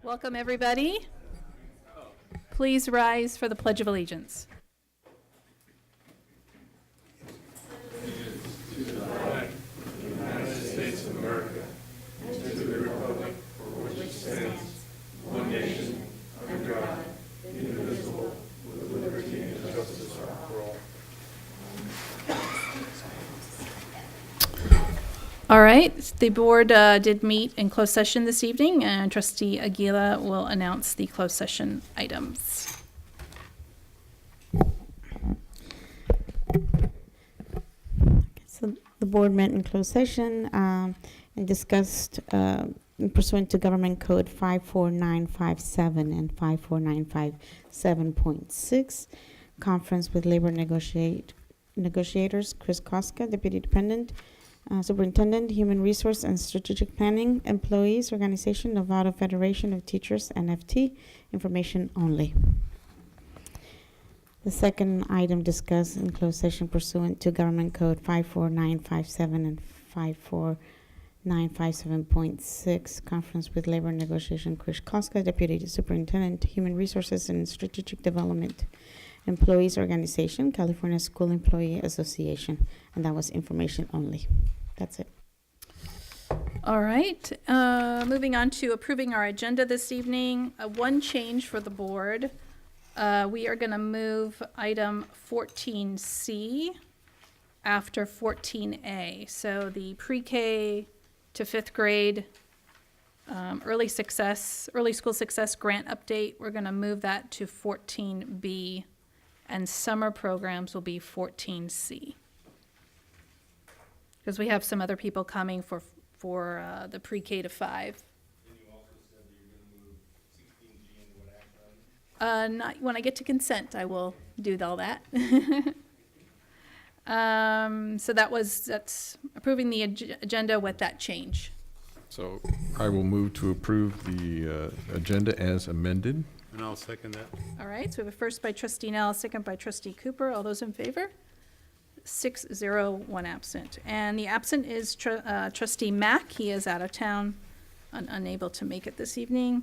Welcome, everybody. Please rise for the Pledge of Allegiance. To the flag of the United States of America, and to the republic for which it stands, one nation, under God, indivisible, with liberty and justice for all. All right, the board did meet in closed session this evening, and Trustee Aguila will announce the closed session items. So the board met in closed session and discussed pursuant to Government Code 54957 and 54957.6, conference with labor negotiators, Chris Koska, Deputy Superintendent, Human Resource and Strategic Planning, Employees, Organization, Nevada Federation of Teachers, NFT, information only. The second item discussed in closed session pursuant to Government Code 54957 and 54957.6, conference with labor negotiation, Chris Koska, Deputy Superintendent, Human Resources and Strategic Development, Employees Organization, California School Employee Association, and that was information only. That's it. All right, moving on to approving our agenda this evening. One change for the board. We are going to move item 14C after 14A. So the pre-K to fifth grade early school success grant update, we're going to move that to 14B, and summer programs will be 14C. Because we have some other people coming for the pre-K to 5. And you also said that you're going to move 16G into what action item? Not when I get to consent, I will do all that. So that's approving the agenda with that change. So I will move to approve the agenda as amended. And I'll second that. All right, so we have a first by Trustee Nell, a second by Trustee Cooper. All those in favor? 6-0, 1 absent. And the absent is Trustee Mack. He is out of town, unable to make it this evening.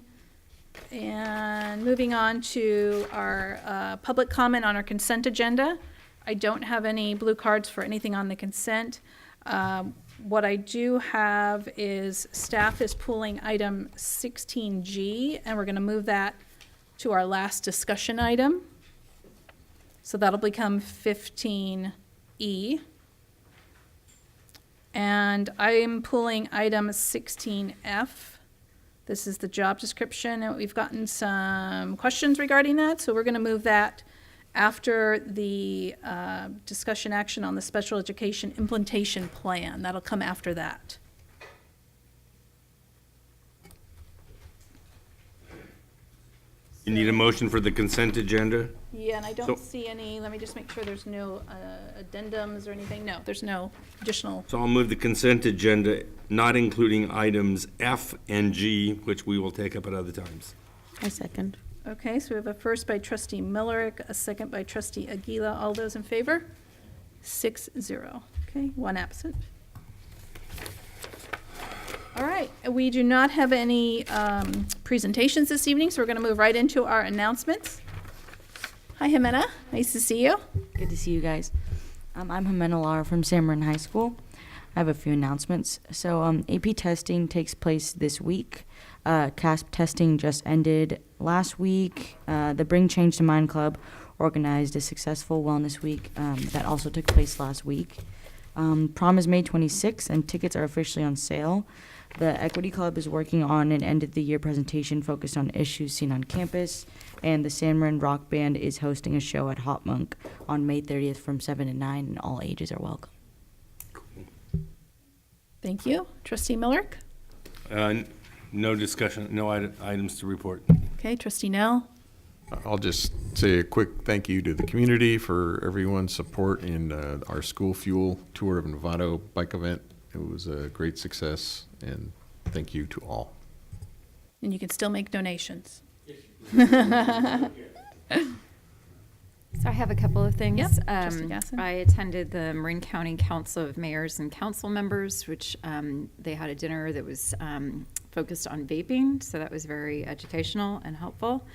And moving on to our public comment on our consent agenda. I don't have any blue cards for anything on the consent. What I do have is staff is pulling item 16G, and we're going to move that to our last discussion item. So that'll become 15E. And I'm pulling item 16F. This is the job description, and we've gotten some questions regarding that, so we're going to move that after the discussion action on the special education implementation plan. That'll come after that. You need a motion for the consent agenda? Yeah, and I don't see any, let me just make sure there's no addendums or anything. No, there's no additional. So I'll move the consent agenda, not including items F and G, which we will take up at other times. I second. Okay, so we have a first by Trustee Millerick, a second by Trustee Aguila. All those in favor? 6-0. Okay, 1 absent. All right, we do not have any presentations this evening, so we're going to move right into our announcements. Hi, Jimena. Nice to see you. Good to see you guys. I'm Jimena Lara from San Marin High School. I have a few announcements. So AP testing takes place this week. CASP testing just ended last week. The Bring Change to Mind Club organized a successful wellness week that also took place last week. Prom is May 26th, and tickets are officially on sale. The Equity Club is working on an end-of-the-year presentation focused on issues seen on campus, and the San Marin Rock Band is hosting a show at Hot Monk on May 30th from 7 to 9, and all ages are welcome. Thank you. Trustee Millerick? No discussion, no items to report. Okay, Trustee Nell? I'll just say a quick thank you to the community for everyone's support in our school fuel tour of Novato bike event. It was a great success, and thank you to all. And you can still make donations. So I have a couple of things. Yep, Trustee Gasson. I attended the Marin County Council of Mayors and Council Members, which they had a dinner that was focused on vaping, so that was very educational and helpful.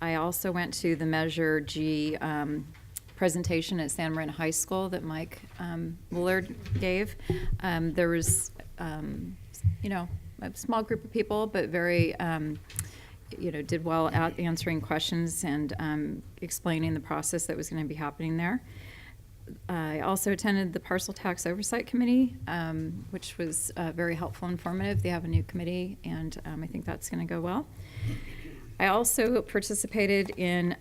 I also went to the Measure G presentation at San Marin High School that Mike Willard gave. There was, you know, a small group of people, but very, you know, did well at answering questions and explaining the process that was going to be happening there. I also attended the Parcel Tax Oversight Committee, which was very helpful and informative. They have a new committee, and I think that's going to go well. I also participated in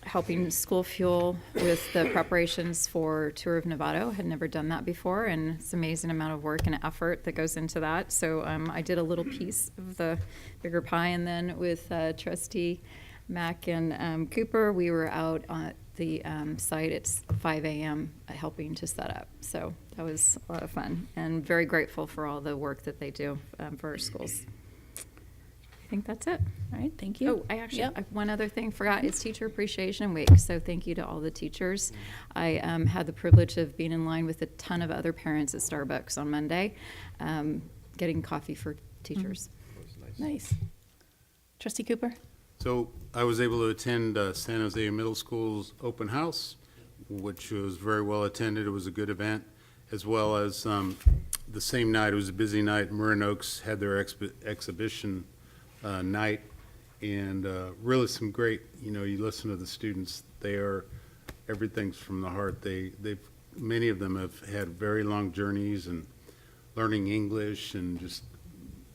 helping School Fuel with the preparations for Tour of Novato. Had never done that before, and it's an amazing amount of work and effort that goes into that. So I did a little piece of the bigger pie, and then with Trustee Mack and Cooper, we were out at the site at 5 a.m. helping to set up. So that was a lot of fun, and very grateful for all the work that they do for our schools. I think that's it. All right, thank you. Oh, I actually, Yep. one other thing, forgot, it's Teacher Appreciation Week, so thank you to all the teachers. I had the privilege of being in line with a ton of other parents at Starbucks on Monday, getting coffee for teachers. Nice. Trustee Cooper? So I was able to attend San Jose Middle School's open house, which was very well attended. It was a good event, as well as the same night, it was a busy night, Marin Oaks had their exhibition night, and really some great, you know, you listen to the students, they are, everything's from the heart. Many of them have had very long journeys and learning English, and just,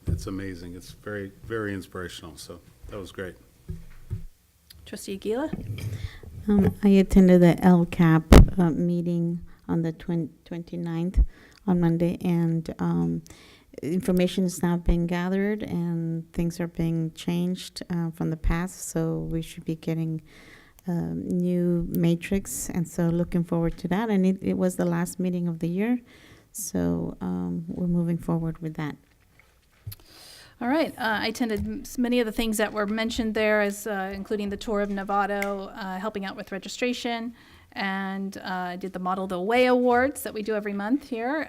it's amazing. It's very, very inspirational, so that was great. Trustee Aguila? I attended the LCAP meeting on the 29th on Monday, and information is now being gathered and things are being changed from the past, so we should be getting new matrix, and so looking forward to that. And it was the last meeting of the year, so we're moving forward with that. All right, I attended many of the things that were mentioned there, as including the Tour of Novato, helping out with registration, and I did the Model the Way Awards that we do every month here.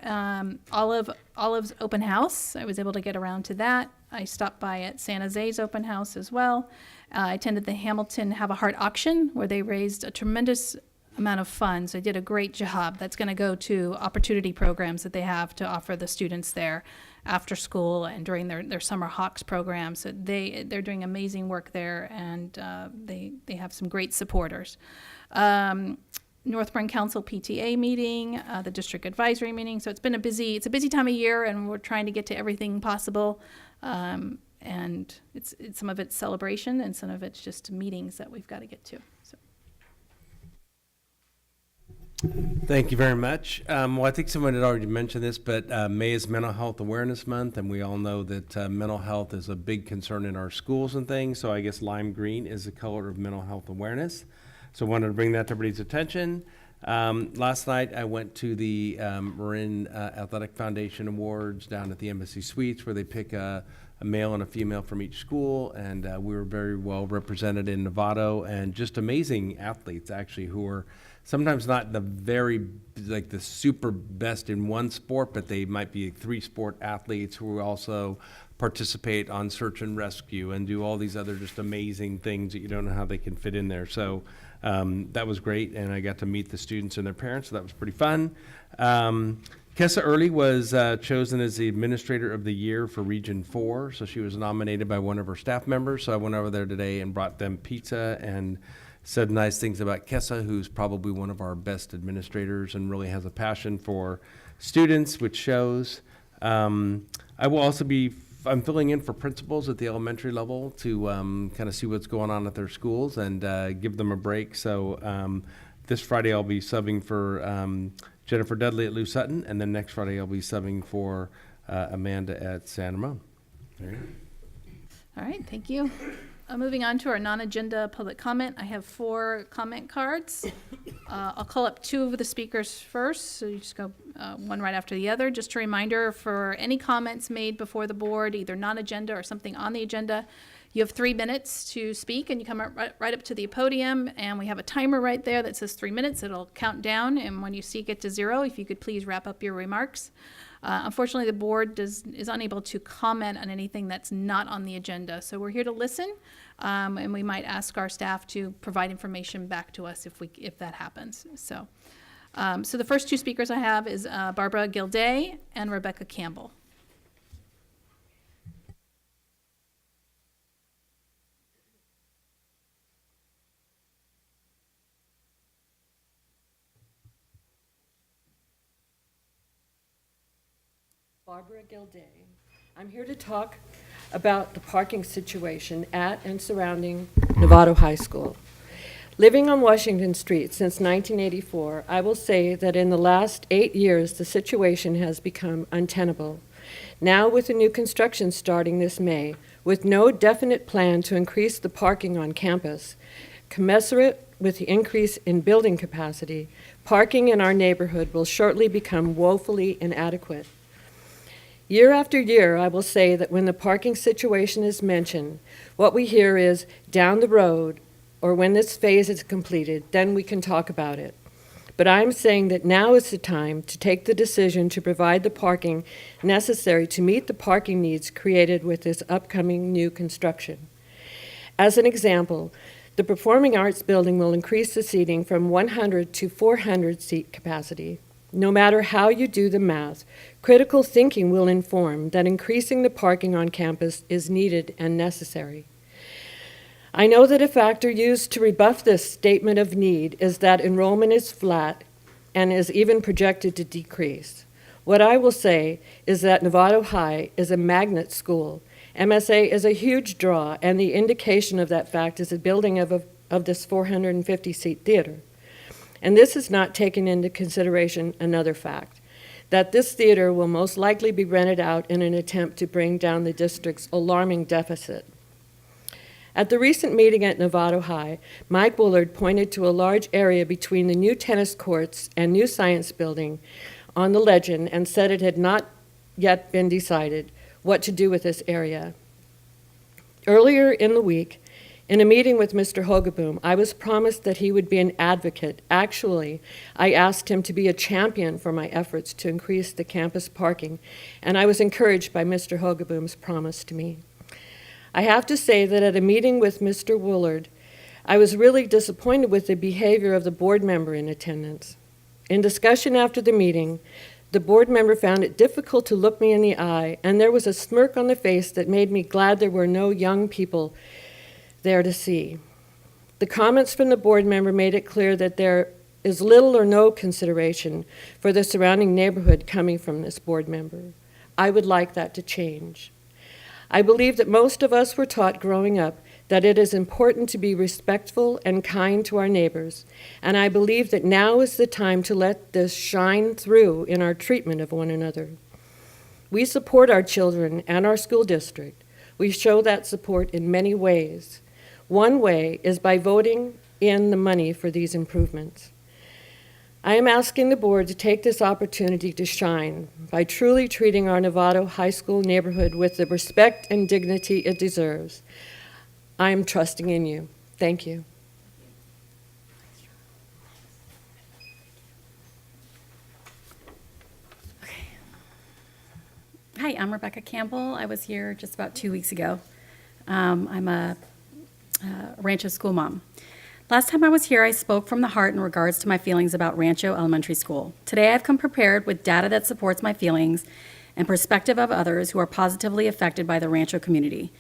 Olive's open house, I was able to get around to that. I stopped by at San Jose's open house as well. I attended the Hamilton Have a Heart auction, where they raised a tremendous amount of funds. They did a great job. That's going to go to opportunity programs that they have to offer the students there after school and during their summer Hawks programs. So they're doing amazing work there, and they have some great supporters. North Bend Council PTA meeting, the district advisory meeting. So it's a busy time of year, and we're trying to get to everything possible. And it's some of it's celebration, and some of it's just meetings that we've got to get to. So. Thank you very much. Well, I think someone had already mentioned this, but May is Mental Health Awareness Month, and we all know that mental health is a big concern in our schools and things, so I guess lime green is the color of mental health awareness. So I wanted to bring that to everybody's attention. Last night, I went to the Marin Athletic Foundation Awards down at the Embassy Suites, where they pick a male and a female from each school, and we were very well represented in Novato, and just amazing athletes, actually, who are sometimes not the the super best in one sport, but they might be 3-sport athletes who also participate on search and rescue and do all these other just amazing things that you don't know how they can fit in there. So that was great, and I got to meet the students and their parents, so that was pretty fun. Kessa Early was chosen as the Administrator of the Year for Region 4, so she was nominated by one of her staff members. So I went over there today and brought them pizza and said nice things about Kessa, who's probably one of our best administrators and really has a passion for students, which shows. I will also I'm filling in for principals at the elementary level to kind of see what's going on at their schools and give them a break. So this Friday I'll be subbing for Jennifer Dudley at Lou Sutton, and then next Friday I'll be subbing for Amanda at San Ramon. There you go. All right, thank you. Moving on to our non-agenda public comment. I have 4 comment cards. I'll call up 2 of the speakers first, so you just go one right after the other. Just a reminder, for any comments made before the board, either non-agenda or something on the agenda, you have 3 minutes to speak, and you come right up to the podium, and we have a timer right there that says 3 minutes. It'll count down, and when you see it get to 0, if you could please wrap up your remarks. Unfortunately, the board is unable to comment on anything that's not on the agenda. So we're here to listen, and we might ask our staff to provide information back to us if that happens. So the first two speakers I have is Barbara Gilday and Rebecca Campbell. Barbara Gilday. I'm here to talk about the parking situation at and surrounding Novato High School. Living on Washington Street since 1984, I will say that in the last 8 years, the situation has become untenable. Now, with the new construction starting this May, with no definite plan to increase the parking on campus, commensurate with the increase in building capacity, parking in our neighborhood will shortly become woefully inadequate. Year after year, I will say that when the parking situation is mentioned, what we hear is down the road, or when this phase is completed, then we can talk about it. But I'm saying that now is the time to take the decision to provide the parking necessary to meet the parking needs created with this upcoming new construction. As an example, the Performing Arts Building will increase the seating from 100 to 400 seat capacity. No matter how you do the math, critical thinking will inform that increasing the parking on campus is needed and necessary. I know that a factor used to rebuff this statement of need is that enrollment is flat and is even projected to decrease. What I will say is that Novato High is a magnet school. MSA is a huge draw, and the indication of that fact is the building of this 450-seat theater. And this is not taken into consideration another fact, that this theater will most likely be rented out in an attempt to bring down the district's alarming deficit. At the recent meeting at Novato High, Mike Woolard pointed to a large area between the new tennis courts and new science building on the legend and said it had not yet been decided what to do with this area. Earlier in the week, in a meeting with Mr. Hogeboom, I was promised that he would be an advocate. Actually, I asked him to be a champion for my efforts to increase the campus parking, and I was encouraged by Mr. Hogeboom's promise to me. I have to say that at a meeting with Mr. Woolard, I was really disappointed with the behavior of the board member in attendance. In discussion after the meeting, the board member found it difficult to look me in the eye, and there was a smirk on the face that made me glad there were no young people there to see. The comments from the board member made it clear that there is little or no consideration for the surrounding neighborhood coming from this board member. I would like that to change. I believe that most of us were taught growing up that it is important to be respectful and kind to our neighbors, and I believe that now is the time to let this shine through in our treatment of one another. We support our children and our school district. We show that support in many ways. One way is by voting in the money for these improvements. I am asking the board to take this opportunity to shine by truly treating our Novato High School neighborhood with the respect and dignity it deserves. I am trusting in you. Thank you. Hi, I'm Rebecca Campbell. I was here just about 2 weeks ago. I'm a Rancho school mom. Last time I was here, I spoke from the heart in regards to my feelings about Rancho Elementary School. Today, I've come prepared with data that supports my feelings and perspective of others who are positively affected by the Rancho community.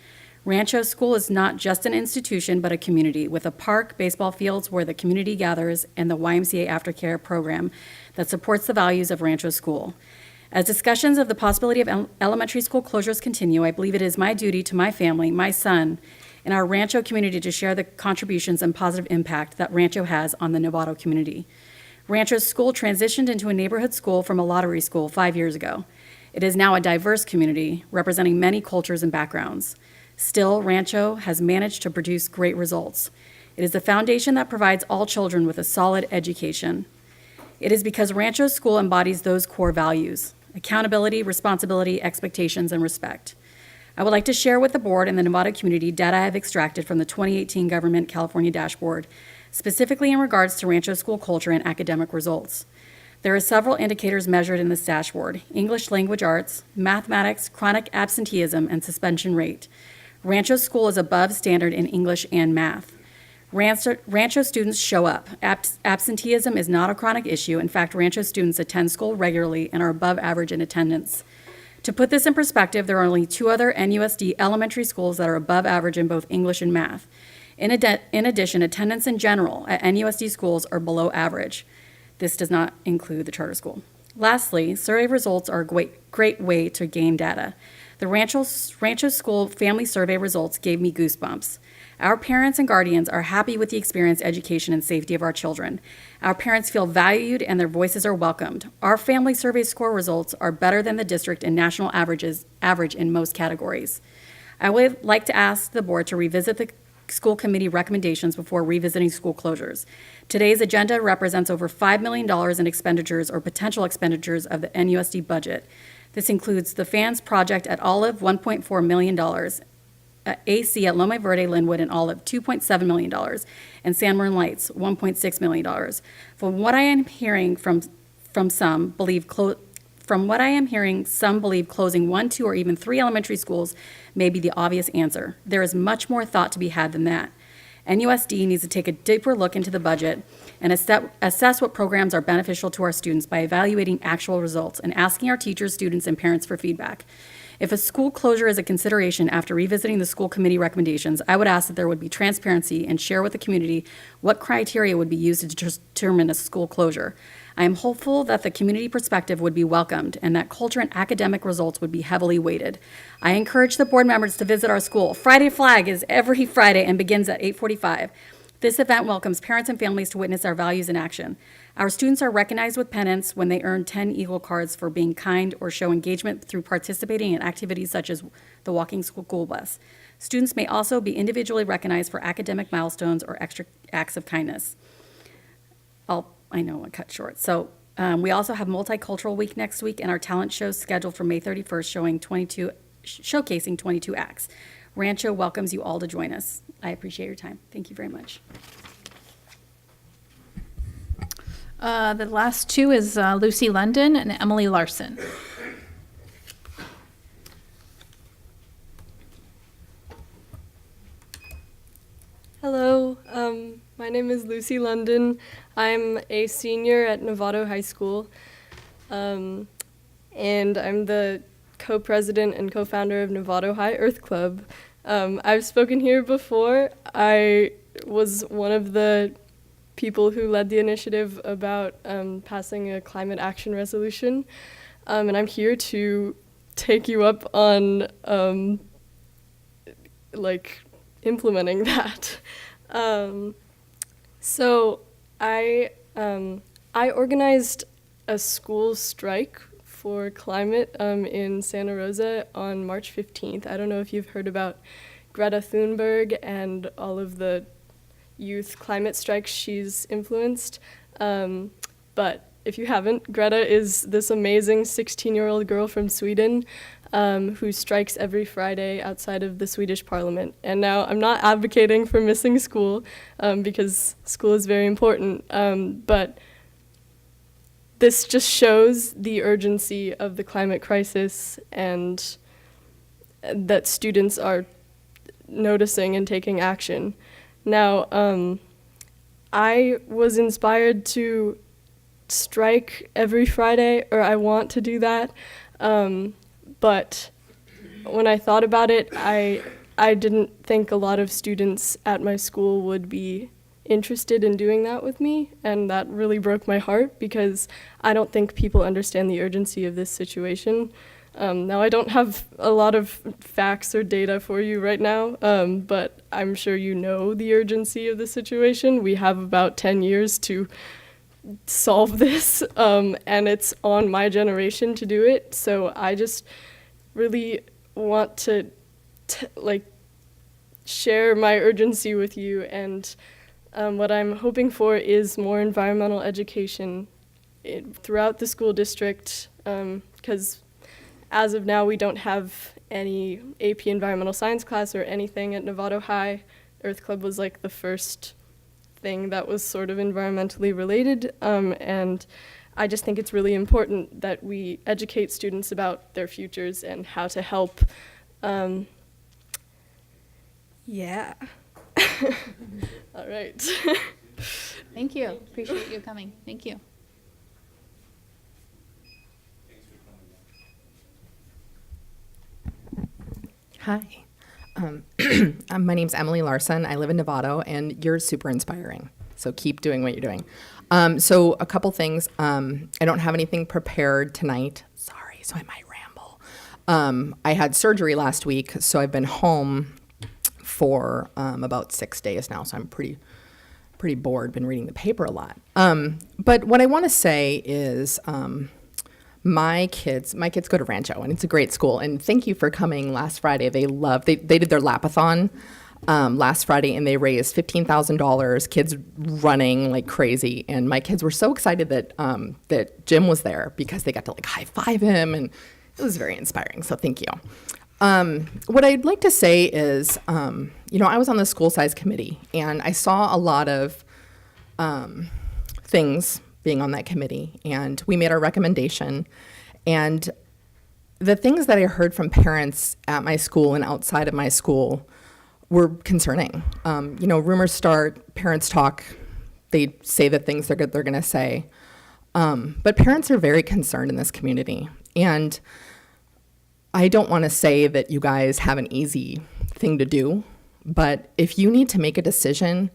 Rancho School is not just an institution, but a community with a park, baseball fields where the community gathers, and the YMCA aftercare program that supports the values of Rancho School. As discussions of the possibility of elementary school closures continue, I believe it is my duty to my family, my son, and our Rancho community to share the contributions and positive impact that Rancho has on the Novato community. Rancho's school transitioned into a neighborhood school from a lottery school 5 years ago. It is now a diverse community representing many cultures and backgrounds. Still, Rancho has managed to produce great results. It is the foundation that provides all children with a solid education. It is because Rancho School embodies those core values: accountability, responsibility, expectations, and respect. I would like to share with the board and the Novato community data I have extracted from the 2018 Government California Dashboard, specifically in regards to Rancho school culture and academic results. There are several indicators measured in this dashboard: English language arts, mathematics, chronic absenteeism, and suspension rate. Rancho School is above standard in English and math. Rancho students show up. Absenteeism is not a chronic issue. In fact, Rancho students attend school regularly and are above average in attendance. To put this in perspective, there are only 2 other NUSD elementary schools that are above average in both English and math. In addition, attendance in general at NUSD schools are below average. This does not include the charter school. Lastly, survey results are a great way to gain data. The Rancho School Family Survey results gave me goosebumps. Our parents and guardians are happy with the experience, education, and safety of our children. Our parents feel valued and their voices are welcomed. Our family survey score results are better than the district and national average in most categories. I would like to ask the board to revisit the school committee recommendations before revisiting school closures. Today's agenda represents over $5 million in expenditures or potential expenditures of the NUSD budget. This includes the Fans Project at Olive, $1.4 million, AC at Loma Verde, Linwood, and Olive, $2.7 million, and San Marin Lights, $1.6 million. From what I am hearing some believe closing 1, 2, or even 3 elementary schools may be the obvious answer. There is much more thought to be had than that. NUSD needs to take a deeper look into the budget and assess what programs are beneficial to our students by evaluating actual results and asking our teachers, students, and parents for feedback. If a school closure is a consideration after revisiting the school committee recommendations, I would ask that there would be transparency and share with the community what criteria would be used to determine a school closure. I am hopeful that the community perspective would be welcomed and that culture and academic results would be heavily weighted. I encourage the board members to visit our school. Friday Flag is every Friday and begins at 8:45. This event welcomes parents and families to witness our values in action. Our students are recognized with pennants when they earn 10 Eagle cards for being kind or show engagement through participating in activities such as the walking school bus. Students may also be individually recognized for academic milestones or extra acts of kindness. I know I cut short. So we also have Multicultural Week next week, and our talent show scheduled for May 31st showcasing 22 acts. Rancho welcomes you all to join us. I appreciate your time. Thank you very much. The last 2 is Lucy London and Emily Larson. Hello, my name is Lucy London. I'm a senior at Novato High School, and I'm the co-president and co-founder of Novato High Earth Club. I've spoken here before. I was one of the people who led the initiative about passing a climate action resolution, and I'm here to take you up on implementing that. So I organized a school strike for climate in Santa Rosa on March 15th. I don't know if you've heard about Greta Thunberg and all of the youth climate strikes she's influenced. But if you haven't, Greta is this amazing 16-year-old girl from Sweden who strikes every Friday outside of the Swedish parliament. And now I'm not advocating for missing school because school is very important, but this just shows the urgency of the climate crisis and that students are noticing and taking action. Now, I was inspired to strike every Friday, or I want to do that, but when I thought about it, I didn't think a lot of students at my school would be interested in doing that with me, and that really broke my heart because I don't think people understand the urgency of this situation. Now, I don't have a lot of facts or data for you right now, but I'm sure you know the urgency of the situation. We have about 10 years to solve this, and it's on my generation to do it. So I just really want to share my urgency with you, and what I'm hoping for is more environmental education throughout the school district, because as of now, we don't have any AP environmental science class or anything at Novato High. Earth Club was like the first thing that was sort of environmentally related, and I just think it's really important that we educate students about their futures and how to help. Yeah. All right. Thank you. Appreciate you coming. Thank you. Hi. My name's Emily Larson. I live in Novato, and you're super inspiring. So keep doing what you're doing. So a couple things. I don't have anything prepared tonight. Sorry, so I might ramble. I had surgery last week, so I've been home for about 6 days now. So I'm pretty bored. Been reading the paper a lot. But what I want to say is. My kids go to Rancho, and it's a great school. And thank you for coming last Friday. They did their lapathon last Friday, and they raised $15,000. Kids running like crazy, and my kids were so excited that Jim was there because they got to like high five him, and it was very inspiring. So thank you. What I'd like to say is, I was on the school size committee, and I saw a lot of things being on that committee, and we made our recommendation. And the things that I heard from parents at my school and outside of my school were concerning. Rumors start, parents talk, they say the things they're going to say. But parents are very concerned in this community. And I don't want to say that you guys have an easy thing to do, but if you need to make a decision,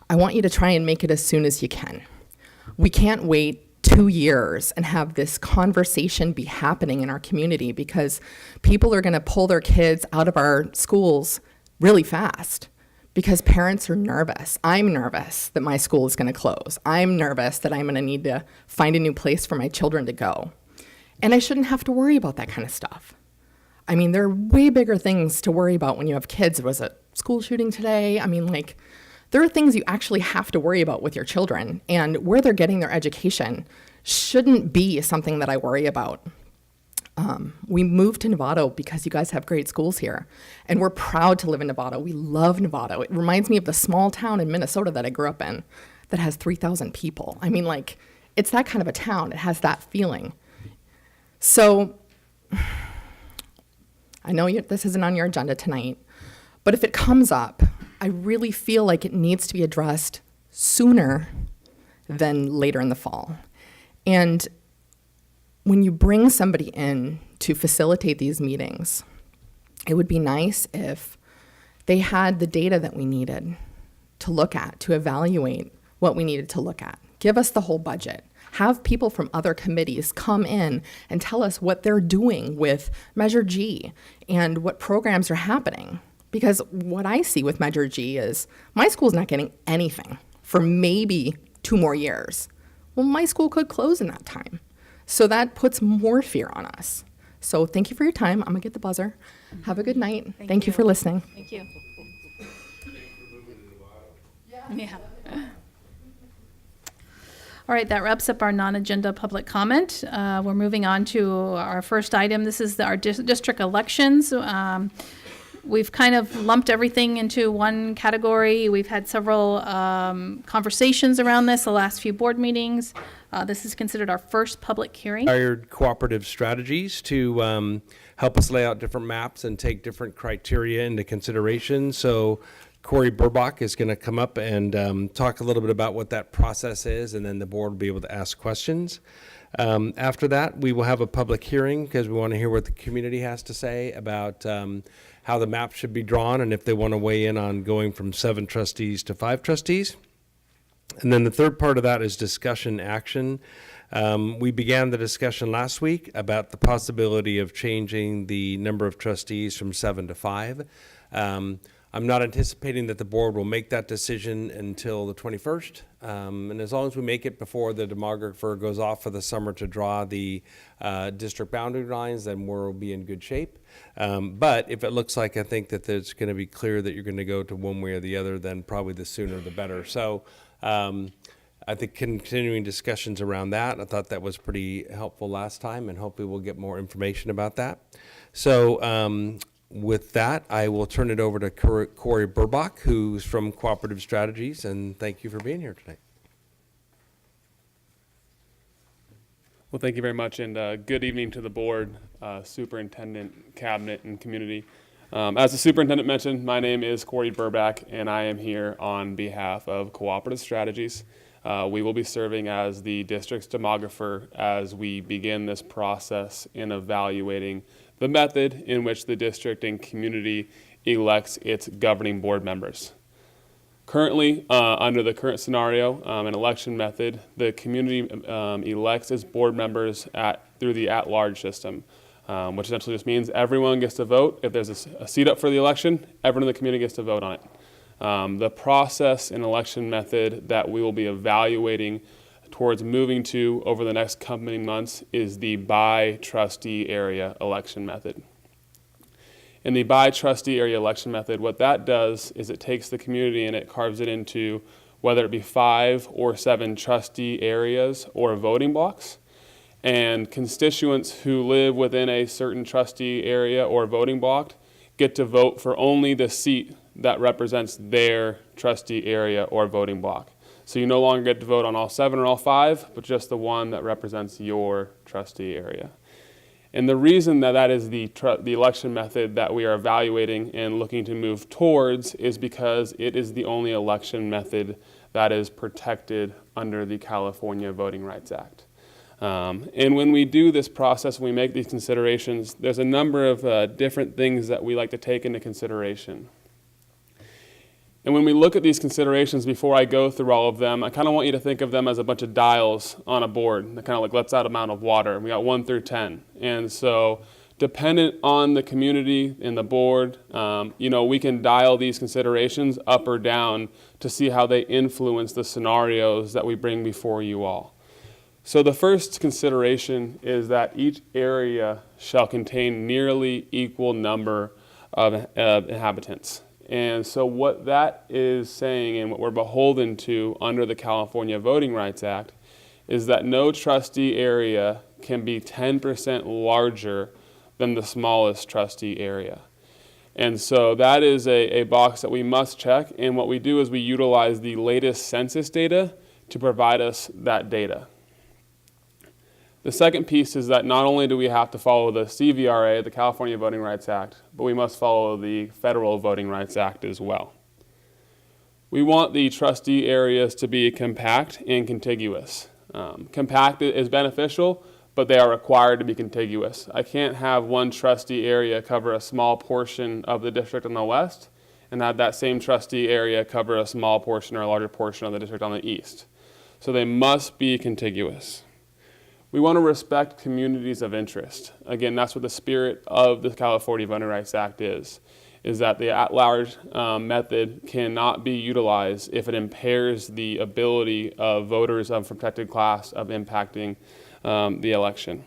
I want you to try and make it as soon as you can. We can't wait 2 years and have this conversation be happening in our community because people are going to pull their kids out of our schools really fast because parents are nervous. I'm nervous that my school is going to close. I'm nervous that I'm going to need to find a new place for my children to go. And I shouldn't have to worry about that kind of stuff. I mean, there are way bigger things to worry about when you have kids. There was a school shooting today. There are things you actually have to worry about with your children, and where they're getting their education shouldn't be something that I worry about. We moved to Novato because you guys have great schools here, and we're proud to live in Novato. We love Novato. It reminds me of the small town in Minnesota that I grew up in that has 3,000 people. It's that kind of a town. It has that feeling. So I know this isn't on your agenda tonight, but if it comes up, I really feel like it needs to be addressed sooner than later in the fall. And when you bring somebody in to facilitate these meetings, it would be nice if they had the data that we needed to look at, to evaluate what we needed to look at. Give us the whole budget. Have people from other committees come in and tell us what they're doing with Measure G and what programs are happening. Because what I see with Measure G is my school's not getting anything for maybe 2 more years. Well, my school could close in that time. So that puts more fear on us. So thank you for your time. I'm going to get the buzzer. Have a good night. Thank you for listening. Thank you. Yeah. All right, that wraps up our non-agenda public comment. We're moving on to our first item. This is our district elections. We've kind of lumped everything into one category. We've had several conversations around this the last few board meetings. This is considered our first public hearing. Hired cooperative strategies to help us lay out different maps and take different criteria into consideration. So Corey Burbach is going to come up and talk a little bit about what that process is, and then the board will be able to ask questions. After that, we will have a public hearing because we want to hear what the community has to say about how the map should be drawn and if they want to weigh in on going from 7 trustees to 5 trustees. And then the third part of that is discussion action. We began the discussion last week about the possibility of changing the number of trustees from 7 to 5. I'm not anticipating that the board will make that decision until the 21st. And as long as we make it before the demographer goes off for the summer to draw the district boundary lines, then we'll be in good shape. But if it looks like I think that it's going to be clear that you're going to go to one way or the other, then probably the sooner the better. So I think continuing discussions around that, I thought that was pretty helpful last time, and hopefully we'll get more information about that. So with that, I will turn it over to Corey Burbach, who's from Cooperative Strategies, and thank you for being here tonight. Well, thank you very much, and good evening to the board, superintendent, cabinet, and community. As the superintendent mentioned, my name is Corey Burback, and I am here on behalf of Cooperative Strategies. We will be serving as the district's demographer as we begin this process in evaluating the method in which the district and community elects its governing board members. Currently, under the current scenario, an election method, the community elects its board members through the at-large system, which essentially just means everyone gets to vote. If there's a seat up for the election, everyone in the community gets to vote on it. The process and election method that we will be evaluating towards moving to over the next coming months is the by trustee area election method. In the by trustee area election method, what that does is it takes the community and it carves it into whether it be 5 or 7 trustee areas or voting blocks. And constituents who live within a certain trustee area or voting block get to vote for only the seat that represents their trustee area or voting block. So you no longer get to vote on all 7 or all 5, but just the one that represents your trustee area. And the reason that is the election method that we are evaluating and looking to move towards is because it is the only election method that is protected under the California Voting Rights Act. And when we do this process, we make these considerations, there's a number of different things that we like to take into consideration. And when we look at these considerations, before I go through all of them, I kind of want you to think of them as a bunch of dials on a board that kind of like lets out amount of water. We got 1 through 10. And so dependent on the community and the board, we can dial these considerations up or down to see how they influence the scenarios that we bring before you all. So the first consideration is that each area shall contain nearly equal number of inhabitants. And so what that is saying and what we're beholden to under the California Voting Rights Act is that no trustee area can be 10% larger than the smallest trustee area. And so that is a box that we must check. And what we do is we utilize the latest census data to provide us that data. The second piece is that not only do we have to follow the CVRA, the California Voting Rights Act, but we must follow the Federal Voting Rights Act as well. We want the trustee areas to be compact and contiguous. Compact is beneficial, but they are required to be contiguous. I can't have one trustee area cover a small portion of the district on the west and have that same trustee area cover a small portion or a larger portion of the district on the east. So they must be contiguous. We want to respect communities of interest. Again, that's what the spirit of the California Voting Rights Act is that the at-large method cannot be utilized if it impairs the ability of voters of protected class of impacting the election.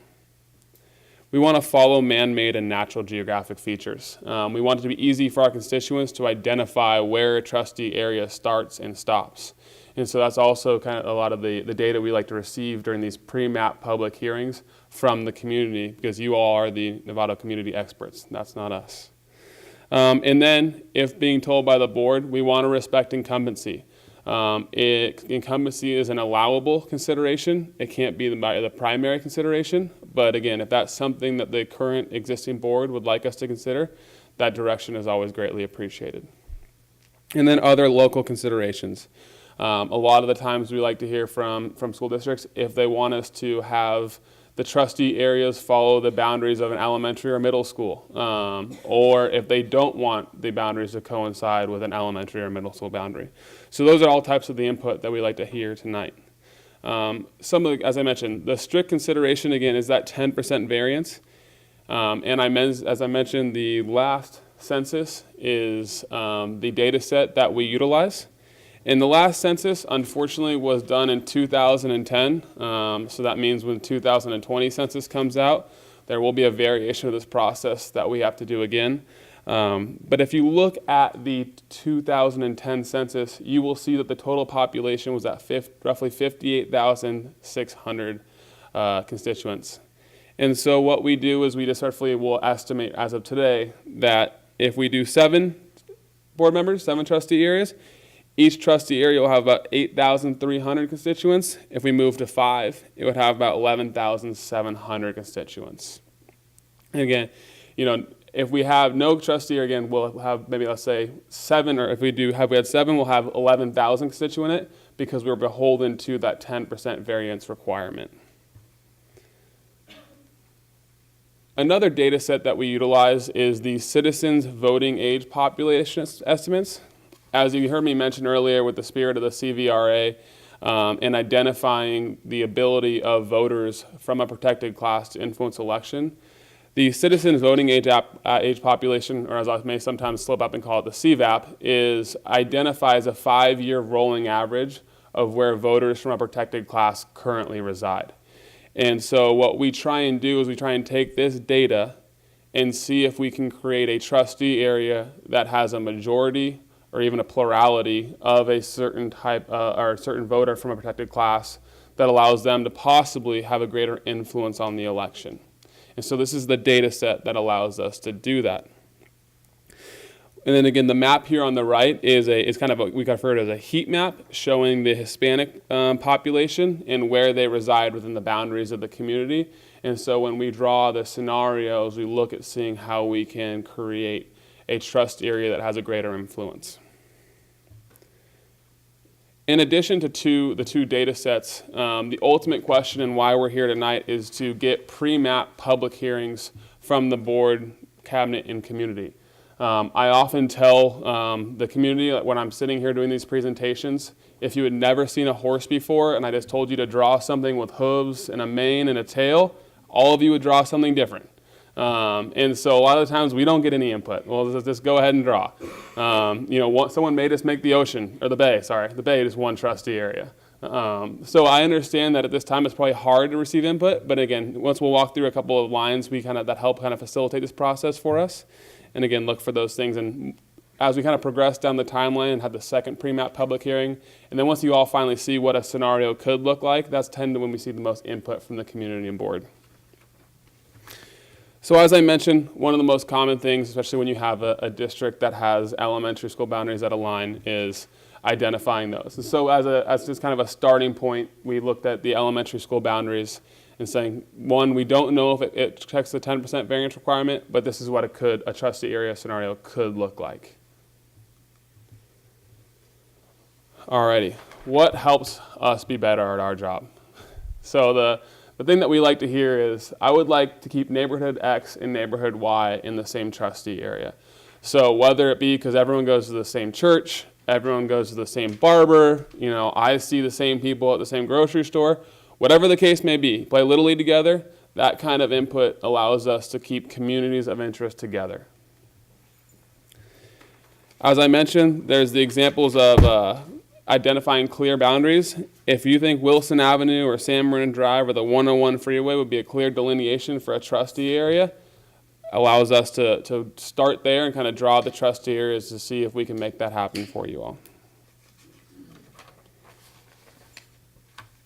We want to follow man-made and natural geographic features. We want it to be easy for our constituents to identify where a trustee area starts and stops. And so that's also kind of a lot of the data we like to receive during these pre-map public hearings from the community, because you all are the Novato community experts. That's not us. And then, if being told by the board, we want to respect incumbency. Incumbency is an allowable consideration. It can't be the primary consideration. But again, if that's something that the current existing board would like us to consider, that direction is always greatly appreciated. And then other local considerations. A lot of the times we like to hear from school districts if they want us to have the trustee areas follow the boundaries of an elementary or middle school, or if they don't want the boundaries to coincide with an elementary or middle school boundary. So those are all types of the input that we like to hear tonight. As I mentioned, the strict consideration again is that 10% variance. As I mentioned, the last census is the data set that we utilize. And the last census, unfortunately, was done in 2010. So that means when the 2020 census comes out, there will be a variation of this process that we have to do again. But if you look at the 2010 census, you will see that the total population was at roughly 58,600 constituents. And so what we do is we just roughly will estimate as of today that if we do 7 board members, 7 trustee areas, Each trustee area will have about 8,300 constituents. If we move to 5, it would have about 11,700 constituents. And again, if we have no trustee, again, we'll have maybe, let's say 7, or if we had 7, we'll have 11,000 constituent in it, because we're beholden to that 10% variance requirement. Another data set that we utilize is the citizens voting age population estimates. As you heard me mention earlier, with the spirit of the CVRA, and identifying the ability of voters from a protected class to influence election, the citizens voting age population, or as I may sometimes slip up and call it the CVAP, identifies a 5-year rolling average of where voters from a protected class currently reside. And so what we try and do is we try and take this data and see if we can create a trustee area that has a majority or even a plurality of a certain type or a certain voter from a protected class that allows them to possibly have a greater influence on the election. And so this is the data set that allows us to do that. And then again, the map here on the right is kind of we refer to as a heat map showing the Hispanic population and where they reside within the boundaries of the community. And so when we draw the scenarios, we look at seeing how we can create a trust area that has a greater influence. In addition to the two data sets, the ultimate question and why we're here tonight is to get pre-map public hearings from the board, cabinet, and community. I often tell the community that when I'm sitting here doing these presentations, if you had never seen a horse before and I just told you to draw something with hooves and a mane and a tail, all of you would draw something different. And so a lot of the times we don't get any input. Well, just go ahead and draw. Someone may just make the ocean, or the bay is one trustee area. So I understand that at this time it's probably hard to receive input, but again, once we'll walk through a couple of lines, that help kind of facilitate this process for us. And again, look for those things. And as we kind of progress down the timeline and have the second pre-map public hearing, and then once you all finally see what a scenario could look like, that's tend to when we see the most input from the community and board. So as I mentioned, one of the most common things, especially when you have a district that has elementary school boundaries that align, is identifying those. And so as just kind of a starting point, we looked at the elementary school boundaries and saying, one, we don't know if it checks the 10% variance requirement, but this is what a trustee area scenario could look like. Alrighty, what helps us be better at our job? So the thing that we like to hear is, I would like to keep neighborhood X and neighborhood Y in the same trustee area. So whether it be because everyone goes to the same church, everyone goes to the same barber, I see the same people at the same grocery store, whatever the case may be, play Little League together, that kind of input allows us to keep communities of interest together. As I mentioned, there's the examples of identifying clear boundaries. If you think Wilson Avenue or San Marin Drive or the 101 freeway would be a clear delineation for a trustee area, allows us to start there and kind of draw the trustee areas to see if we can make that happen for you all.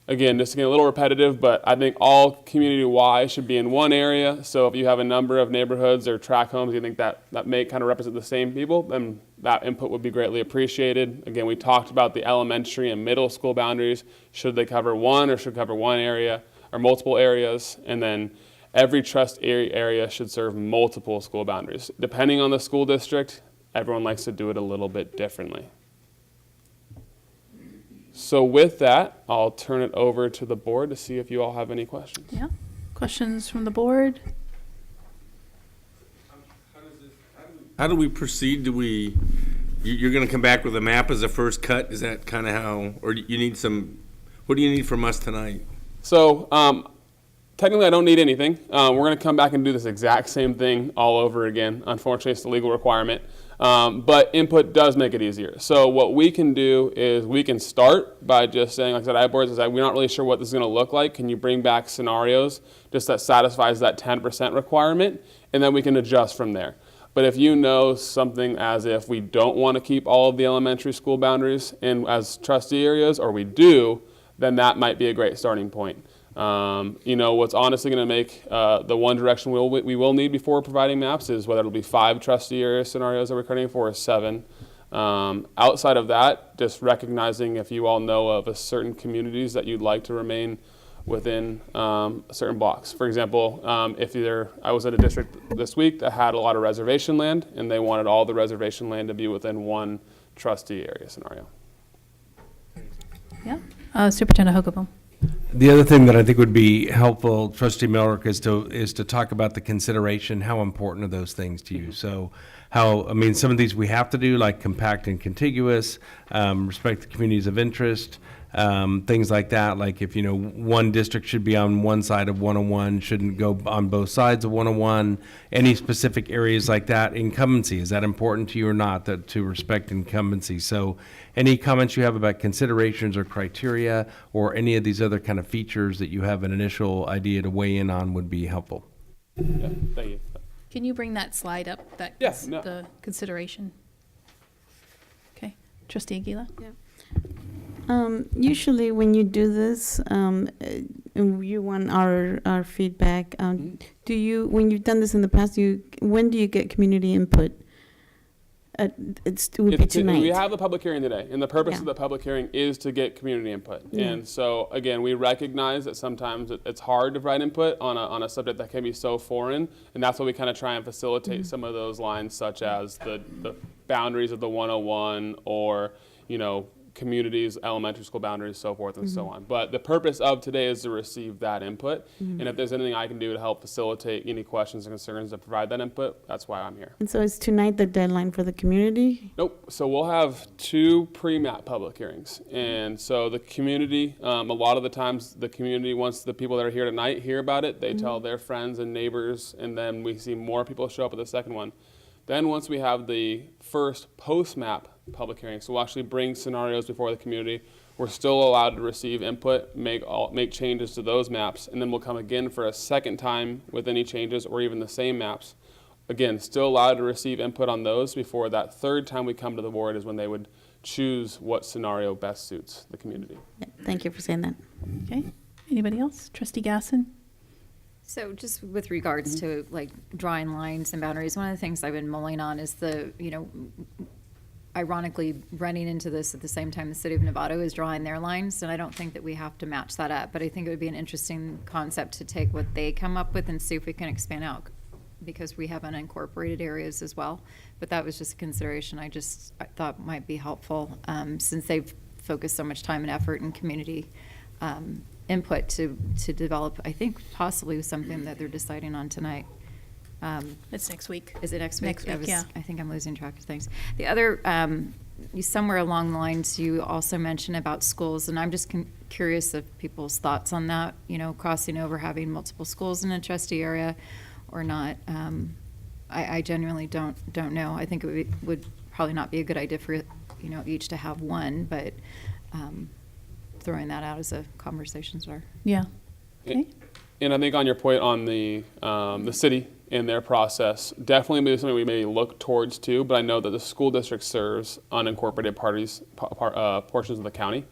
Again, just to get a little repetitive, but I think all community Y should be in one area. So if you have a number of neighborhoods or tract homes you think that may kind of represent the same people, then that input would be greatly appreciated. Again, we talked about the elementary and middle school boundaries. Should they cover one or should cover one area or multiple areas? And then every trust area should serve multiple school boundaries. Depending on the school district, everyone likes to do it a little bit differently. So with that, I'll turn it over to the board to see if you all have any questions. Yeah, questions from the board? How do we proceed? You're going to come back with a map as a first cut? Is that kind of how, or do you need what do you need from us tonight? So technically I don't need anything. We're going to come back and do this exact same thing all over again. Unfortunately, it's the legal requirement. But input does make it easier. So what we can do is we can start by just saying, like I said, iBoards is like, we're not really sure what this is going to look like. Can you bring back scenarios just that satisfies that 10% requirement? And then we can adjust from there. But if you know something as if we don't want to keep all of the elementary school boundaries in as trustee areas, or we do, then that might be a great starting point. What's honestly going to make the one direction we will need before providing maps is whether it'll be 5 trustee area scenarios that we're cutting for or 7. Outside of that, just recognizing if you all know of a certain communities that you'd like to remain within certain blocks. For example, I was at a district this week that had a lot of reservation land, and they wanted all the reservation land to be within one trustee area scenario. Yeah. Superintendent Hookable. The other thing that I think would be helpful, Trustee Miller, is to talk about the consideration, how important are those things to you? So some of these we have to do, like compact and contiguous, respect the communities of interest, things like that. Like if, one district should be on one side of 101, shouldn't go on both sides of 101, any specific areas like that. Incumbency, is that important to you or not, to respect incumbency? So any comments you have about considerations or criteria or any of these other kind of features that you have an initial idea to weigh in on would be helpful. Yeah, thank you. Can you bring that slide up, Yes. No. the consideration? Okay. Trustee Aguila? Usually when you do this, you want our feedback. When you've done this in the past, when do you get community input? It would be tonight. We have the public hearing today, and the purpose Yeah. of the public hearing is to get community input. Yeah. And so, again, we recognize that sometimes it's hard to provide input on a subject that can be so foreign, and that's why we kind of try and facilitate some of those lines, such as the boundaries of the 101 or, communities, elementary school boundaries, so forth and so on. But the purpose of today is to receive that input, and if there's anything I can do to help facilitate any questions and concerns to provide that input, that's why I'm here. And so is tonight the deadline for the community? Nope. So we'll have 2 pre-map public hearings. And so the community, a lot of the times the community, once the people that are here tonight hear about it, they tell their friends and neighbors, and then we see more people show up at the second one. Then once we have the first post-map public hearing, so we'll actually bring scenarios before the community, we're still allowed to receive input, make changes to those maps, and then we'll come again for a second time with any changes or even the same maps. Again, still allowed to receive input on those before that third time we come to the board is when they would choose what scenario best suits the community. Yeah, thank you for saying that. Okay. Anybody else? Trustee Gasson? So just with regards to like drawing lines and boundaries, one of the things I've been mulling on is ironically running into this at the same time the city of Novato is drawing their lines, and I don't think that we have to match that up, but I think it would be an interesting concept to take what they come up with and see if we can expand out, because we have unincorporated areas as well. But that was just a consideration I thought might be helpful, since they've focused so much time and effort and community input to develop, I think, possibly something that they're deciding on tonight. It's next week. Is it next week? Next week, yeah. I think I'm losing track of things. The other, somewhere along the lines, you also mentioned about schools, and I'm just curious of people's thoughts on that, crossing over, having multiple schools in a trustee area or not. I genuinely don't know. I think it would probably not be a good idea for, each to have one, but throwing that out as a conversation starter. Yeah. Okay. And I think on your point on the city and their process, definitely maybe something we may look towards too, but I know that the school district serves unincorporated portions of the county.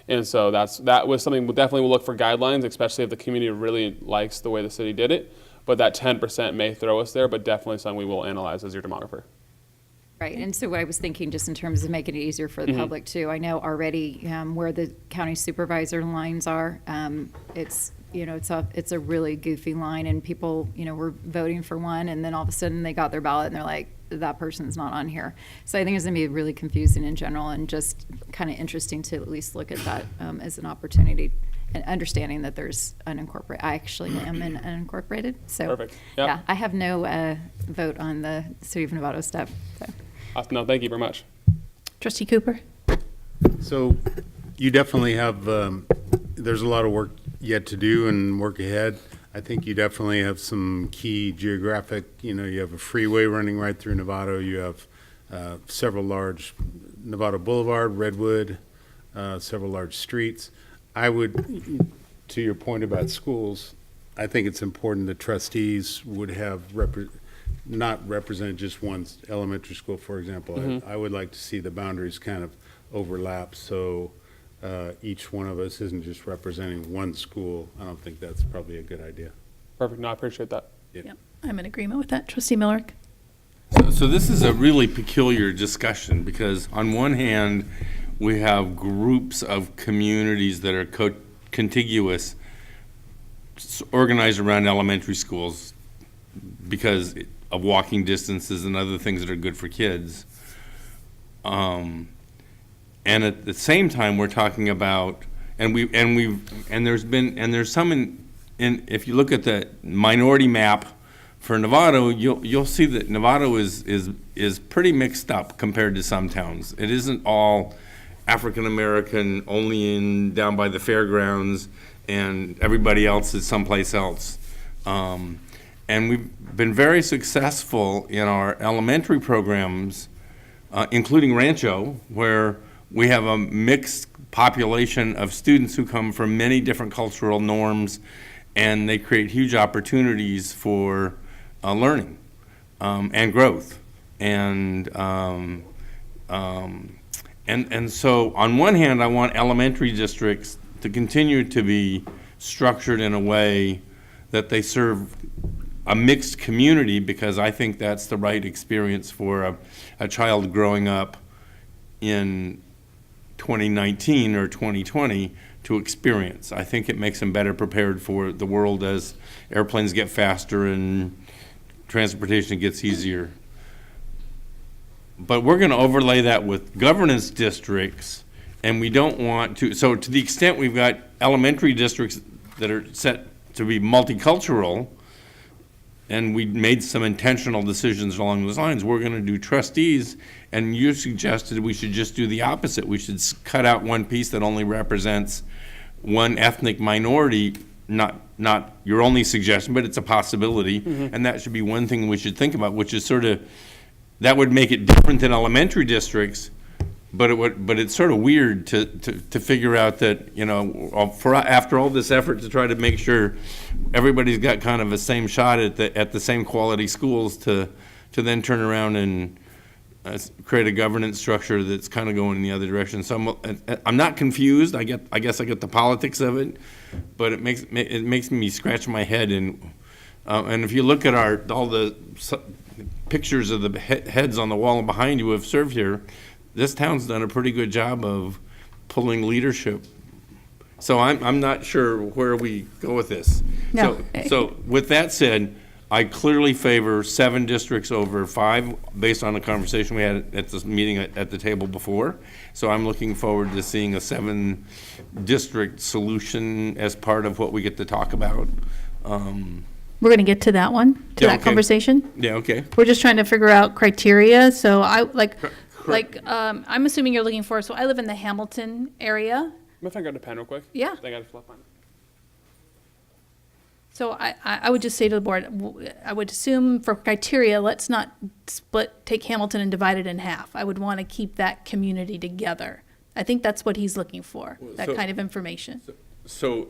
And so that was something we definitely will look for guidelines, especially if the community really likes the way the city did it. But that 10% may throw us there, but definitely something we will analyze as your demographer. Right, and so what I was thinking, just in terms of making it easier for the public too, I know already where the county supervisor lines are, it's a really goofy line, and people, were voting for one, and then all of a sudden they got their ballot and they're like, that person's not on here. So I think it's gonna be really confusing in general, and just kind of interesting to at least look at that as an opportunity, and understanding that there's unincorporated. I actually am in unincorporated, so Perfect. Yep. yeah, I have no vote on the City of Novato stuff. So. No, thank you very much. Trustee Cooper? So you definitely have, there's a lot of work yet to do and work ahead. I think you definitely have some key geographic, you have a freeway running right through Novato. You have several large, Novato Boulevard, Redwood, several large streets. I would, to your point about schools, I think it's important that trustees would have not represent just one elementary school, for example. I would like to see the boundaries kind of overlap, so each one of us isn't just representing one school. I don't think that's probably a good idea. Perfect. No, I appreciate that. Yep. I'm in agreement with that. Trustee Miller? So this is a really peculiar discussion because on one hand, we have groups of communities that are contiguous, organized around elementary schools because of walking distances and other things that are good for kids. And at the same time, we're talking about, there's some in if you look at the minority map for Novato, you'll see that Novato is pretty mixed up compared to some towns. It isn't all African American, only down by the fairgrounds, and everybody else is someplace else. And we've been very successful in our elementary programs, including Rancho, where we have a mixed population of students who come from many different cultural norms, and they create huge opportunities for learning and growth. And so on one hand, I want elementary districts to continue to be structured in a way that they serve a mixed community, because I think that's the right experience for a child growing up in 2019 or 2020 to experience. I think it makes them better prepared for the world as airplanes get faster and transportation gets easier. But we're going to overlay that with governance districts, and we don't want to, so to the extent we've got elementary districts that are set to be multicultural, and we made some intentional decisions along those lines, we're going to do trustees, and you suggested we should just do the opposite. We should cut out one piece that only represents one ethnic minority, not your only suggestion, but it's a possibility, and that should be one thing we should think about, which is sort of, that would make it different than elementary districts, but it's sort of weird to figure out that, you know, after all this effort to try to make sure everybody's got kind of the same shot at the same quality schools, to then turn around and create a governance structure that's kind of going in the other direction. So I'm not confused. I guess I get the politics of it, but it makes me scratch my head. And if you look at all the pictures of the heads on the wall behind you who have served here, this town's done a pretty good job of pulling leadership. So I'm not sure where we go with this. No. So with that said, I clearly favor 7 districts over 5, based on the conversation we had at this meeting at the table before. So I'm looking forward to seeing a 7-district solution as part of what we get to talk about. We're going to get to that one, to Yeah, that okay. conversation. Yeah, okay. We're just trying to figure out criteria. So I'm assuming you're looking for, so I live in the Hamilton area. If I grab the pen real quick. Yeah. I got to flip on. So I would just say to the board, I would assume for criteria, let's not take Hamilton and divide it in half. I would want to keep that community together. I think that's what he's looking for, that So- kind of information. So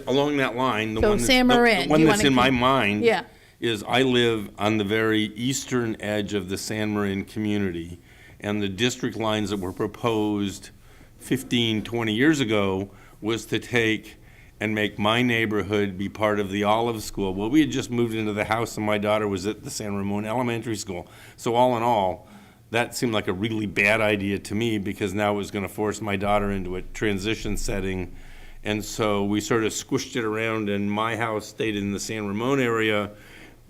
along that line, the So one that's, San Marin, the one you that's wanna in my keep- mind Yeah. is I live on the very eastern edge of the San Marin community, and the district lines that were proposed 15, 20 years ago was to take and make my neighborhood be part of the Olive School. Well, we had just moved into the house, and my daughter was at the San Ramon Elementary School. So all in all, that seemed like a really bad idea to me, because now it was going to force my daughter into a transition setting. And so we sort of squished it around, and my house stayed in the San Ramon area,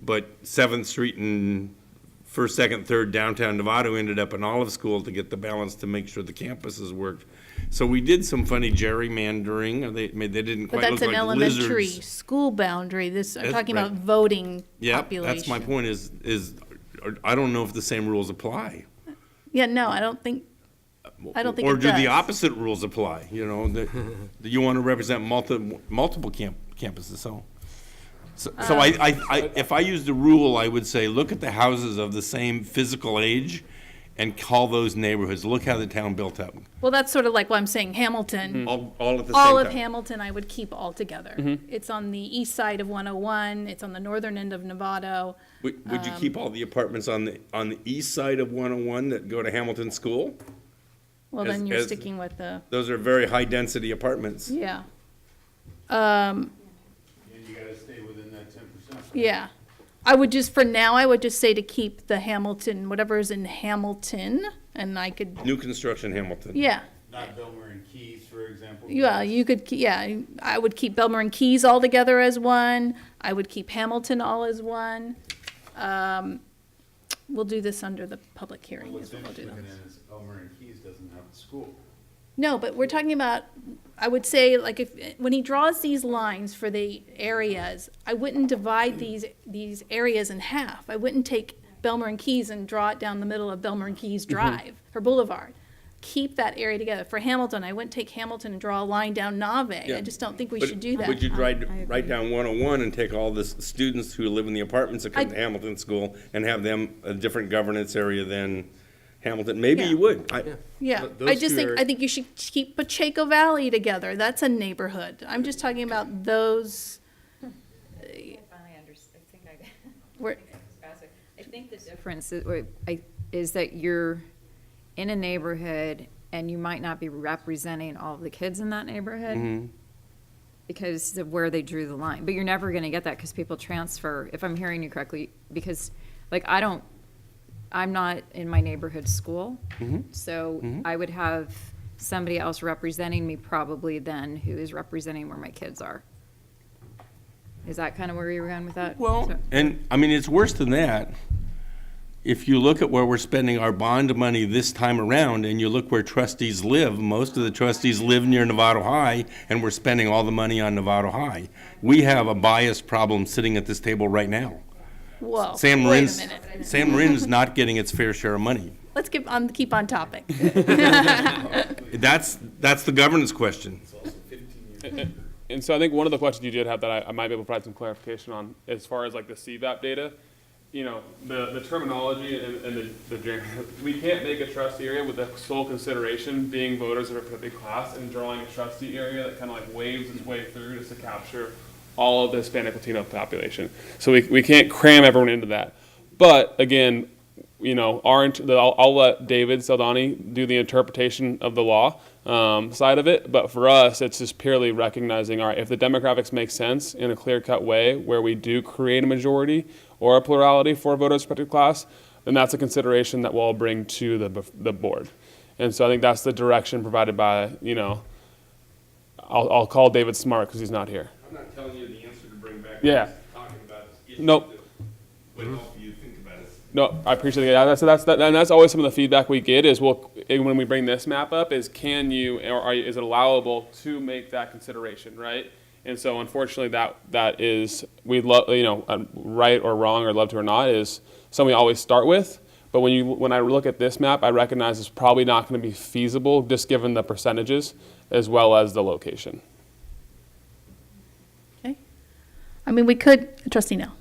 but 7th Street and 1st, 2nd, 3rd downtown Novato ended up in Olive School to get the balance to make sure the campuses worked. So we did some funny gerrymandering. They didn't But quite look that's an like elementary lizards. school boundary. I'm That's talking right. about voting Yeah, population. that's my point is I don't know if the same rules apply. Yeah, no, I don't think it Or do the does. opposite rules apply, you know, that you want to represent multiple campuses, so. So if I used a rule, I would say, look at the houses of the same physical age and call those neighborhoods. Look how the town built up. Well, that's sort of like what I'm saying, Hamilton. All at the same All of time. Hamilton I would keep all together. It's on the east side of 101, it's on the northern end of Novato. Would you keep all the apartments on the east side of 101 that go to Hamilton School? Well, As- then you're as- sticking with the, Those are very high-density apartments. yeah. And you gotta stay within that 10%. Yeah. I would just, for now, I would just say to keep the Hamilton, whatever's in Hamilton, and I could, New construction Hamilton. yeah. Not Belmar and Keys, for example. Yeah, you could, yeah, I would keep Belmar and Keys all together as one. I would keep Hamilton all as one. We'll do this under the public hearing. What's is what we'll do. interesting then is Belmar and Keys doesn't have a school. No, but we're talking about, I would say, like, when he draws these lines for the areas, I wouldn't divide these areas in half. I wouldn't take Belmar and Keys and draw it down the middle of Belmar and Keys Drive or Boulevard. Keep that area together. For Hamilton, I wouldn't take Hamilton and draw a line down Nave. I just don't think we should do that. Would you write down 101 and take all the students who live in the apartments that come to Hamilton School and have them a different governance area than Hamilton? Maybe Yeah. you would. Yeah, Those I just two think, are- I think you should keep Pacheco Valley together. That's a neighborhood. I'm just talking about those, Finally understand, I think I. where, I think the difference is that you're in a neighborhood and you might not be representing all of the kids in that neighborhood because of where they drew the line. But you're never going to get that because people transfer, if I'm hearing you correctly, because like I'm not in my neighborhood school. So I would have somebody else representing me probably then who is representing where my kids are. Is that kind of where you were going with that? Well, So- and, I mean, it's worse than that. If you look at where we're spending our bond money this time around, and you look where trustees live, most of the trustees live near Novato High, and we're spending all the money on Novato High. We have a bias problem sitting at this table right now. whoa, San wait a Marin's, minute. San Marin's not getting its fair share of money. Let's keep on topic. That's the governance question. And so I think one of the questions you did have that I might be able to provide some clarification on, as far as like the CVAP data, you know, the terminology and we can't make a trustee area with the sole consideration being voters of a particular class and drawing a trustee area that kind of like waves its way through just to capture all of the Hispanic Latino population. So we can't cram everyone into that. But again, you know, I'll let David Saldani do the interpretation of the law side of it. But for us, it's just purely recognizing, all right, if the demographics make sense in a clear-cut way where we do create a majority or a plurality for voters of a particular class, then that's a consideration that we'll bring to the board. And so I think that's the direction provided by, you know, I'll call David smart because he's not here. I'm not telling you the answer to bring back. Yeah. I'm just talking about issues Nope. that would help you think about it. No, I appreciate it. Yeah, that's always some of the feedback we get is, well, when we bring this map up, is can you, or is it allowable to make that consideration, right? And so unfortunately, that is, we love, you know, right or wrong or love to or not is something we always start with. But when I look at this map, I recognize it's probably not going to be feasible just given the percentages as well as the location. Okay. I mean, we could, trustee Nell.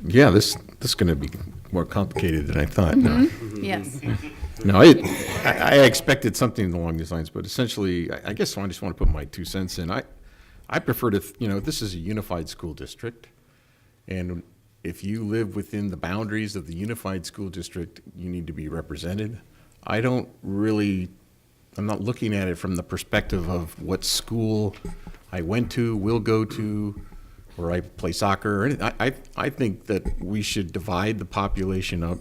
Yeah, this is going to be more complicated than I thought. No. Yes. No, I expected something along these lines, but essentially, I guess I just want to put my 2 cents in. I prefer to, you know, this is a unified school district, and if you live within the boundaries of the unified school district, you need to be represented. I'm not looking at it from the perspective of what school I went to, will go to, or I play soccer or anything. I think that we should divide the population up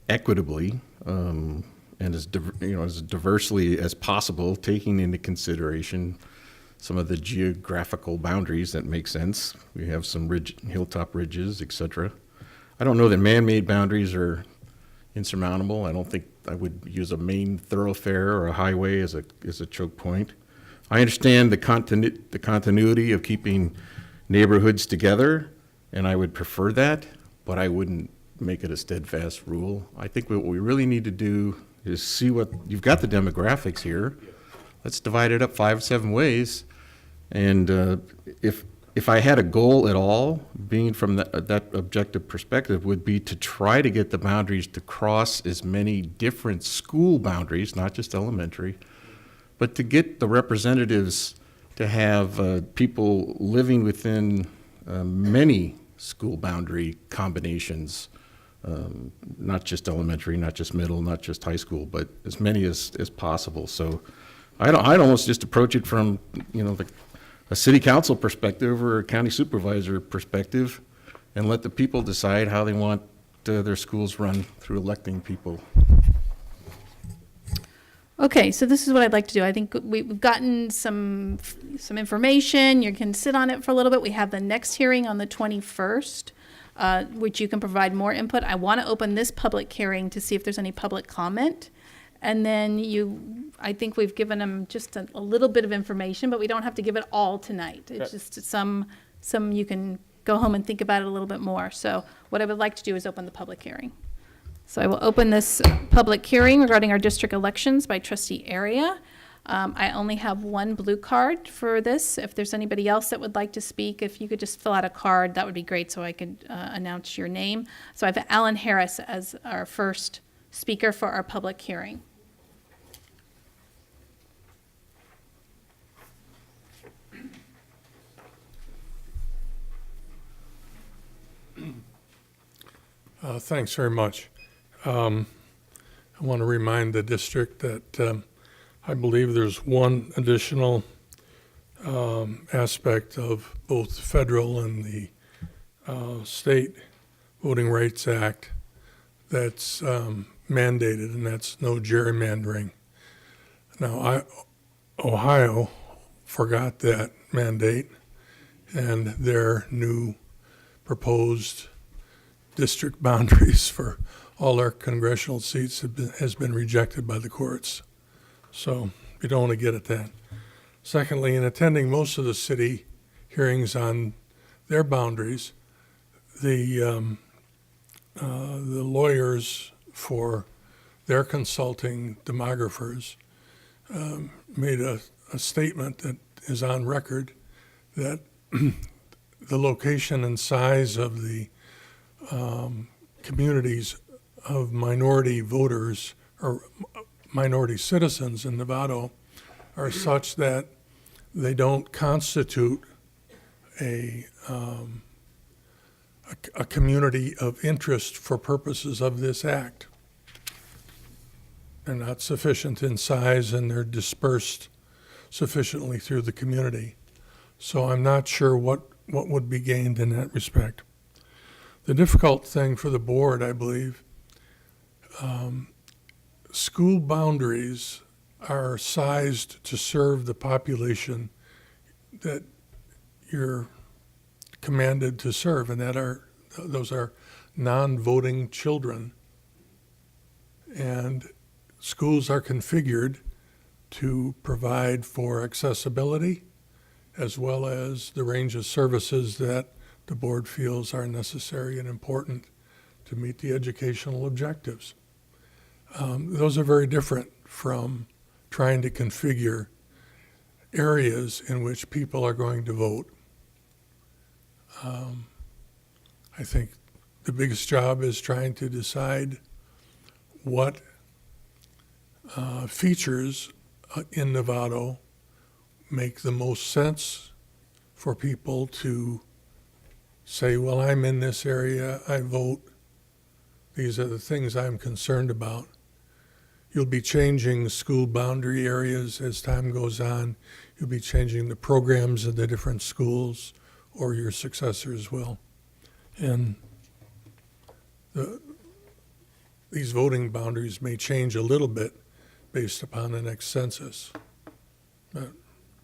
equitably, and as diversely as possible, taking into consideration some of the geographical boundaries that make sense. We have some hilltop ridges, etc. I don't know that man-made boundaries are insurmountable. I don't think I would use a main thoroughfare or a highway as a choke point. I understand the continuity of keeping neighborhoods together, and I would prefer that, but I wouldn't make it a steadfast rule. I think what we really need to do is see what, you've got the demographics here. Let's divide it up 5-7 ways. And if I had a goal at all, being from that objective perspective, would be to try to get the boundaries to cross as many different school boundaries, not just elementary, but to get the representatives to have people living within many school boundary combinations, not just elementary, not just middle, not just high school, but as many as possible. So I'd almost just approach it from, you know, a city council perspective or a county supervisor perspective, and let the people decide how they want their schools run through electing people. Okay, so this is what I'd like to do. I think we've gotten some information. You can sit on it for a little bit. We have the next hearing on the 21st, which you can provide more input. I want to open this public hearing to see if there's any public comment. And then I think we've given them just a little bit of information, but we don't have to give it all tonight. It's just some you can go home and think about it a little bit more. So what I would like to do is open the public hearing. So I will open this public hearing regarding our district elections by trustee area. I only have one blue card for this. If there's anybody else that would like to speak, if you could just fill out a card, that would be great so I could announce your name. So I have Alan Harris as our first speaker for our public hearing. Thanks very much. I want to remind the district that I believe there's one additional aspect of both federal and the state Voting Rights Act that's mandated, and that's no gerrymandering. Now, Ohio forgot that mandate, and their new proposed district boundaries for all our congressional seats has been rejected by the courts. So you don't want to get at that. Secondly, in attending most of the city hearings on their boundaries, the lawyers for their consulting demographers made a statement that is on record that the location and size of the communities of minority voters or minority citizens in Nevada are such that they don't constitute a community of interest for purposes of this act. They're not sufficient in size and they're dispersed sufficiently through the community. So I'm not sure what would be gained in that respect. The difficult thing for the board, I believe, school boundaries are sized to serve the population that you're commanded to serve, and those are non-voting children. And schools are configured to provide for accessibility as well as the range of services that the board feels are necessary and important to meet the educational objectives. Those are very different from trying to configure areas in which people are going to vote. I think the biggest job is trying to decide what features in Nevada make the most sense for people to say, well, I'm in this area, I vote. These are the things I'm concerned about. You'll be changing school boundary areas as time goes on. You'll be changing the programs of the different schools, or your successors will. And these voting boundaries may change a little bit based upon the next census, but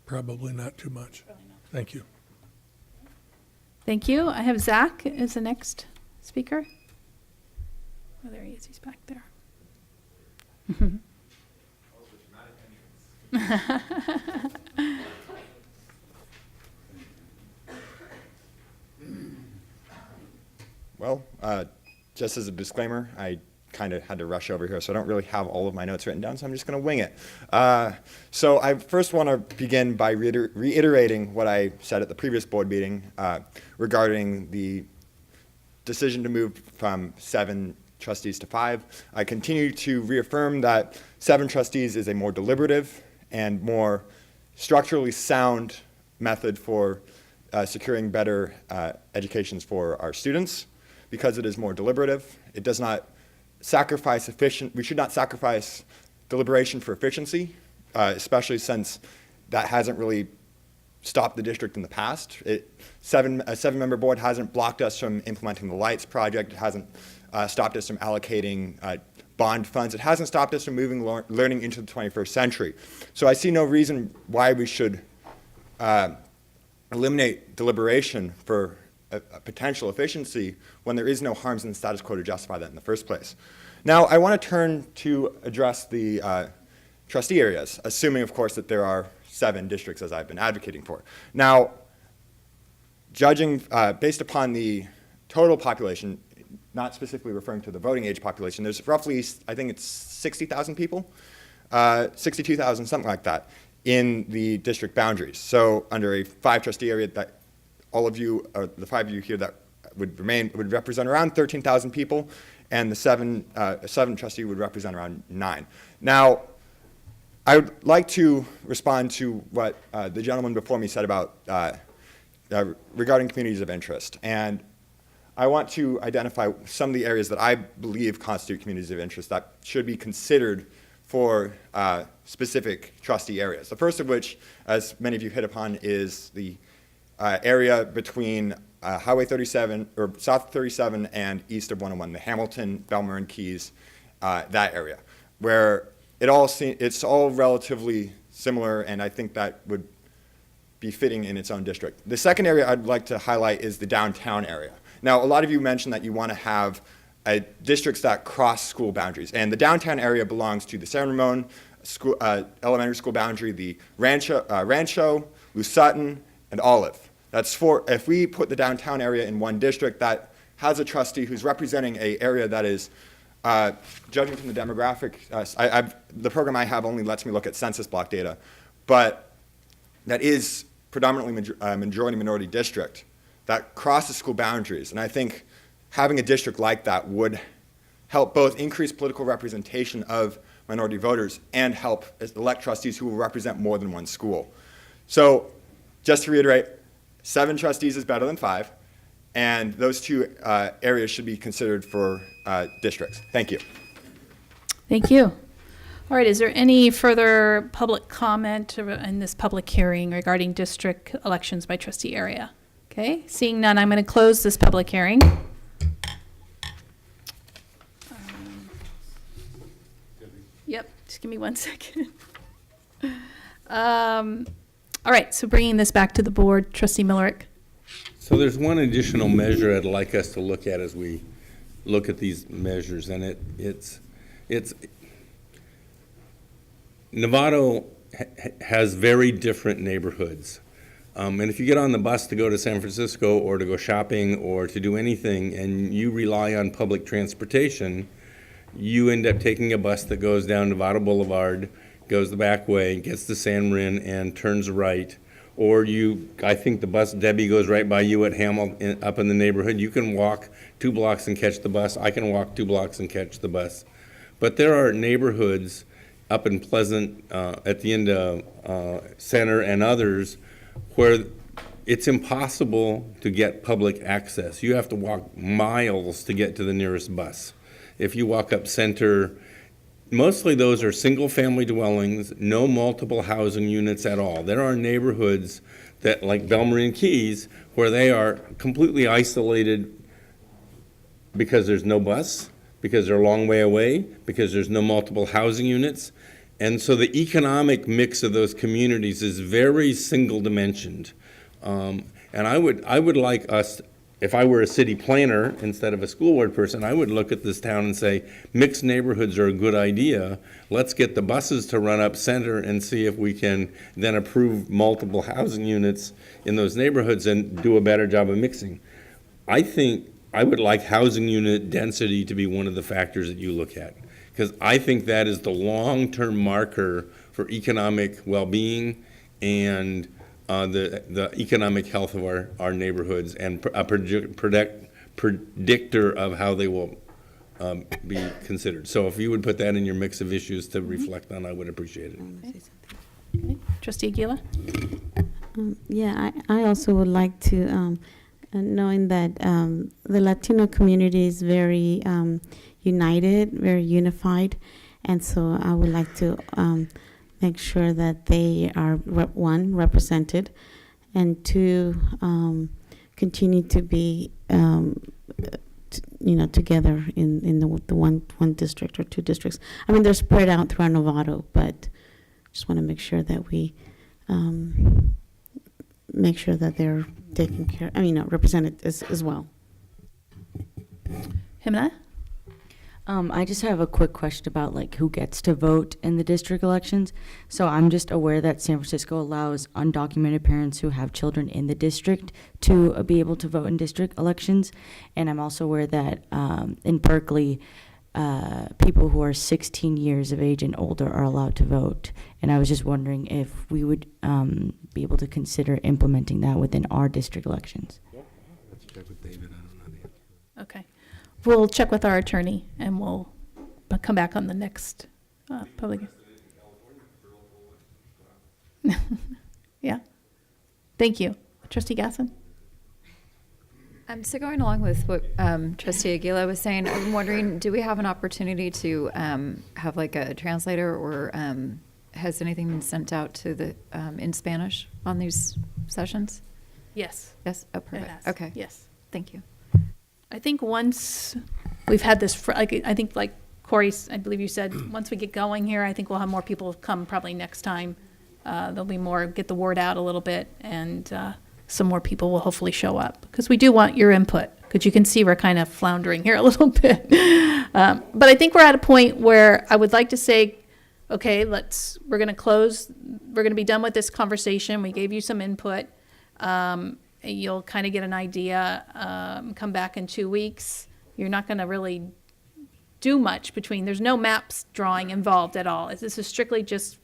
probably not too much. Thank you. Thank you. I have Zach as the next speaker. Oh, there he is. He's back there. Well, just as a disclaimer, I kind of had to rush over here, so I don't really have all of my notes written down, so I'm just going to wing it. So I first want to begin by reiterating what I said at the previous board meeting regarding the decision to move from 7 trustees to 5. I continue to reaffirm that 7 trustees is a more deliberative and more structurally sound method for securing better educations for our students, because it is more deliberative. It does not sacrifice we should not sacrifice deliberation for efficiency, especially since that hasn't really stopped the district in the past. A seven-member board hasn't blocked us from implementing the Lights project. It hasn't stopped us from allocating bond funds. It hasn't stopped us from moving learning into the 21st century. So I see no reason why we should eliminate deliberation for a potential efficiency when there is no harms in the status quo to justify that in the first place. Now, I want to turn to address the trustee areas, assuming, of course, that there are 7 districts as I've been advocating for. Now, judging based upon the total population, not specifically referring to the voting age population, there's roughly, I think it's 60,000 people, 62,000, something like that, in the district boundaries. So under a 5-trustee area, that all of you, or the 5 of you here that would represent around 13,000 people, and the 7 trustee would represent around 9. Now, I would like to respond to what the gentleman before me said about regarding communities of interest. And I want to identify some of the areas that I believe constitute communities of interest that should be considered for specific trustee areas. The first of which, as many of you hit upon, is the area between Highway 37, or South 37 and east of 101, the Hamilton, Belmarin, Keys, that area, where it's all relatively similar, and I think that would be fitting in its own district. The second area I'd like to highlight is the downtown area. Now, a lot of you mentioned that you want to have districts that cross school boundaries, and the downtown area belongs to the San Ramon school, elementary school boundary, the Rancho, Lou Sutton, and Olive. That's 4. If we put the downtown area in one district, that has a trustee who's representing an area that is, judging from the demographic, the program I have only lets me look at census block data, but that is predominantly a majority-minority district that crosses school boundaries. And I think having a district like that would help both increase political representation of minority voters and help elect trustees who will represent more than one school. So just to reiterate, 7 trustees is better than 5, and those 2 areas should be considered for districts. Thank you. Thank you. All right, is there any further public comment in this public hearing regarding district elections by trustee area? Okay, seeing none, I'm going to close this public hearing. Yep, just give me 1 second. All right, so bringing this back to the board, Trustee Millerick. So there's one additional measure I'd like us to look at as we look at these measures, and it's Novato has very different neighborhoods. And if you get on the bus to go to San Francisco or to go shopping or to do anything and you rely on public transportation, you end up taking a bus that goes down Novato Boulevard, goes the back way, gets to San Rin and turns right. Or I think the bus, Debbie, goes right by you at Hamilton, up in the neighborhood. You can walk 2 blocks and catch the bus. I can walk 2 blocks and catch the bus. But there are neighborhoods up in Pleasant, at the end of Center and others, where it's impossible to get public access. You have to walk miles to get to the nearest bus. If you walk up Center, mostly those are single-family dwellings, no multiple housing units at all. There are neighborhoods that, like Belmarin Keys, where they are completely isolated because there's no bus, because they're a long way away, because there's no multiple housing units. And so the economic mix of those communities is very single-dimensioned. And I would like us, if I were a city planner instead of a school board person, I would look at this town and say, mixed neighborhoods are a good idea. Let's get the buses to run up Center and see if we can then approve multiple housing units in those neighborhoods and do a better job of mixing. I think I would like housing unit density to be one of the factors that you look at, because I think that is the long-term marker for economic well-being and the economic health of our neighborhoods, and a predictor of how they will be considered. So if you would put that in your mix of issues to reflect on, I would appreciate it. Okay. Trustee Aguila? Yeah, I also would like to, knowing that the Latino community is very united, very unified, and so I would like to make sure that they are represented. and to continue to be, together in the one district or two districts. I mean, they're spread out throughout Novato, but just want to make sure that we make sure that they're taken care. Represented as well. Jimena? I just have a quick question about like who gets to vote in the district elections. So I'm just aware that San Francisco allows undocumented parents who have children in the district to be able to vote in district elections. And I'm also aware that in Berkeley, people who are 16 years of age and older are allowed to vote. And I was just wondering if we would be able to consider implementing that within our district elections. Let's check with David. I don't know the answer. Okay. We'll check with our attorney and we'll come back on the next public. Yeah. Thank you. Trustee Gasson? So going along with what Trustee Aguila was saying, I'm wondering, do we have an opportunity to have like a translator, or has anything been sent out to the in Spanish on these sessions? Yes. Yes? Oh, perfect. has. Okay. Yes. Thank you. I think once we've had this, I think like Corey, I believe you said, once we get going here, I think we'll have more people come probably next time. There'll be more, get the word out a little bit, and some more people will hopefully show up. Because we do want your input, because you can see we're kind of floundering here a little bit. But I think we're at a point where I would like to say, okay, we're going to close, we're going to be done with this conversation. We gave you some input. You'll kind of get an idea, come back in 2 weeks. You're not going to really do much there's no maps drawing involved at all. This is strictly just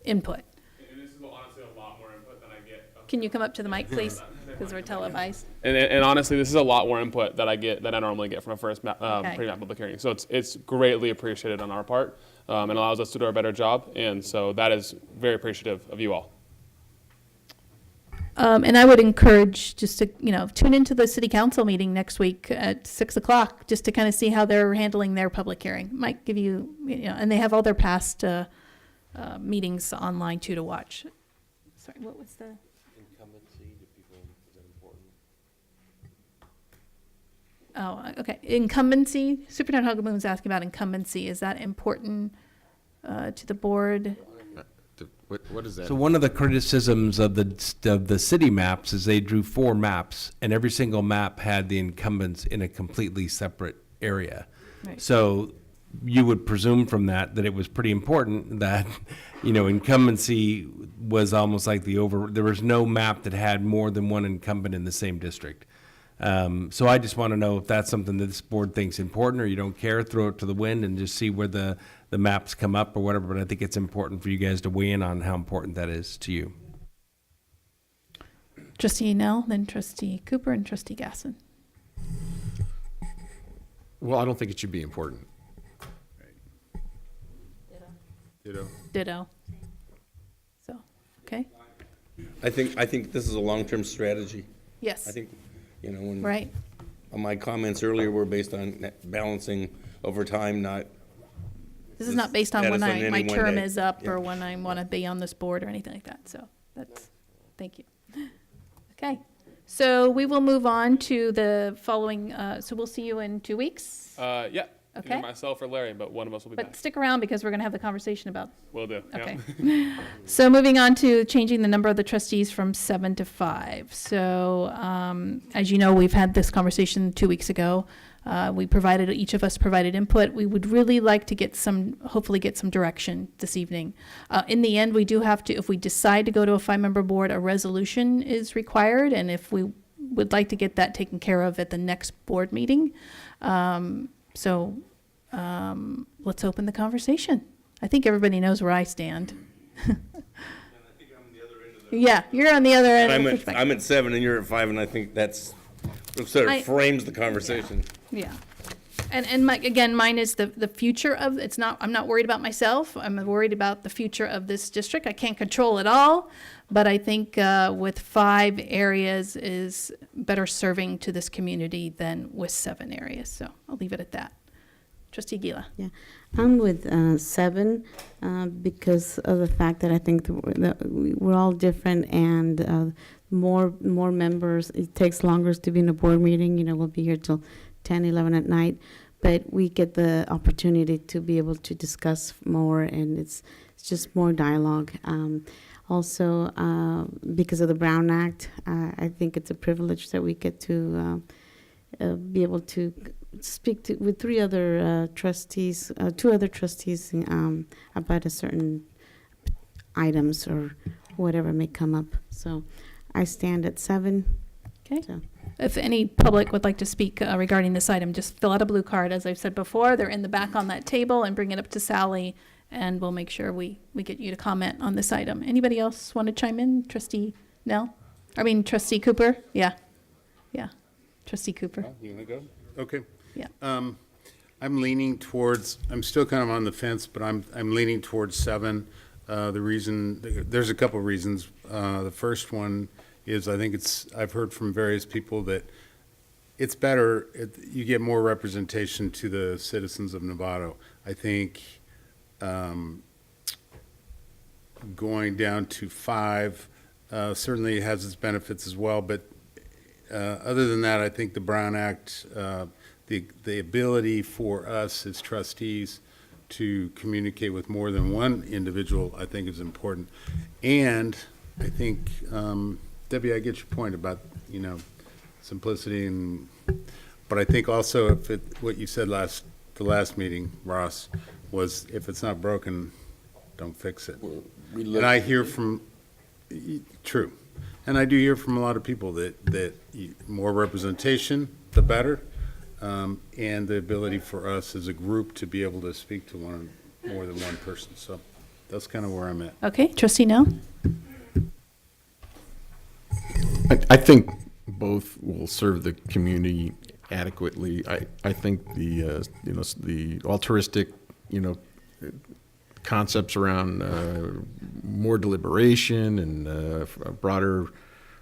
input. And this is honestly a lot more input than I get. Can you come up to the mic, please? Because we're televised. And honestly, this is a lot more input that I normally get from a first Okay. pre-map public hearing. So it's greatly appreciated on our part, and allows us to do a better job. And so that is very appreciative of you all. And I would encourage just to, tune into the city council meeting next week at 6:00, just to kind of see how they're handling their public hearing. Might give you, and they have all their past meetings online too to watch. Sorry, what was the? Incumbency, do people, is that important? Oh, okay. Incumbency. Superintendent Hogaboom was asking about incumbency. Is that important to the board? What is that? So one of the criticisms of the city maps is they drew 4 maps, and every single map had the incumbents in a completely separate area. Right. So you would presume from that it was pretty important that, incumbency was almost like there was no map that had more than one incumbent in the same district. So I just want to know if that's something that this board thinks important, or you don't care, throw it to the wind and just see where the maps come up or whatever. But I think it's important for you guys to weigh in on how important that is to you. Trustee Nell, then Trustee Cooper, and Trustee Gasson. Well, I don't think it should be important. Ditto. So, okay. I think this is a long-term strategy. Yes. I think, when Right. my comments earlier were based on balancing over time, not. This is not based on when status on my any one term day. is up, Yeah. or when I want to be on this board or anything like that. So thank you. Okay. So we will move on to the following, so we'll see you in 2 weeks. Yeah. Okay. Either myself or Larry, but one of us will be But back. stick around because we're going to have the conversation about. Will do. yeah. Okay. So moving on to changing the number of the trustees from 7 to 5. So as you know, we've had this conversation 2 weeks ago. Each of us provided input. We would really like to hopefully get some direction this evening. In the end, we do have to, if we decide to go to a 5-member board, a resolution is required. And if we would like to get that taken care of at the next board meeting. Let's open the conversation. I think everybody knows where I stand. Yeah, you're on the other end of the perspective. I'm at 7 and you're at 5, and I think that's sort of frames the conversation. Yeah. And mine is the future of, I'm not worried about myself. I'm worried about the future of this district. I can't control it all, but I think with 5 areas is better serving to this community than with 7 areas. So I'll leave it at that. Trustee Aguila. Yeah, I'm with 7 because of the fact that I think that we're all different, and more members. It takes longer to be in a board meeting. We'll be here till 10, 11 at night, but we get the opportunity to be able to discuss more, and it's just more dialogue. Also, because of the Brown Act, I think it's a privilege that we get to be able to speak with two other trustees about a certain items or whatever may come up. So I stand at 7. Okay. So. If any public would like to speak regarding this item, just fill out a blue card. As I've said before, they're in the back on that table, and bring it up to Sally, and we'll make sure we get you to comment on this item. Anybody else want to chime in? Trustee Cooper? Yeah. Trustee Cooper. You want to go? Okay. Yeah. I'm leaning towards, I'm still kind of on the fence, but I'm leaning towards 7. The reason, there's a couple of reasons. The first one is I've heard from various people that it's better, you get more representation to the citizens of Novato. I think going down to 5 certainly has its benefits as well, but other than that, I think the Brown Act, the ability for us as trustees to communicate with more than one individual, I think is important. And I think, Debbie, I get your point about, simplicity, but I think also what you said the last meeting, Ross, was if it's not broken, don't fix it. And I hear from, true. And I do hear from a lot of people that more representation, the better, and the ability for us as a group to be able to speak to more than one person. So that's kind of where I'm at. Okay, Trustee Nell? I think both will serve the community adequately. I think the altruistic, concepts around more deliberation and a broader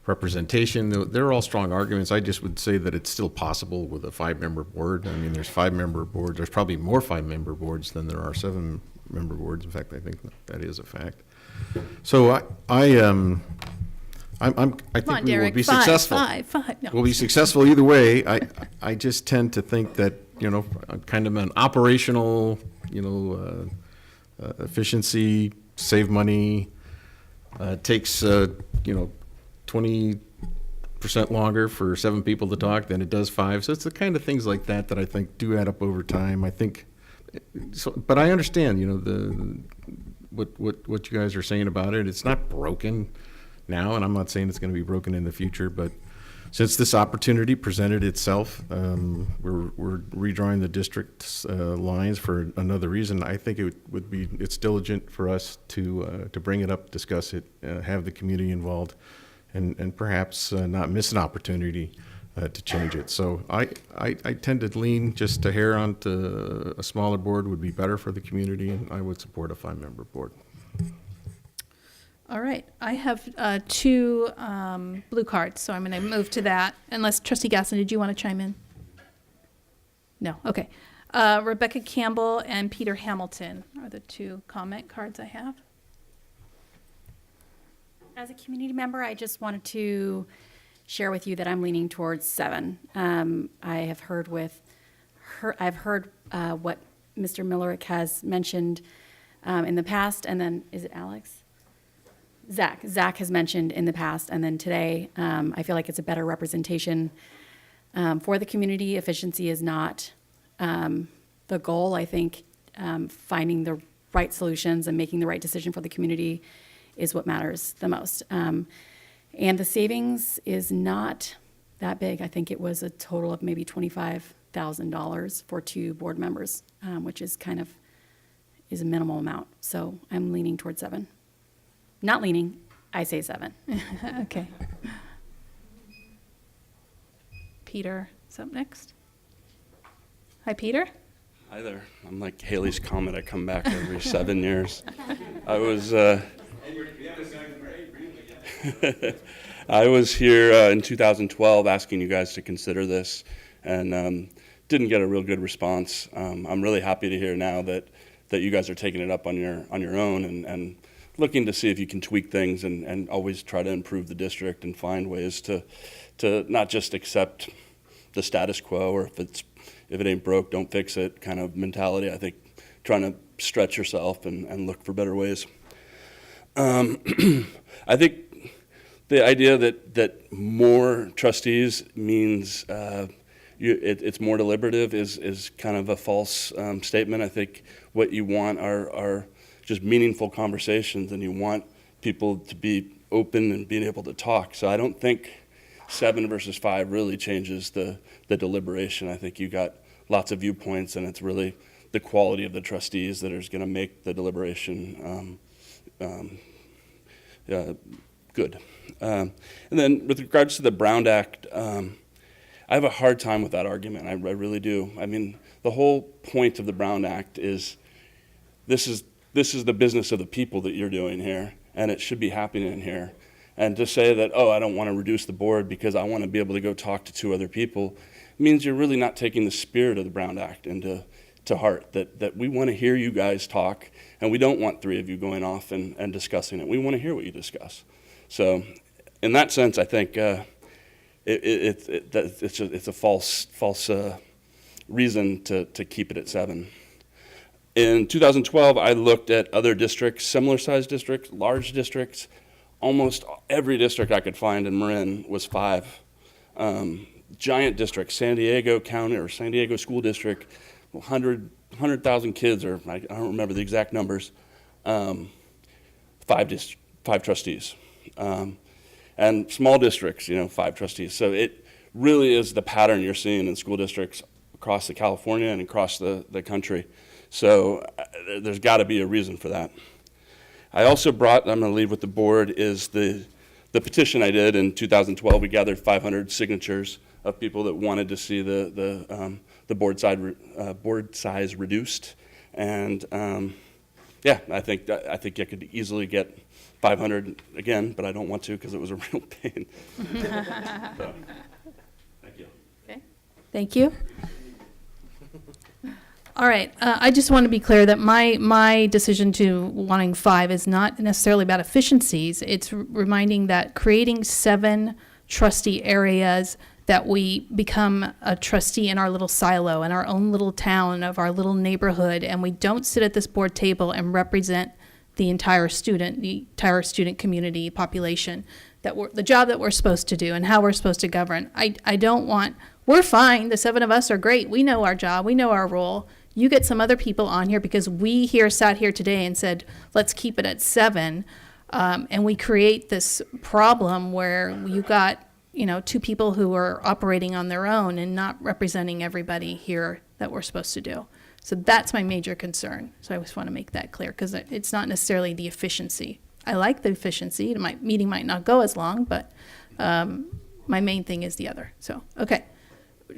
representation, they're all strong arguments. I just would say that it's still possible with a 5-member board. I mean, there's 5-member boards. There's probably more 5-member boards than there are 7-member boards. In fact, I think that is a fact. So I think we will be successful. Five. No. We'll be successful either way. I just tend to think that, kind of an operational, efficiency, save money, takes, 20% longer for 7 people to talk than it does 5. So it's the kind of things like that I think do add up over time. I think, but I understand, what you guys are saying about it. It's not broken now, and I'm not saying it's going to be broken in the future, but since this opportunity presented itself, we're redrawing the district's lines for another reason. I think it's diligent for us to bring it up, discuss it, have the community involved, and perhaps not miss an opportunity to change it. So I tend to lean just a hair onto a smaller board would be better for the community, and I would support a 5-member board. All right, I have 2 blue cards, so I'm going to move to that. Unless, Trustee Gasson, did you want to chime in? No, okay. Rebecca Campbell and Peter Hamilton are the 2 comment cards I have. As a community member, I just wanted to share with you that I'm leaning towards 7. I've heard what Mr. Millerick has mentioned in the past, and then, is it Alex? Zach has mentioned in the past, and then today, I feel like it's a better representation for the community. Efficiency is not the goal. I think finding the right solutions and making the right decision for the community is what matters the most. And the savings is not that big. I think it was a total of maybe $25,000 for 2 board members, which is is a minimal amount. So I'm leaning towards 7. Not leaning, I say 7. Okay. Peter is up next. Hi, Peter. Hi there. I'm like Haley's Comet. I come back every 7 years. I was here in 2012 asking you guys to consider this, and didn't get a real good response. I'm really happy to hear now that you guys are taking it up on your own and looking to see if you can tweak things and always try to improve the district and find ways to not just accept the status quo, or if it ain't broke, don't fix it kind of mentality. I think trying to stretch yourself and look for better ways. I think the idea that more trustees means it's more deliberative is kind of a false statement. I think what you want are just meaningful conversations, and you want people to be open and being able to talk. So I don't think 7 versus 5 really changes the deliberation. I think you got lots of viewpoints, and it's really the quality of the trustees that is going to make the deliberation good. And then with regards to the Brown Act, I have a hard time with that argument. I really do. I mean, the whole point of the Brown Act is this is the business of the people that you're doing here, and it should be happening here. And to say that, oh, I don't want to reduce the board because I want to be able to go talk to 2 other people, means you're really not taking the spirit of the Brown Act into heart, that we want to hear you guys talk, and we don't want 3 of you going off and discussing it. We want to hear what you discuss. So in that sense, I think it's a false reason to keep it at 7. In 2012, I looked at other districts, similar-sized districts, large districts. Almost every district I could find in Marin was 5. Giant districts, San Diego County or San Diego School District, 100,000 kids, or I don't remember the exact numbers, 5 trustees. And small districts, 5 trustees. So it really is the pattern you're seeing in school districts across the California and across the country. So there's got to be a reason for that. I also brought, I'm going to leave with the board, is the petition I did in 2012. We gathered 500 signatures of people that wanted to see the board size reduced. And yeah, I think I could easily get 500 again, but I don't want to because it was a real pain. So, thank you. Okay, thank you. All right, I just want to be clear that my decision to wanting 5 is not necessarily about efficiencies. It's reminding that creating 7 trustee areas, that we become a trustee in our little silo, in our own little town, of our little neighborhood, and we don't sit at this board table and represent the entire student community population, the job that we're supposed to do and how we're supposed to govern. I don't want, we're fine, the 7 of us are great, we know our job, we know our role. You get some other people on here because we sat here today and said, let's keep it at 7, and we create this problem where you got 2 people who are operating on their own and not representing everybody here that we're supposed to do. So that's my major concern. So I just want to make that clear, because it's not necessarily the efficiency. I like the efficiency. My meeting might not go as long, but my main thing is the other. So, okay.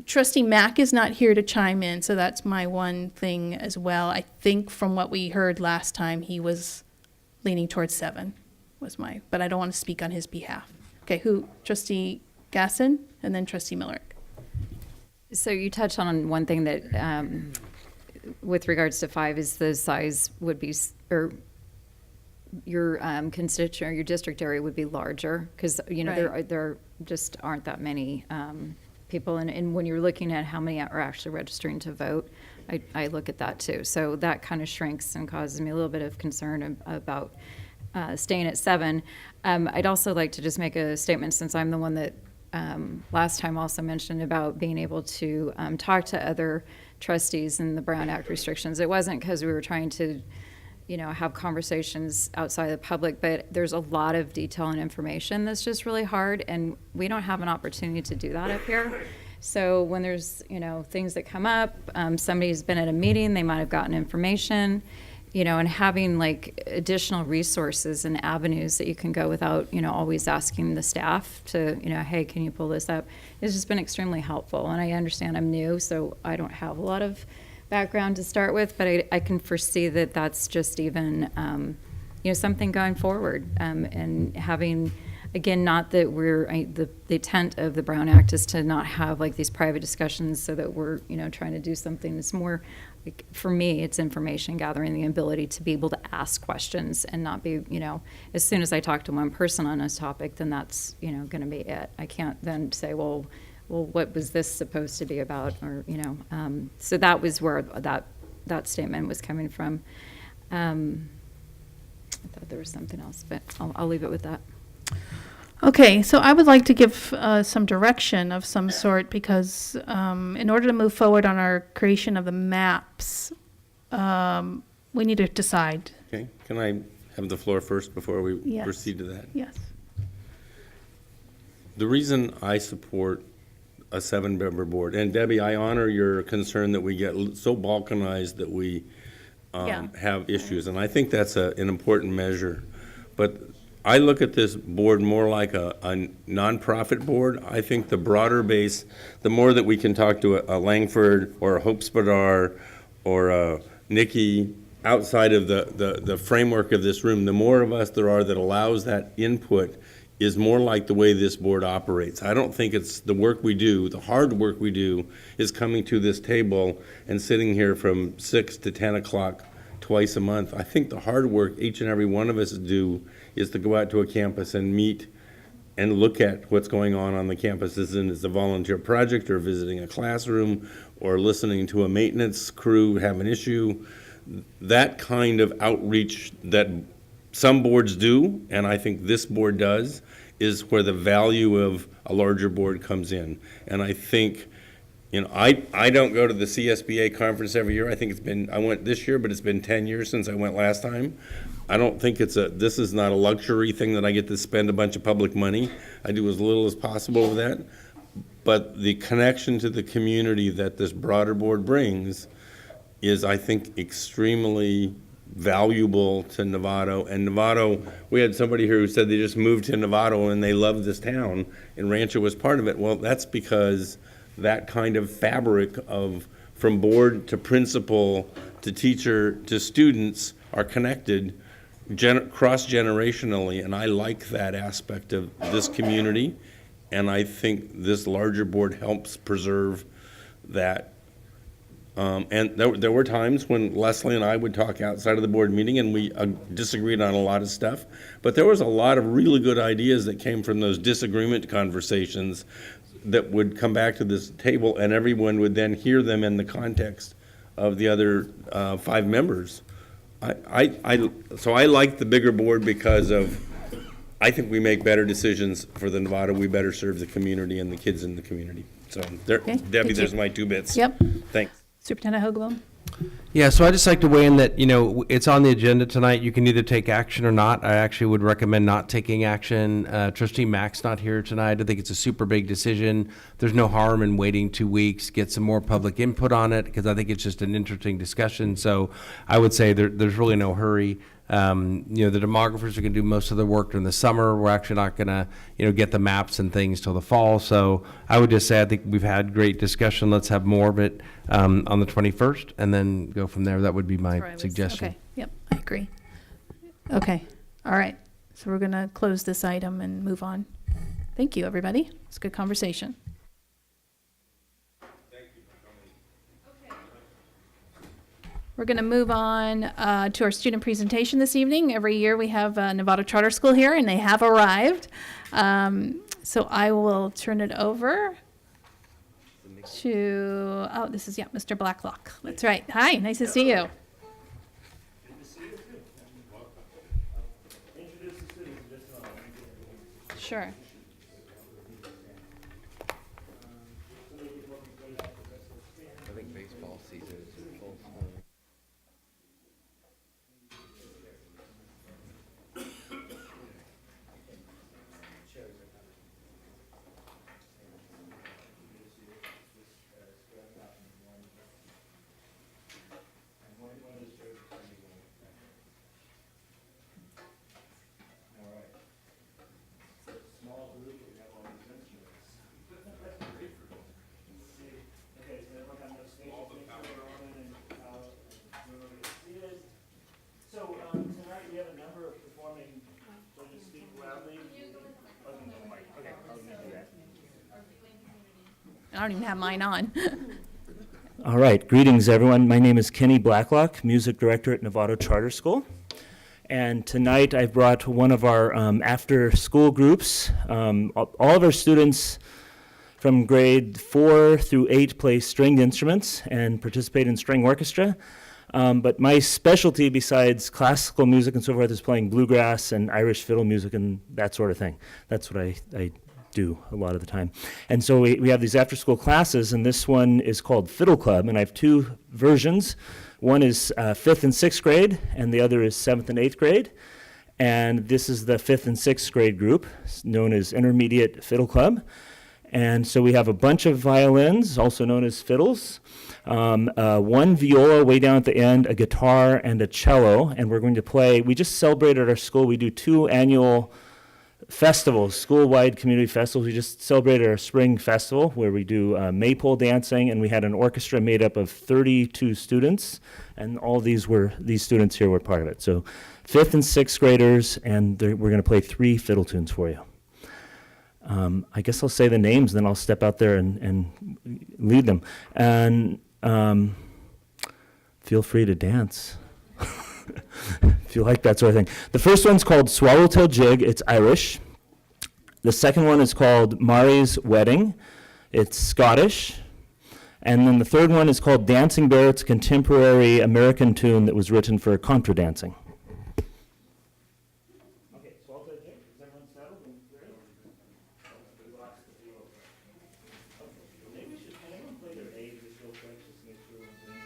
Trustee Mack is not here to chime in, so that's my one thing as well. I think from what we heard last time, he was leaning towards 7, but I don't want to speak on his behalf. Okay, Trustee Gasson, and then Trustee Miller. So you touched on one thing that, with regards to 5, is the size would be, or your constituent or your district area would be larger, because Right. there just aren't that many people, and when you're looking at how many are actually registering to vote, I look at that too. So that kind of shrinks and causes me a little bit of concern about staying at 7. I'd also like to just make a statement, since I'm the one that last time also mentioned about being able to talk to other trustees in the Brown Act restrictions. It wasn't because we were trying to have conversations outside of the public, but there's a lot of detail and information that's just really hard, and we don't have an opportunity to do that up here. So when there's things that come up, somebody's been at a meeting, they might have gotten information, and having like additional resources and avenues that you can go without always asking the staff to hey, can you pull this up, it's just been extremely helpful. And I understand I'm new, so I don't have a lot of background to start with, but I can foresee that that's just even something going forward, and having, again, not that the intent of the Brown Act is to not have like these private discussions so that we're trying to do something that's more for me, it's information gathering, the ability to be able to ask questions and not be, as soon as I talk to one person on a topic, then that's, going to be it. I can't then say, well, what was this supposed to be about? Or, so that was where that statement was coming from. I thought there was something else, but I'll leave it with that. Okay, so I would like to give some direction of some sort because in order to move forward on our creation of the maps, we need to decide. Okay, can I have the floor first before we Yes. proceed to that? Yes. The reason I support a 7-member board, and Debbie, I honor your concern that we get so balkanized that we Yeah. have issues, and I think that's an important measure. But I look at this board more like a nonprofit board. I think the broader base, the more that we can talk to a Langford or a Hope Spadar or a Nikki outside of the framework of this room, the more of us there are that allows that input is more like the way this board operates. I don't think it's the work we do, the hard work we do, is coming to this table and sitting here from 6 to 10 o'clock twice a month. I think the hard work each and every one of us do is to go out to a campus and meet and look at what's going on the campus. As in, it's a volunteer project or visiting a classroom or listening to a maintenance crew have an issue. That kind of outreach that some boards do, and I think this board does, is where the value of a larger board comes in. And I think, I don't go to the CSBA conference every year. I think I went this year, but it's been 10 years since I went last time. I don't think this is not a luxury thing that I get to spend a bunch of public money. I do as little as possible with that. But the connection to the community that this broader board brings is, I think, extremely valuable to Novato. And Novato, we had somebody here who said they just moved to Novato and they love this town, and Rancho was part of it. Well, that's because that kind of fabric of from board to principal to teacher to students are connected cross-generationally, and I like that aspect of this community, and I think this larger board helps preserve that. And there were times when Leslie and I would talk outside of the board meeting and we disagreed on a lot of stuff, but there was a lot of really good ideas that came from those disagreement conversations that would come back to this table, and everyone would then hear them in the context of the other 5 members. So I like the bigger board because I think we make better decisions for the Novato. We better serve the community and the kids in the community. So Okay, Debbie, there's my 2 bits. Yep. Thanks. Superintendent Hoagland? Yeah, so I just like to weigh in that, it's on the agenda tonight. You can either take action or not. I actually would recommend not taking action. Trustee Mack's not here tonight. I think it's a super big decision. There's no harm in waiting 2 weeks, get some more public input on it, because I think it's just an interesting discussion. So I would say there's really no hurry. The demographers are going to do most of the work during the summer. We're actually not going to, get the maps and things till the fall. So I would just say I think we've had great discussion. Let's have more of it on the 21st and then go from there. That would be my suggestion. Okay, yep, I agree. Okay, all right. So we're going to close this item and move on. Thank you, everybody. It's a good conversation. We're going to move on to our student presentation this evening. Every year we have Novato Charter School here, and they have arrived. So I will turn it over to, this is, Mr. Blacklock. That's right. Hi, nice to see you. Sure. I think baseball season is in full swing. I don't even have mine on. All right, greetings everyone. My name is Kenny Blacklock, music director at Novato Charter School. And tonight I brought one of our after-school groups. All of our students from grade 4 through 8 play stringed instruments and participate in string orchestra. But my specialty, besides classical music and so forth, is playing bluegrass and Irish fiddle music and that sort of thing. That's what I do a lot of the time. And so we have these after-school classes, and this one is called Fiddle Club, and I have two versions. One is 5th and 6th grade, and the other is 7th and 8th grade. And this is the 5th and 6th grade group, known as Intermediate Fiddle Club. And so we have a bunch of violins, also known as fiddles, one viola way down at the end, a guitar, and a cello. And we're going to play, we just celebrated our school. We do 2 annual festivals, school-wide community festivals. We just celebrated our spring festival where we do maypole dancing, and we had an orchestra made up of 32 students, and all these students here were part of it. So 5th and 6th graders, and we're going to play 3 fiddle tunes for you. I guess I'll say the names, then I'll step out there and lead them. And feel free to dance. If you like that sort of thing. The first one's called Swallowtail Jig. It's Irish. The second one is called Mari's Wedding. It's Scottish. And then the third one is called Dancing Bear. It's a contemporary American tune that was written for contra dancing. Okay, Swallowtail Jig. Is everyone settled and ready? Maybe we should play their A just real quick, just to make sure everyone's in.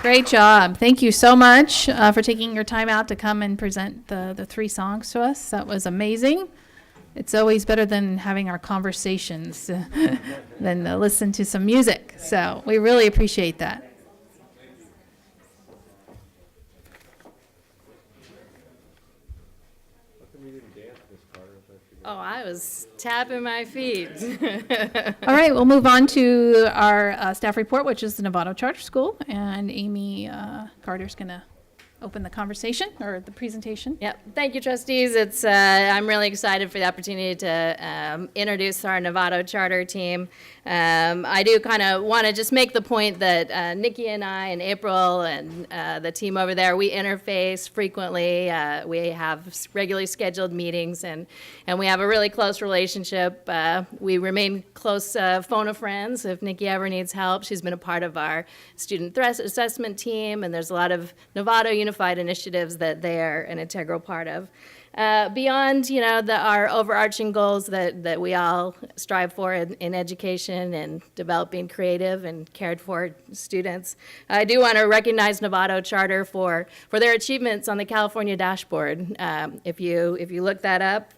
Great job. Thank you so much for taking your time out to come and present the 3 songs to us. That was amazing. It's always better than having our conversations than listen to some music. So we really appreciate that. Oh, I was tapping my feet. All right, we'll move on to our staff report, which is the Novato Charter School. And Amy Carter's going to open the conversation or the presentation. Yep. Thank you, trustees. I'm really excited for the opportunity to introduce our Novato charter team. I do kind of want to just make the point that Nikki and I and April and the team over there, we interface frequently. We have regularly scheduled meetings, and we have a really close relationship. We remain close phone of friends. If Nikki ever needs help, she's been a part of our student threat assessment team, and there's a lot of Novato Unified initiatives that they are an integral part of. Beyond, our overarching goals that we all strive for in education and developing creative and cared for students, I do want to recognize Novato Charter for their achievements on the California dashboard. If you look that up,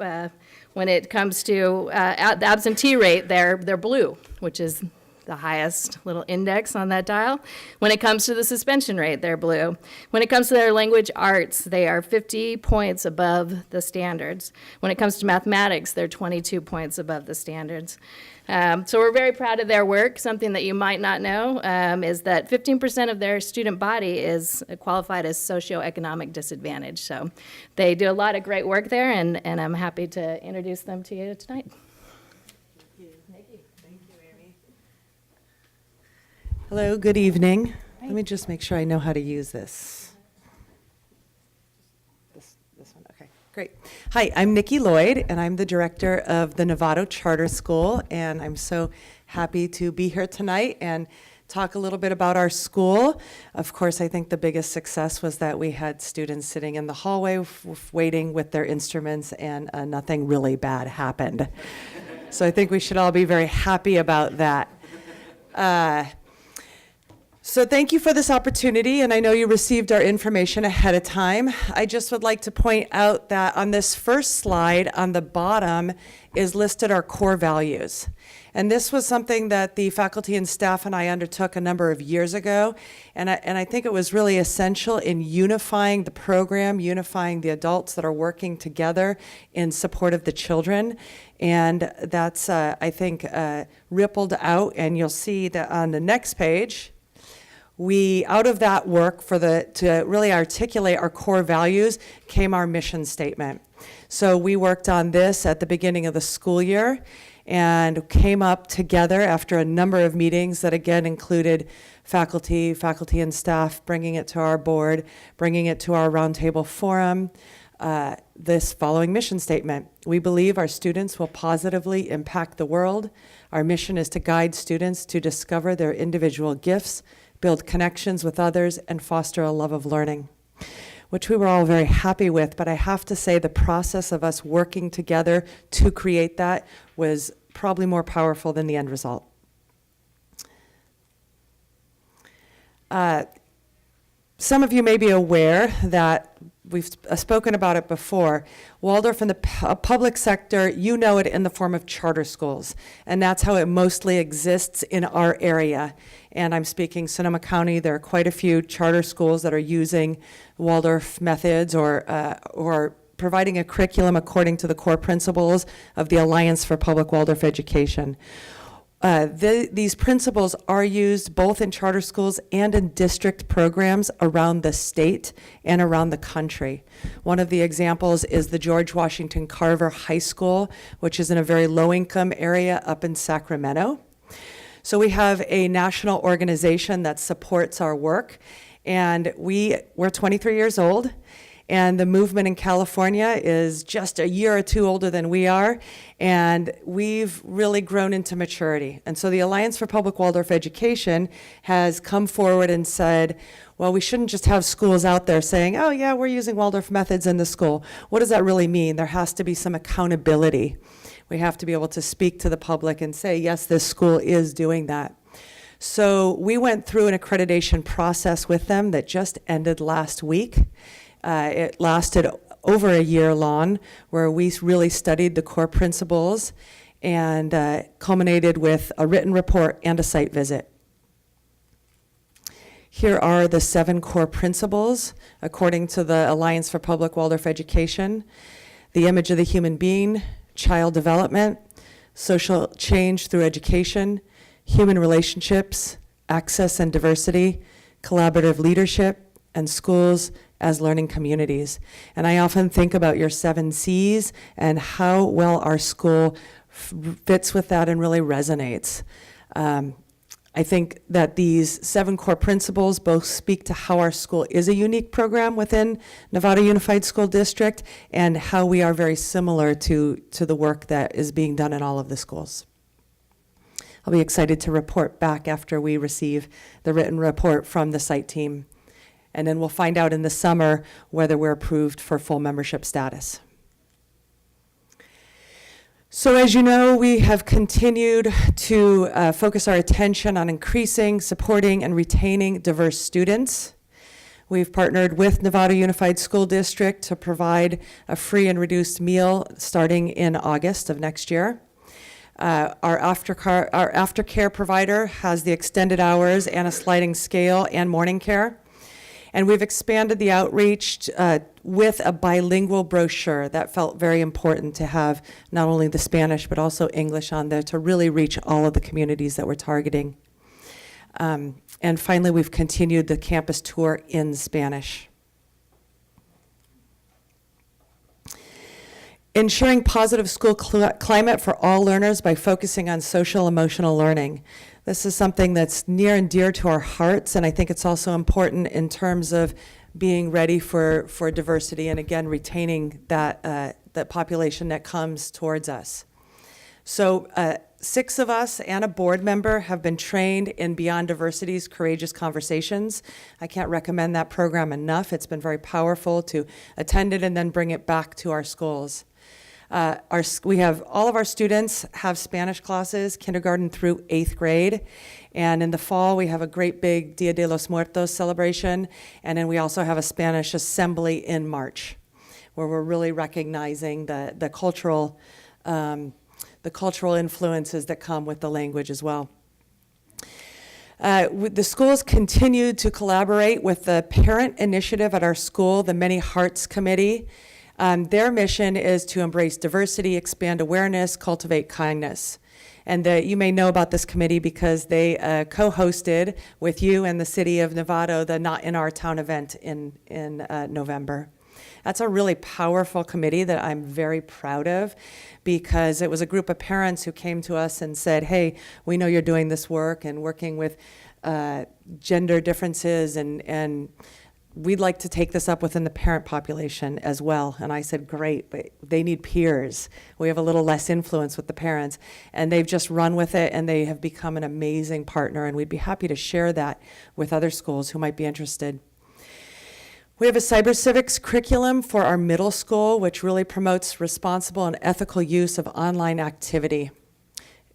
when it comes to the absentee rate, they're blue, which is the highest little index on that dial. When it comes to the suspension rate, they're blue. When it comes to their language arts, they are 50 points above the standards. When it comes to mathematics, they're 22 points above the standards. So we're very proud of their work. Something that you might not know is that 15% of their student body is qualified as socioeconomic disadvantage. So they do a lot of great work there, and I'm happy to introduce them to you tonight. Hello, good evening. Let me just make sure I know how to use this. This one, okay, great. Hi, I'm Nikki Lloyd, and I'm the director of the Novato Charter School, and I'm so happy to be here tonight and talk a little bit about our school. Of course, I think the biggest success was that we had students sitting in the hallway waiting with their instruments, and nothing really bad happened. So I think we should all be very happy about that. So thank you for this opportunity, and I know you received our information ahead of time. I just would like to point out that on this first slide on the bottom is listed our core values. And this was something that the faculty and staff and I undertook a number of years ago, and I think it was really essential in unifying the program, unifying the adults that are working together in support of the children. And that's, I think, rippled out, and you'll see that on the next page, out of that work to really articulate our core values came our mission statement. So we worked on this at the beginning of the school year and came up together after a number of meetings that again included faculty and staff, bringing it to our board, bringing it to our roundtable forum, this following mission statement. We believe our students will positively impact the world. Our mission is to guide students to discover their individual gifts, build connections with others, and foster a love of learning, which we were all very happy with. But I have to say the process of us working together to create that was probably more powerful than the end result. Some of you may be aware that we've spoken about it before. Waldorf in the public sector, you know it in the form of charter schools, and that's how it mostly exists in our area. And I'm speaking Sonoma County. There are quite a few charter schools that are using Waldorf methods or providing a curriculum according to the core principles of the Alliance for Public Waldorf Education. These principles are used both in charter schools and in district programs around the state and around the country. One of the examples is the George Washington Carver High School, which is in a very low-income area up in Sacramento. So we have a national organization that supports our work, and we're 23 years old. And the movement in California is just a year or two older than we are, and we've really grown into maturity. And so the Alliance for Public Waldorf Education has come forward and said, well, we shouldn't just have schools out there saying, oh yeah, we're using Waldorf methods in the school. What does that really mean? There has to be some accountability. We have to be able to speak to the public and say, yes, this school is doing that. So we went through an accreditation process with them that just ended last week. It lasted over a year long, where we really studied the core principles and culminated with a written report and a site visit. Here are the 7 core principles according to the Alliance for Public Waldorf Education: the image of the human being, child development, social change through education, human relationships, access and diversity, collaborative leadership, and schools as learning communities. And I often think about your 7 C's and how well our school fits with that and really resonates. I think that these 7 core principles both speak to how our school is a unique program within Nevada Unified School District and how we are very similar to the work that is being done in all of the schools. I'll be excited to report back after we receive the written report from the site team. And then we'll find out in the summer whether we're approved for full membership status. So as you know, we have continued to focus our attention on increasing, supporting, and retaining diverse students. We've partnered with Nevada Unified School District to provide a free and reduced meal starting in August of next year. Our aftercare provider has the extended hours and a sliding scale and morning care. And we've expanded the outreach with a bilingual brochure. That felt very important to have not only the Spanish but also English on there to really reach all of the communities that we're targeting. And finally, we've continued the campus tour in Spanish. Ensuring positive school climate for all learners by focusing on social emotional learning. This is something that's near and dear to our hearts, and I think it's also important in terms of being ready for diversity and, again, retaining that population that comes towards us. So 6 of us and a board member have been trained in Beyond Diversity's Courageous Conversations. I can't recommend that program enough. It's been very powerful to attend it and then bring it back to our schools. We have all of our students have Spanish classes, kindergarten through 8th grade. And in the fall, we have a great big Dia de los Muertos celebration. And then we also have a Spanish assembly in March, where we're really recognizing the cultural influences that come with the language as well. The schools continue to collaborate with the parent initiative at our school, the Many Hearts Committee. Their mission is to embrace diversity, expand awareness, cultivate kindness. And you may know about this committee because they co-hosted with you and the city of Novato the Not in Our Town event in November. That's a really powerful committee that I'm very proud of because it was a group of parents who came to us and said, hey, we know you're doing this work and working with gender differences and we'd like to take this up within the parent population as well. And I said, great, but they need peers. We have a little less influence with the parents. And they've just run with it, and they have become an amazing partner, and we'd be happy to share that with other schools who might be interested. We have a cyber civics curriculum for our middle school, which really promotes responsible and ethical use of online activity.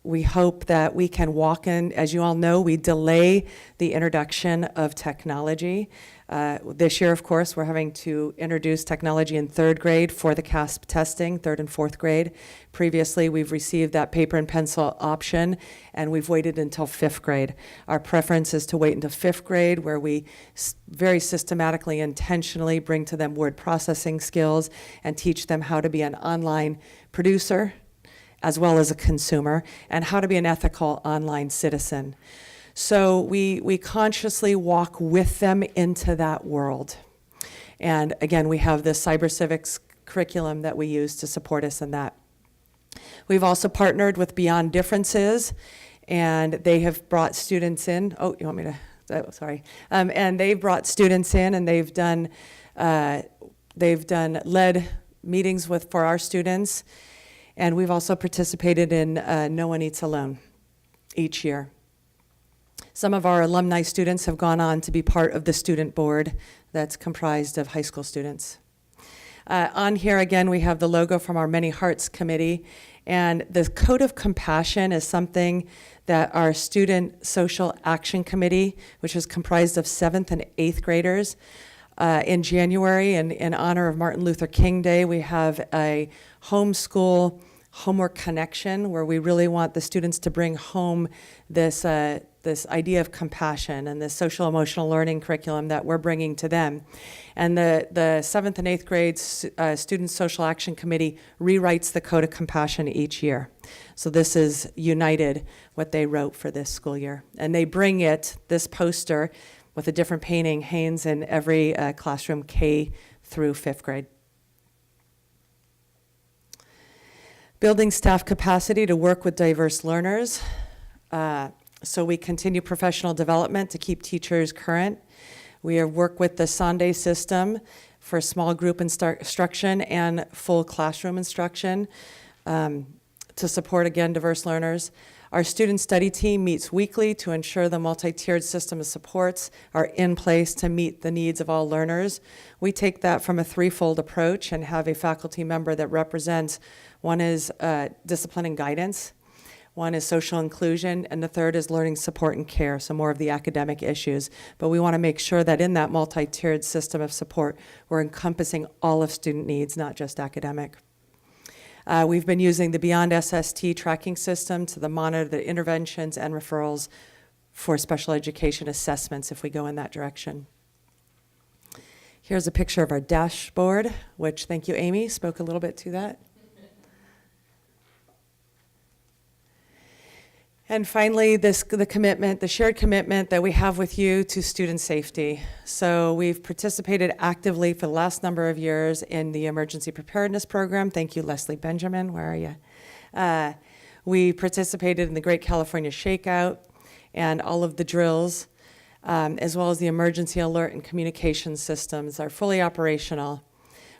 We hope that we can walk in, as you all know, we delay the introduction of technology. This year, of course, we're having to introduce technology in 3rd grade for the CASP testing, 3rd and 4th grade. Previously, we've received that paper and pencil option, and we've waited until 5th grade. Our preference is to wait until 5th grade, where we very systematically, intentionally bring to them word processing skills and teach them how to be an online producer, as well as a consumer, and how to be an ethical online citizen. So we consciously walk with them into that world. And again, we have this cyber civics curriculum that we use to support us in that. We've also partnered with Beyond Differences, and they have brought students in. Oh, you want me to, sorry. And they've brought students in, and they've done led meetings for our students. And we've also participated in No One Eats Alone each year. Some of our alumni students have gone on to be part of the student board that's comprised of high school students. On here, again, we have the logo from our Many Hearts Committee. And the Code of Compassion is something that our Student Social Action Committee, which is comprised of 7th and 8th graders, in January, in honor of Martin Luther King Day, we have a homeschool homework connection where we really want the students to bring home this idea of compassion and the social emotional learning curriculum that we're bringing to them. And the 7th and 8th grade Student Social Action Committee rewrites the Code of Compassion each year. So this is United, what they wrote for this school year. And they bring this poster with a different painting, hangs in every classroom K through 5th grade. Building staff capacity to work with diverse learners. So we continue professional development to keep teachers current. We have worked with the Sunday system for small group instruction and full classroom instruction to support, again, diverse learners. Our student study team meets weekly to ensure the multi-tiered system of supports are in place to meet the needs of all learners. We take that from a threefold approach and have a faculty member that represents. One is discipline and guidance, one is social inclusion, and the third is learning support and care, so more of the academic issues. But we want to make sure that in that multi-tiered system of support, we're encompassing all of student needs, not just academic. We've been using the Beyond SST tracking system to monitor the interventions and referrals for special education assessments if we go in that direction. Here's a picture of our dashboard, which, thank you, Amy, spoke a little bit to that. And finally, the shared commitment that we have with you to student safety. So we've participated actively for the last number of years in the emergency preparedness program. Thank you, Leslie Benjamin, where are you? We participated in the Great California Shakeout and all of the drills, as well as the emergency alert and communication systems are fully operational.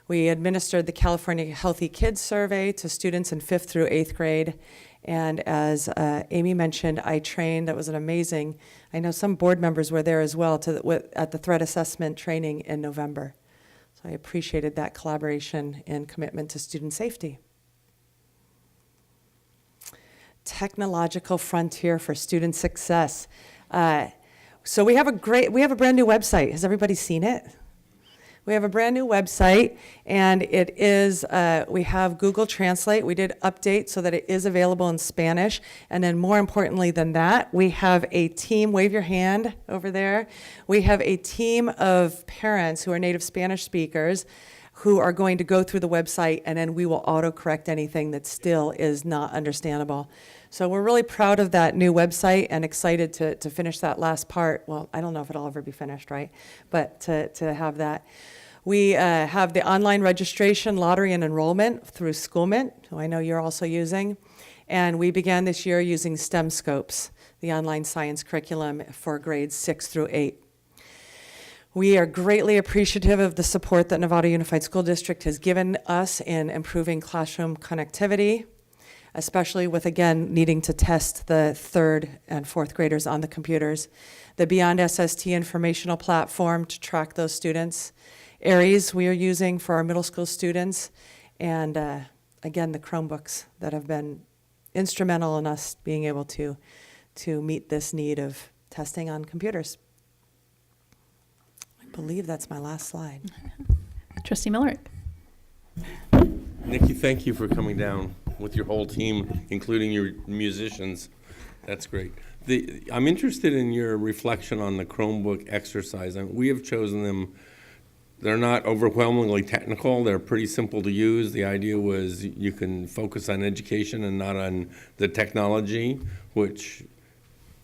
We administered the California Healthy Kids Survey to students in 5th through 8th grade. And as Amy mentioned, I trained. That was an amazing, I know some board members were there as well at the threat assessment training in November. So I appreciated that collaboration and commitment to student safety. Technological frontier for student success. So we have a brand new website. Has everybody seen it? We have a brand new website, and it is, we have Google Translate. We did update so that it is available in Spanish. And then more importantly than that, we have a team, wave your hand over there. We have a team of parents who are native Spanish speakers who are going to go through the website, and then we will autocorrect anything that still is not understandable. So we're really proud of that new website and excited to finish that last part. Well, I don't know if it'll ever be finished, right? But to have that. We have the online registration, lottery, and enrollment through Schoolmint, who I know you're also using. And we began this year using STEM Scopes, the online science curriculum for grades 6 through 8. We are greatly appreciative of the support that Novato Unified School District has given us in improving classroom connectivity, especially with, again, needing to test the 3rd and 4th graders on the computers. The Beyond SST informational platform to track those students. Aries we are using for our middle school students. And again, the Chromebooks that have been instrumental in us being able to meet this need of testing on computers. I believe that's my last slide. Trustee Miller. Nikki, thank you for coming down with your whole team, including your musicians. That's great. I'm interested in your reflection on the Chromebook exercise. We have chosen them. They're not overwhelmingly technical. They're pretty simple to use. The idea was you can focus on education and not on the technology, which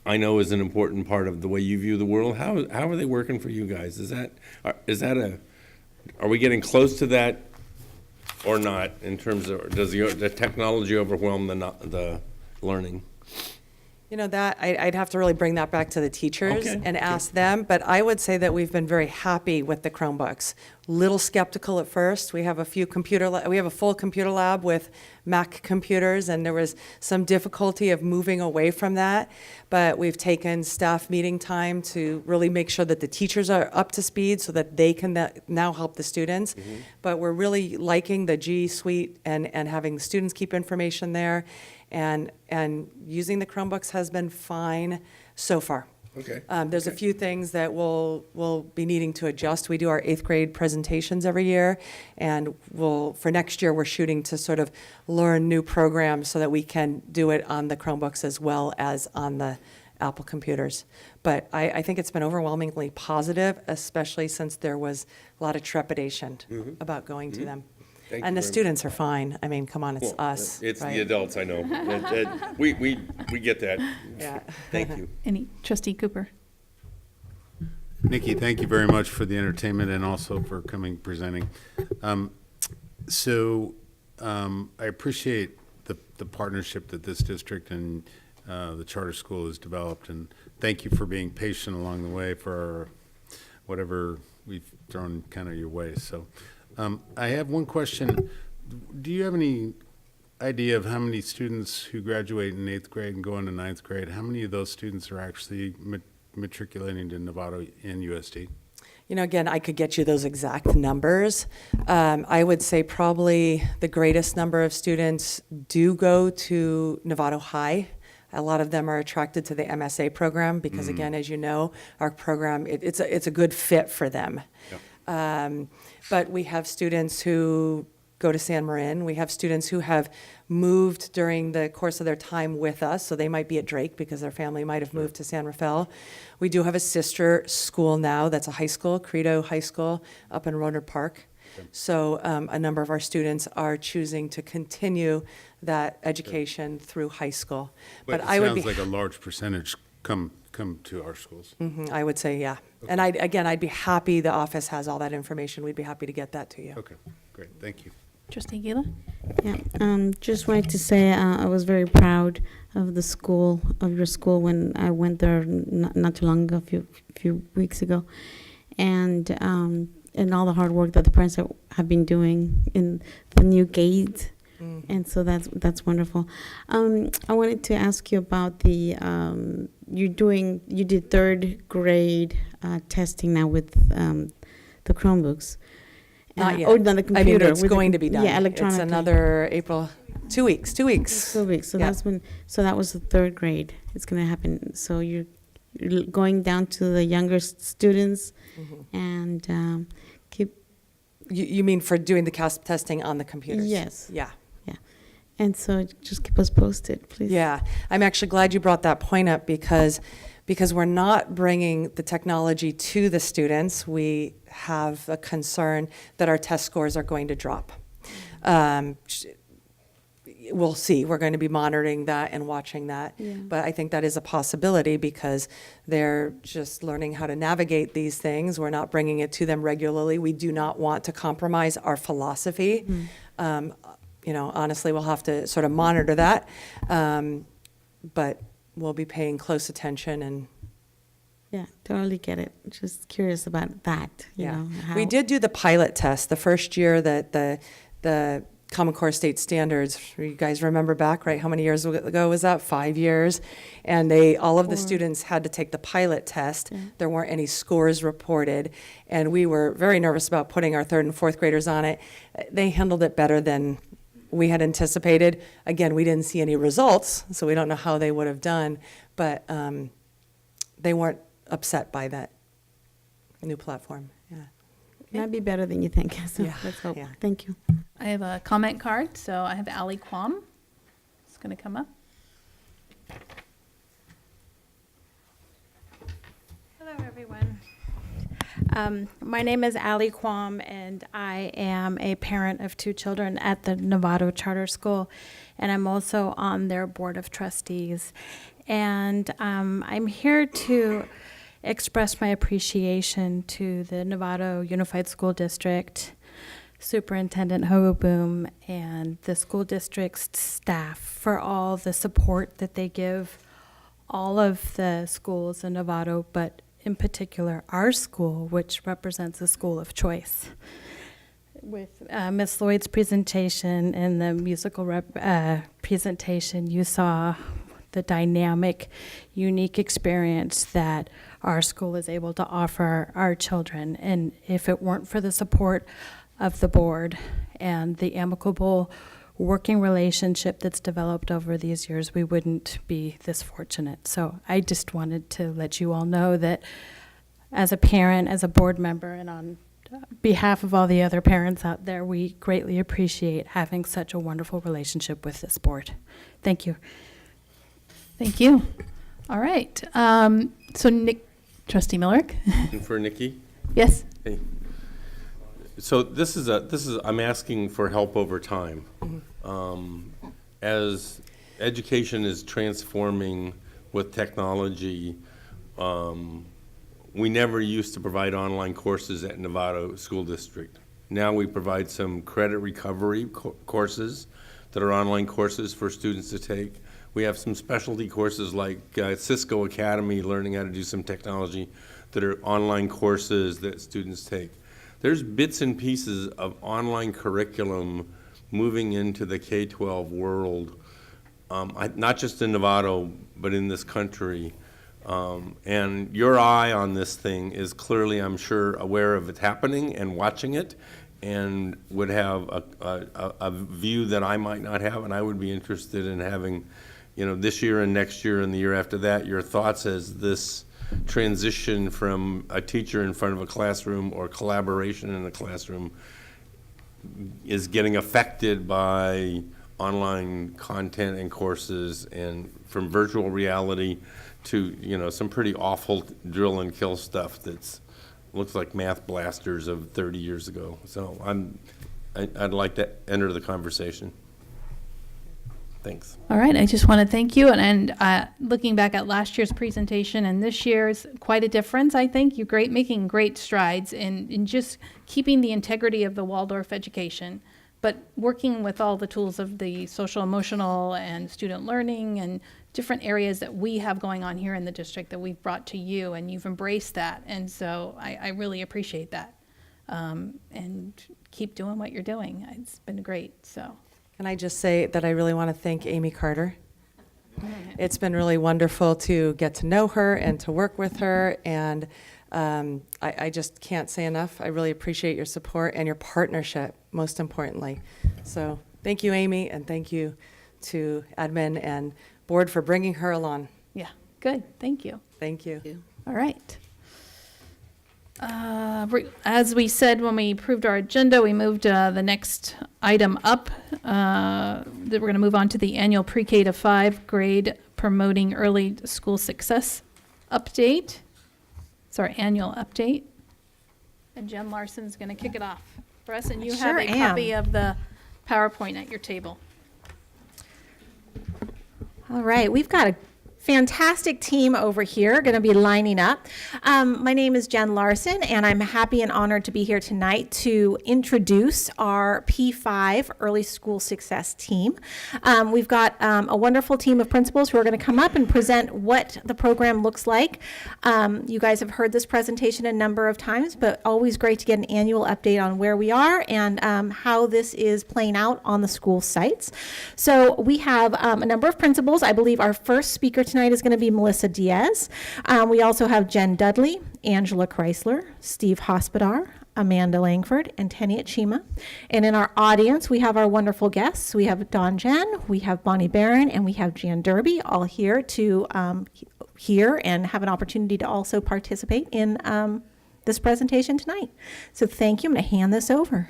I know is an important part of the way you view the world. How are they working for you guys? Are we getting close to that or not in terms of, does the technology overwhelm the learning? You know, that I'd have to really bring that back to the teachers Okay. and ask them, but I would say that we've been very happy with the Chromebooks. little skeptical at first. We have a we have a full computer lab with Mac computers, and there was some difficulty of moving away from that. But we've taken staff meeting time to really make sure that the teachers are up to speed so that they can now help the students. But we're really liking the G Suite and having students keep information there. And using the Chromebooks has been fine so far. Okay. There's a few things that we'll be needing to adjust. We do our 8th grade presentations every year, and for next year, we're shooting to sort of learn new programs so that we can do it on the Chromebooks as well as on the Apple computers. But I think it's been overwhelmingly positive, especially since there was a lot of trepidation about going to them. Thank And you the very students are fine. I mean, come on, it's us, It's right? the adults, I know. We get that. Yeah. Thank you. Trustee Cooper. Nikki, thank you very much for the entertainment and also for coming presenting. I appreciate the partnership that this district and the charter school has developed, and thank you for being patient along the way for whatever we've thrown kind of your way. So I have one question. Do you have any idea of how many students who graduate in 8th grade and go into 9th grade, how many of those students are actually matriculating to Novato and USD? You know, again, I could get you those exact numbers. I would say probably the greatest number of students do go to Novato High. A lot of them are attracted to the MSA program because, again, as you know, our program, it's a good fit for them. Yep. But we have students who go to San Marin. We have students who have moved during the course of their time with us, so they might be at Drake because their family might have moved to San Rafael. We do have a sister school now that's a high school, Credo High School, up in Rohnert Park. So a number of our students are choosing to continue that education through high school. But I it would be sounds like a large percentage come to our schools. I would say, yeah. And I'd be happy, the office has all that information. We'd be happy to get that to you. Okay, great, thank you. Trustee Gila? Yeah, just wanted to say I was very proud of the school, of your school, when I went there not too long ago, a few weeks ago, and all the hard work that the parents have been doing in the new gate, and so that's wonderful. I wanted to ask you about the you did 3rd grade testing now with the Chromebooks. Not yet. Oh, not the computer. I mean, it's with going the, to be done. Yeah, electronically. It's another April, 2 weeks. 2 weeks. 2 weeks. So Yeah. that was the 3rd grade. It's going to happen. So you're going down to the younger students and keep. You mean for doing the CASP testing on the computers? Yes. Yeah. Yeah. And so just keep us posted, please. Yeah. I'm actually glad you brought that point up because we're not bringing the technology to the students. We have a concern that our test scores are going to drop. We'll see. We're going to be monitoring that and watching that. Yeah. But I think that is a possibility because they're just learning how to navigate these things. We're not bringing it to them regularly. We do not want to compromise our philosophy. Honestly, we'll have to sort of monitor that. But we'll be paying close attention and Yeah, totally get it. Just curious about that. You know, we did do the pilot test the first year that the Common Core State Standards. You guys remember back, right? How many years ago was that? 5 years, and all of the students had to take the pilot test. Yeah. There weren't any scores reported, and we were very nervous about putting our 3rd and 4th graders on it. They handled it better than we had anticipated. Again, we didn't see any results, so we don't know how they would have done, but they weren't upset by that new platform. Yeah. Might be better than you think. So Yeah, let's hope. yeah. Thank you. I have a comment card, so I have Ali Kwam. It's going to come up. Hello, everyone. My name is Ali Kwam, and I am a parent of 2 children at the Novato Charter School, and I'm also on their board of trustees. And I'm here to express my appreciation to the Novato Unified School District, Superintendent Hoboom, and the school district's staff for all the support that they give all of the schools in Novato, but in particular our school, which represents a school of choice. With Ms. Lloyd's presentation and the musical presentation, you saw the dynamic, unique experience that our school is able to offer our children. And if it weren't for the support of the board and the amicable working relationship that's developed over these years, we wouldn't be this fortunate. So I just wanted to let you all know that as a parent, as a board member, and on behalf of all the other parents out there, we greatly appreciate having such a wonderful relationship with this board. Thank you. Thank you. All right. So Trustee Millerick? And for Nikki? Yes. Hey. So this is I'm asking for help over time. As education is transforming with technology, we never used to provide online courses at Novato School District. Now we provide some credit recovery courses that are online courses for students to take. We have some specialty courses like Cisco Academy, learning how to do some technology, that are online courses that students take. There's bits and pieces of online curriculum moving into the K-12 world, not just in Novato, but in this country. And your eye on this thing is clearly, I'm sure, aware of it happening and watching it, and would have a view that I might not have, and I would be interested in having, this year and next year and the year after that, your thoughts as this transition from a teacher in front of a classroom or collaboration in a classroom is getting affected by online content and courses, and from virtual reality to some pretty awful drill and kill stuff that's looks like math blasters of 30 years ago. So I'd like to enter the conversation. Thanks. All right, I just want to thank you. And looking back at last year's presentation and this year's, quite a difference, I think. You're making great strides in just keeping the integrity of the Waldorf education, but working with all the tools of the social emotional and student learning and different areas that we have going on here in the district that we've brought to you, and you've embraced that. And so I really appreciate that. And keep doing what you're doing. It's been great, so. Can I just say that I really want to thank Amy Carter. It's been really wonderful to get to know her and to work with her, and I just can't say enough. I really appreciate your support and your partnership, most importantly. So thank you, Amy, and thank you to admin and board for bringing her along. Yeah, good, thank you. Thank you. All right. As we said when we approved our agenda, we moved the next item up. That we're going to move on to the annual pre-K to 5 grade promoting early school success update. It's our annual update. And Jen Larson's going to kick it off for us. And you have a copy of the PowerPoint at your table. All right, we've got a fantastic team over here going to be lining up. My name is Jen Larson, and I'm happy and honored to be here tonight to introduce our P5 Early School Success team. We've got a wonderful team of principals who are going to come up and present what the program looks like. You guys have heard this presentation a number of times, but always great to get an annual update on where we are and how this is playing out on the school sites. So we have a number of principals. I believe our first speaker tonight is going to be Melissa Diaz. We also have Jen Dudley, Angela Chrysler, Steve Hospodar, Amanda Langford, and Tenia Chima. And in our audience, we have our wonderful guests. We have Dawn Jen, we have Bonnie Barron, and we have Jan Derby, all here to hear and have an opportunity to also participate in this presentation tonight. So thank you. I'm going to hand this over.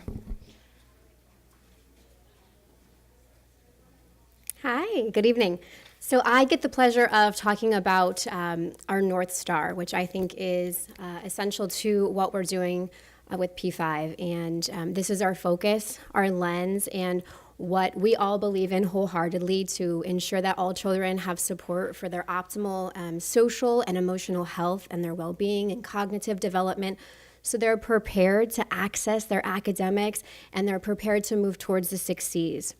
Hi, good evening. So I get the pleasure of talking about our North Star, which I think is essential to what we're doing with P5. And this is our focus, our lens, and what we all believe in wholeheartedly to ensure that all children have support for their optimal social and emotional health and their well-being and cognitive development, so they're prepared to access their academics and they're prepared to move towards the 6 C's.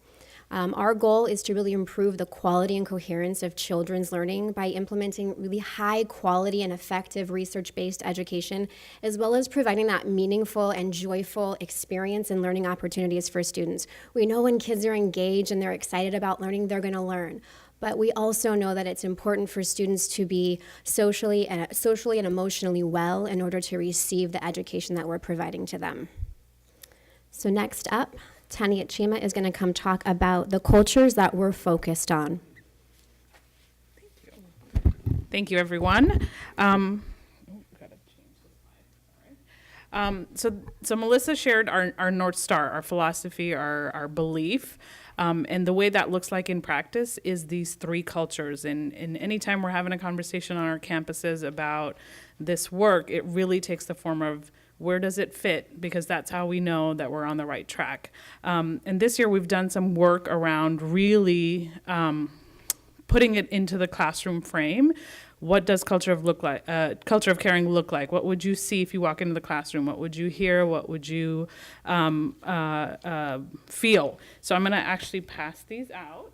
Our goal is to really improve the quality and coherence of children's learning by implementing really high quality and effective research-based education, as well as providing that meaningful and joyful experience and learning opportunities for students. We know when kids are engaged and they're excited about learning, they're going to learn. But we also know that it's important for students to be socially and emotionally well in order to receive the education that we're providing to them. So next up, Tanya Chima is going to come talk about the cultures that we're focused on. Thank you, everyone. So Melissa shared our North Star, our philosophy, our belief. And the way that looks like in practice is these three cultures. And anytime we're having a conversation on our campuses about this work, it really takes the form of where does it fit? Because that's how we know that we're on the right track. And this year we've done some work around really putting it into the classroom frame. What does culture of caring look like? What would you see if you walk into the classroom? What would you hear? What would you feel? So I'm going to actually pass these out.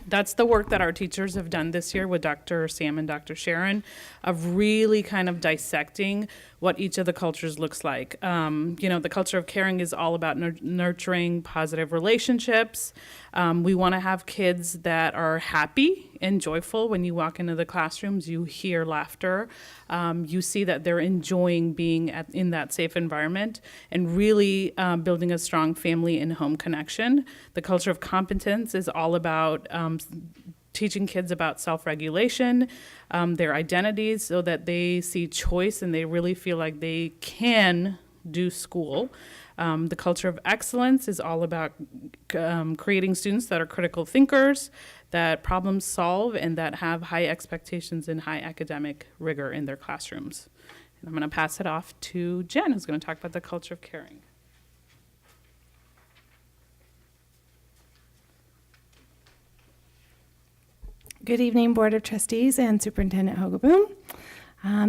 That's the work that our teachers have done this year with Dr. Sam and Dr. Sharon, of really kind of dissecting what each of the cultures looks like. The culture of caring is all about nurturing positive relationships. We want to have kids that are happy and joyful. When you walk into the classrooms, you hear laughter. You see that they're enjoying being in that safe environment, and really building a strong family and home connection. The culture of competence is all about teaching kids about self-regulation, their identities, so that they see choice and they really feel like they can do school. The culture of excellence is all about creating students that are critical thinkers, that problem solve, and that have high expectations and high academic rigor in their classrooms. And I'm going to pass it off to Jen, who's going to talk about the culture of caring. Good evening, Board of Trustees and Superintendent Hogaboom.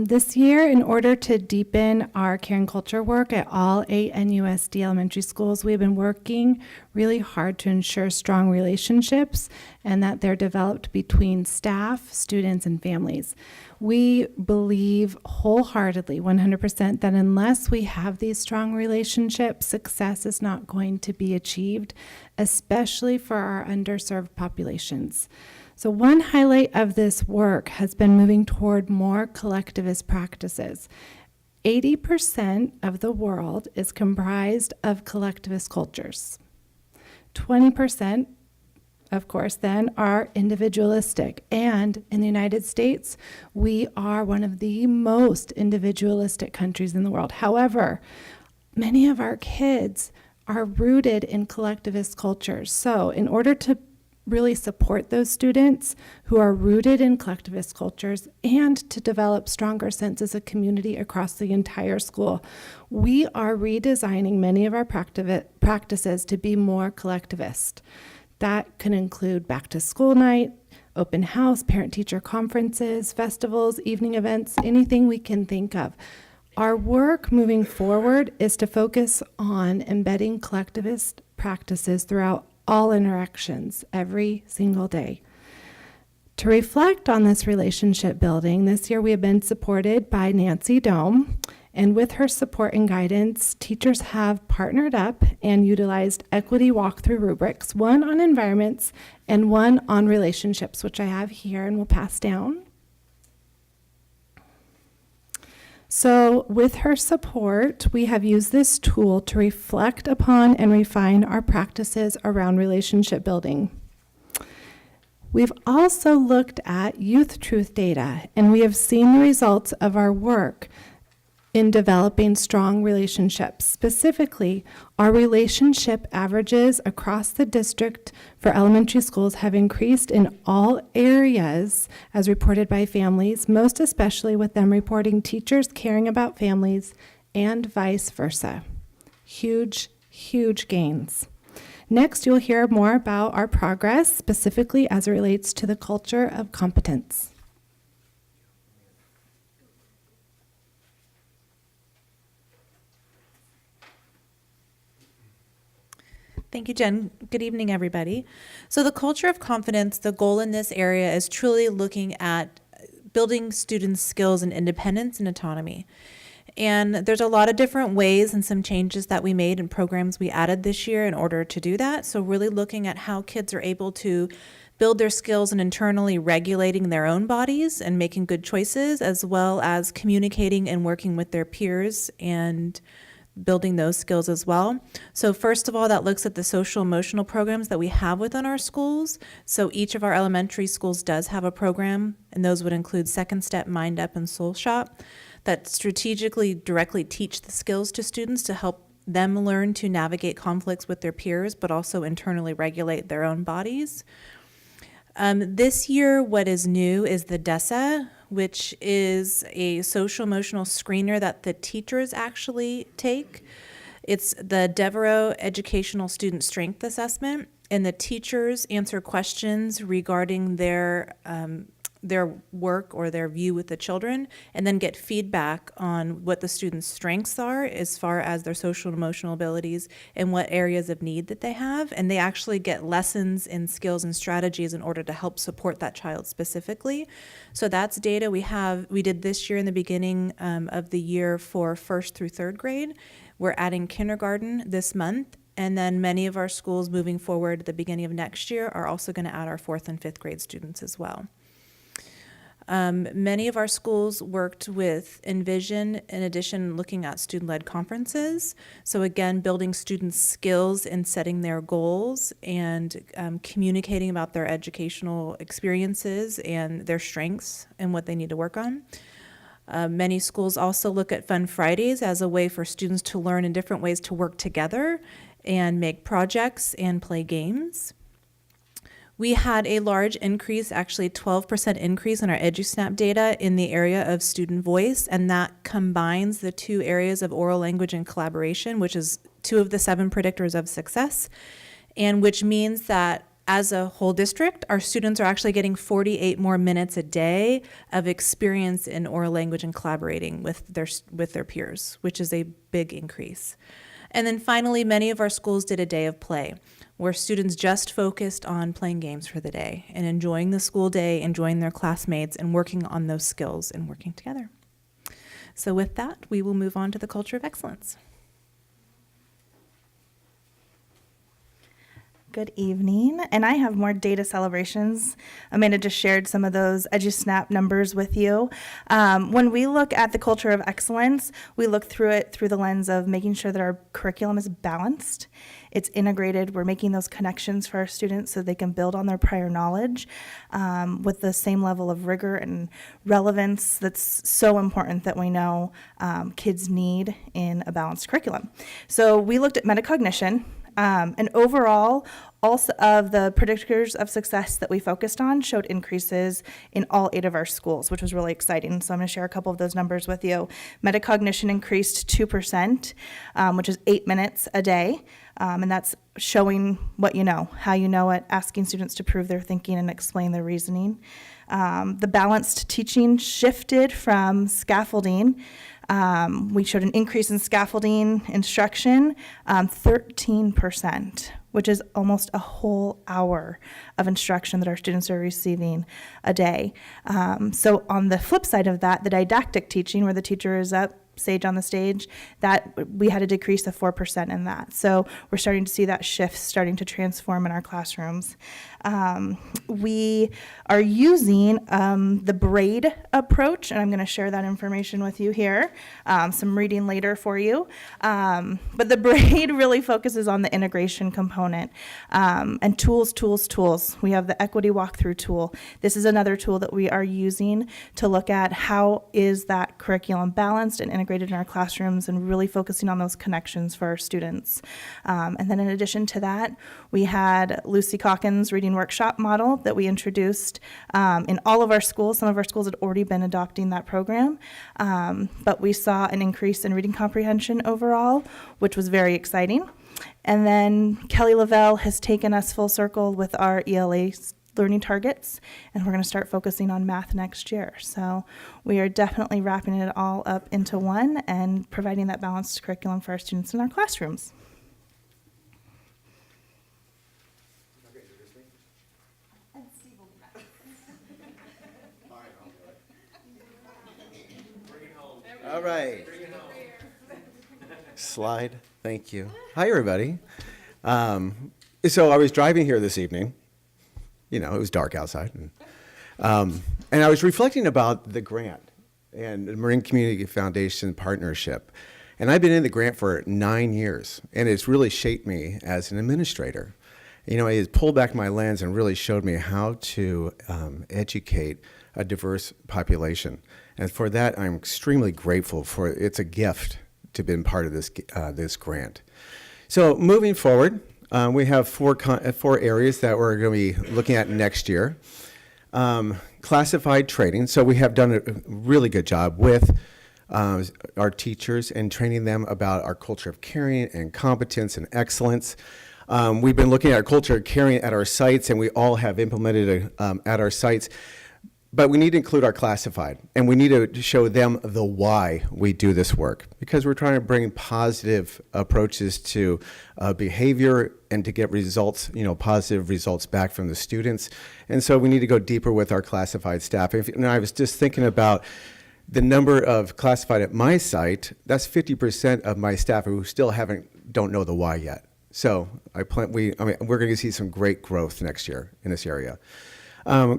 This year, in order to deepen our caring culture work at all 8 NUSD elementary schools, we've been working really hard to ensure strong relationships and that they're developed between staff, students, and families. We believe wholeheartedly, 100%, that unless we have these strong relationships, success is not going to be achieved, especially for our underserved populations. So one highlight of this work has been moving toward more collectivist practices. 80% of the world is comprised of collectivist cultures. 20%, of course, then are individualistic. And in the United States, we are one of the most individualistic countries in the world. However, many of our kids are rooted in collectivist cultures. So in order to really support those students who are rooted in collectivist cultures and to develop stronger senses of community across the entire school, we are redesigning many of our practices to be more collectivist. That can include back to school night, open house, parent-teacher conferences, festivals, evening events, anything we can think of. Our work moving forward is to focus on embedding collectivist practices throughout all interactions every single day. To reflect on this relationship building, this year we have been supported by Nancy Dome, and with her support and guidance, teachers have partnered up and utilized equity walkthrough rubrics, one on environments and one on relationships, which I have here and will pass down. So with her support, we have used this tool to reflect upon and refine our practices around relationship building. We've also looked at youth truth data, and we have seen the results of our work in developing strong relationships. Specifically, our relationship averages across the district for elementary schools have increased in all areas as reported by families, most especially with them reporting teachers caring about families and vice versa. Huge, huge gains. Next, you'll hear more about our progress, specifically as it relates to the culture of competence. Thank you, Jen. Good evening, everybody. So the culture of confidence, the goal in this area is truly looking at building students' skills in independence and autonomy. And there's a lot of different ways and some changes that we made and programs we added this year in order to do that. So really looking at how kids are able to build their skills in internally regulating their own bodies and making good choices, as well as communicating and working with their peers and building those skills as well. So first of all, that looks at the social emotional programs that we have within our schools. So each of our elementary schools does have a program, and those would include Second Step, Mind Up, and Soul Shop, that strategically directly teach the skills to students to help them learn to navigate conflicts with their peers, but also internally regulate their own bodies. This year, what is new is the DESA, which is a social emotional screener that the teachers actually take. It's the Devereaux Educational Student Strength Assessment, and the teachers answer questions regarding their work or their view with the children, and then get feedback on what the students' strengths are as far as their social and emotional abilities and what areas of need that they have. And they actually get lessons and skills and strategies in order to help support that child specifically. So that's data we did this year in the beginning of the year for 1st through 3rd grade. We're adding kindergarten this month. And then many of our schools moving forward at the beginning of next year are also going to add our 4th and 5th grade students as well. Many of our schools worked with Envision, in addition looking at student-led conferences. So again, building students' skills in setting their goals and communicating about their educational experiences and their strengths and what they need to work on. Many schools also look at Fun Fridays as a way for students to learn in different ways to work together and make projects and play games. We had a large increase, actually 12% increase in our EduSnap data in the area of student voice, and that combines the two areas of oral language and collaboration, which is 2 of the 7 predictors of success, and which means that as a whole district, our students are actually getting 48 more minutes a day of experience in oral language and collaborating with their peers, which is a big increase. And then finally, many of our schools did a day of play, where students just focused on playing games for the day and enjoying the school day, enjoying their classmates, and working on those skills and working together. So with that, we will move on to the culture of excellence. Good evening, and I have more data celebrations. Amanda just shared some of those EduSnap numbers with you. When we look at the culture of excellence, we look through it through the lens of making sure that our curriculum is balanced, it's integrated, we're making those connections for our students so they can build on their prior knowledge with the same level of rigor and relevance that's so important that we know kids need in a balanced curriculum. So we looked at metacognition. And overall, all of the predictors of success that we focused on showed increases in all 8 of our schools, which was really exciting. So I'm going to share a couple of those numbers with you. Metacognition increased 2%, which is 8 minutes a day. And that's showing what you know, how you know it, asking students to prove their thinking and explain their reasoning. The balanced teaching shifted from scaffolding. We showed an increase in scaffolding instruction, 13%, which is almost a whole hour of instruction that our students are receiving a day. So on the flip side of that, the didactic teaching, where the teacher is up, sage on the stage, that we had a decrease of 4% in that. So we're starting to see that shift starting to transform in our classrooms. We are using the BRAID approach, and I'm going to share that information with you here. Some reading later for you. But the BRAID really focuses on the integration component and tools. We have the equity walkthrough tool. This is another tool that we are using to look at how is that curriculum balanced and integrated in our classrooms, and really focusing on those connections for our students. And then in addition to that, we had Lucy Calkins' reading workshop model that we introduced in all of our schools. Some of our schools had already been adopting that program, but we saw an increase in reading comprehension overall, which was very exciting. And then Kelly Lavelle has taken us full circle with our ELA learning targets, and we're going to start focusing on math next year. So we are definitely wrapping it all up into one and providing that balanced curriculum for our students in our classrooms. slide. Thank you. Hi, everybody. So I was driving here this evening. You know, it was dark outside. And I was reflecting about the grant and the Marine Community Foundation partnership. And I've been in the grant for 9 years, and it's really shaped me as an administrator. You know, it pulled back my lens and really showed me how to educate a diverse population. And for that, I'm extremely grateful for it. It's a gift to be part of this grant. So moving forward, we have four areas that we're going to be looking at next year. Classified training. So we have done a really good job with our teachers and training them about our culture of caring and competence and excellence. We've been looking at our culture of caring at our sites, and we all have implemented it at our sites. But we need to include our classified, and we need to show them the why we do this work, because we're trying to bring positive approaches to behavior and to get results, positive results back from the students. And so we need to go deeper with our classified staff. And I was just thinking about the number of classified at my site. That's 50% of my staff who still don't know the why yet. So we're going to see some great growth next year in this area.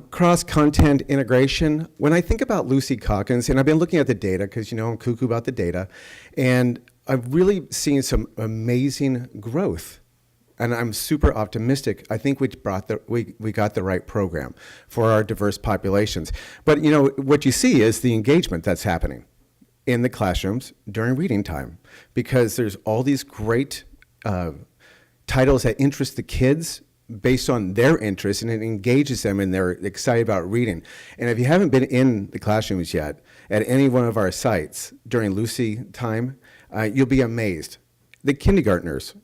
Cross-content integration. When I think about Lucy Calkins, and I've been looking at the data because, I'm cuckoo about the data, and I've really seen some amazing growth. And I'm super optimistic. I think we got the right program for our diverse populations. But, what you see is the engagement that's happening in the classrooms during reading time, because there's all these great titles that interest the kids based on their interests, and it engages them and they're excited about reading. And if you haven't been in the classrooms yet at any one of our sites during Lucy time, you'll be amazed. The kindergartners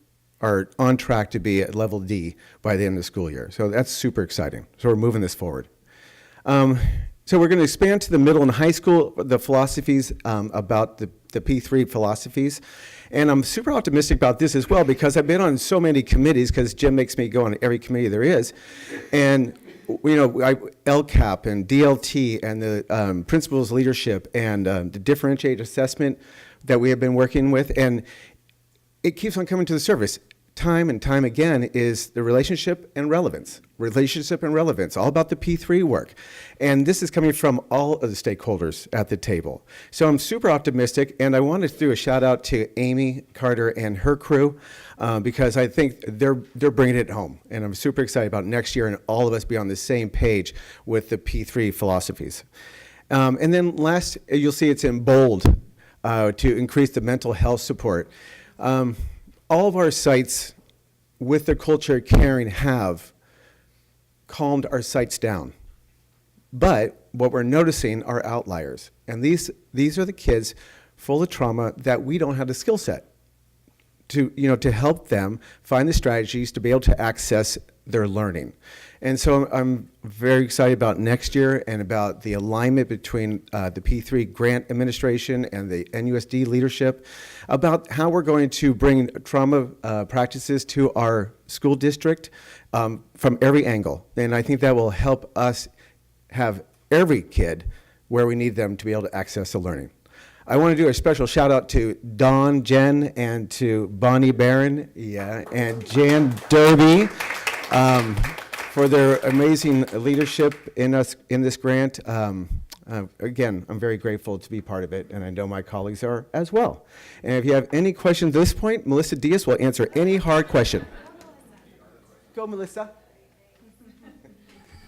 are on track to be at level D by the end of the school year. So that's super exciting. So we're moving this forward. So we're going to expand to the middle and high school, the philosophies about the P3 philosophies. And I'm super optimistic about this as well, because I've been on so many committees, because Jim makes me go on every committee there is. And, LCAP and DLT and the principals leadership and the differentiated assessment that we have been working with. And it keeps on coming to the surface. Time and time again is the relationship and relevance, all about the P3 work. And this is coming from all of the stakeholders at the table. So I'm super optimistic, and I wanted to do a shout out to Amy Carter and her crew, because I think they're bringing it home. And I'm super excited about next year and all of us be on the same page with the P3 philosophies. And then last, you'll see it's in bold to increase the mental health support. All of our sites with the culture of caring have calmed our sites down. But what we're noticing are outliers. And these are the kids full of trauma that we don't have the skill set to help them find the strategies to be able to access their learning. And so I'm very excited about next year and about the alignment between the P3 grant administration and the NUSD leadership about how we're going to bring trauma practices to our school district from every angle. And I think that will help us have every kid where we need them to be able to access the learning. I want to do a special shout out to Dawn, Jen, and to Bonnie Barron, and Jan Derby for their amazing leadership in this grant. Again, I'm very grateful to be part of it, and I know my colleagues are as well. And if you have any questions at this point, Melissa Diaz will answer any hard question. Go, Melissa.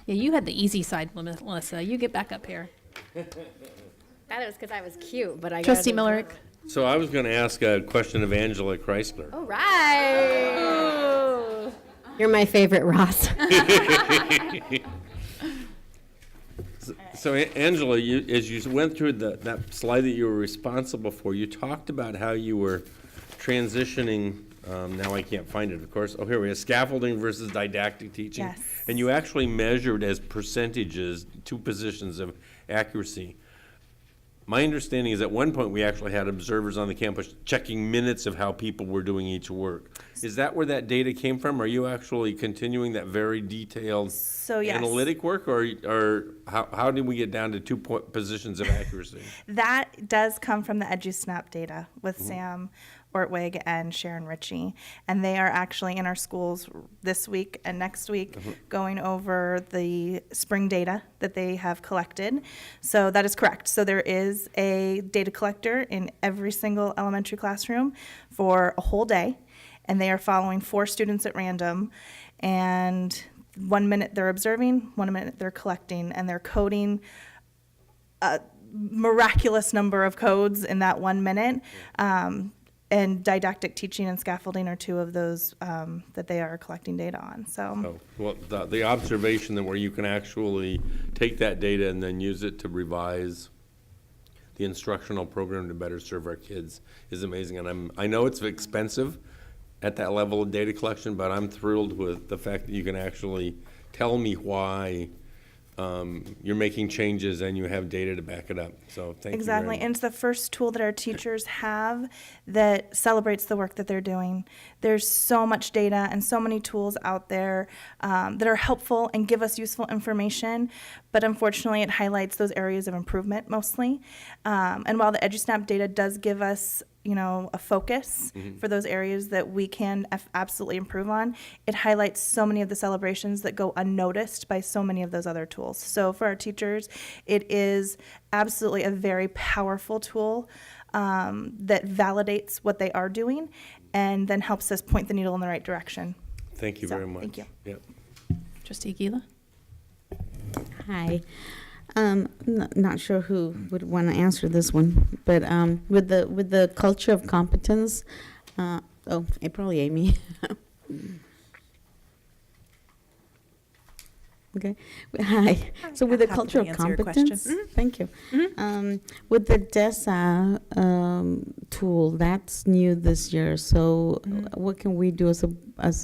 Yeah, you had the easy side, Melissa. You get back up here. That was because I was cute, but I Trustee Millerick. So I was going to ask a question of Angela Chrysler. All right. You're my favorite, Ross. So Angela, as you went through that slide that you were responsible for, you talked about how you were transitioning, now I can't find it, of course. Oh, here we are, scaffolding versus didactic teaching. Yes. And you actually measured as percentages 2 positions of accuracy. My understanding is at one point we actually had observers on the campus checking minutes of how people were doing each work. Is that where that data came from? Are you actually continuing that very detailed Yes. analytic work, or how did we get down to 2 positions of accuracy? That does come from the EduSnap data with Sam Ortwig and Sharon Ritchie. And they are actually in our schools this week and next week going over the spring data that they have collected. So that is correct. So there is a data collector in every single elementary classroom for a whole day, and they are following 4 students at random. And 1 minute they're observing, 1 minute they're collecting, and they're coding a miraculous number of codes in that 1 minute. And didactic teaching and scaffolding are 2 of those that they are collecting data on. So, Well, the observation that where you can actually take that data and then use it to revise the instructional program to better serve our kids is amazing. And I know it's expensive at that level of data collection, but I'm thrilled with the fact that you can actually tell me why you're making changes and you have data to back it up. So thank you. exactly. Very much. And it's the first tool that our teachers have that celebrates the work that they're doing. There's so much data and so many tools out there that are helpful and give us useful information, but unfortunately it highlights those areas of improvement mostly. And while the EduSnap data does give us a focus for those areas that we can absolutely improve on, it highlights so many of the celebrations that go unnoticed by so many of those other tools. So for our teachers, it is absolutely a very powerful tool that validates what they are doing and then helps us point the needle in the right direction. Thank you So, very much. thank you. Yep. Trustee Gila? Hi. Not sure who would want to answer this one, but with the culture of competence, probably Amy. Okay. Hi. So with the culture of Happily answer your question. competence, thank you. With the DESA tool, that's new this year. So what can we do as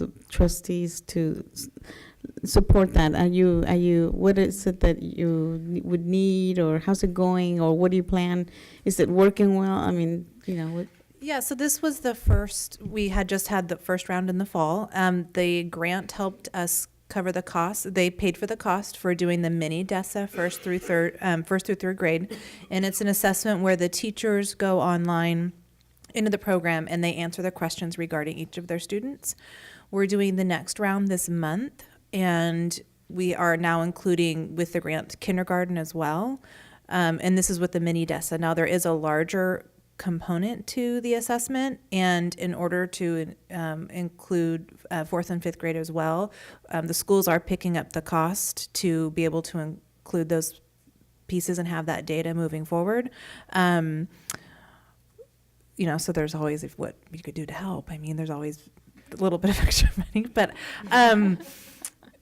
a trustees to support that? Are you what is it that you would need, or how's it going, or what do you plan? Is it working well? I mean, what? Yeah, so this was the first, we had just had the first round in the fall. The grant helped us cover the cost. They paid for the cost for doing the mini DESA first through third grade. And it's an assessment where the teachers go online into the program and they answer the questions regarding each of their students. We're doing the next round this month, and we are now including with the grant kindergarten as well. And this is with the mini DESA. Now there is a larger component to the assessment, and in order to include 4th and 5th grade as well, the schools are picking up the cost to be able to include those pieces and have that data moving forward. So there's always what you could do to help. I mean, there's always a little bit of extra money, but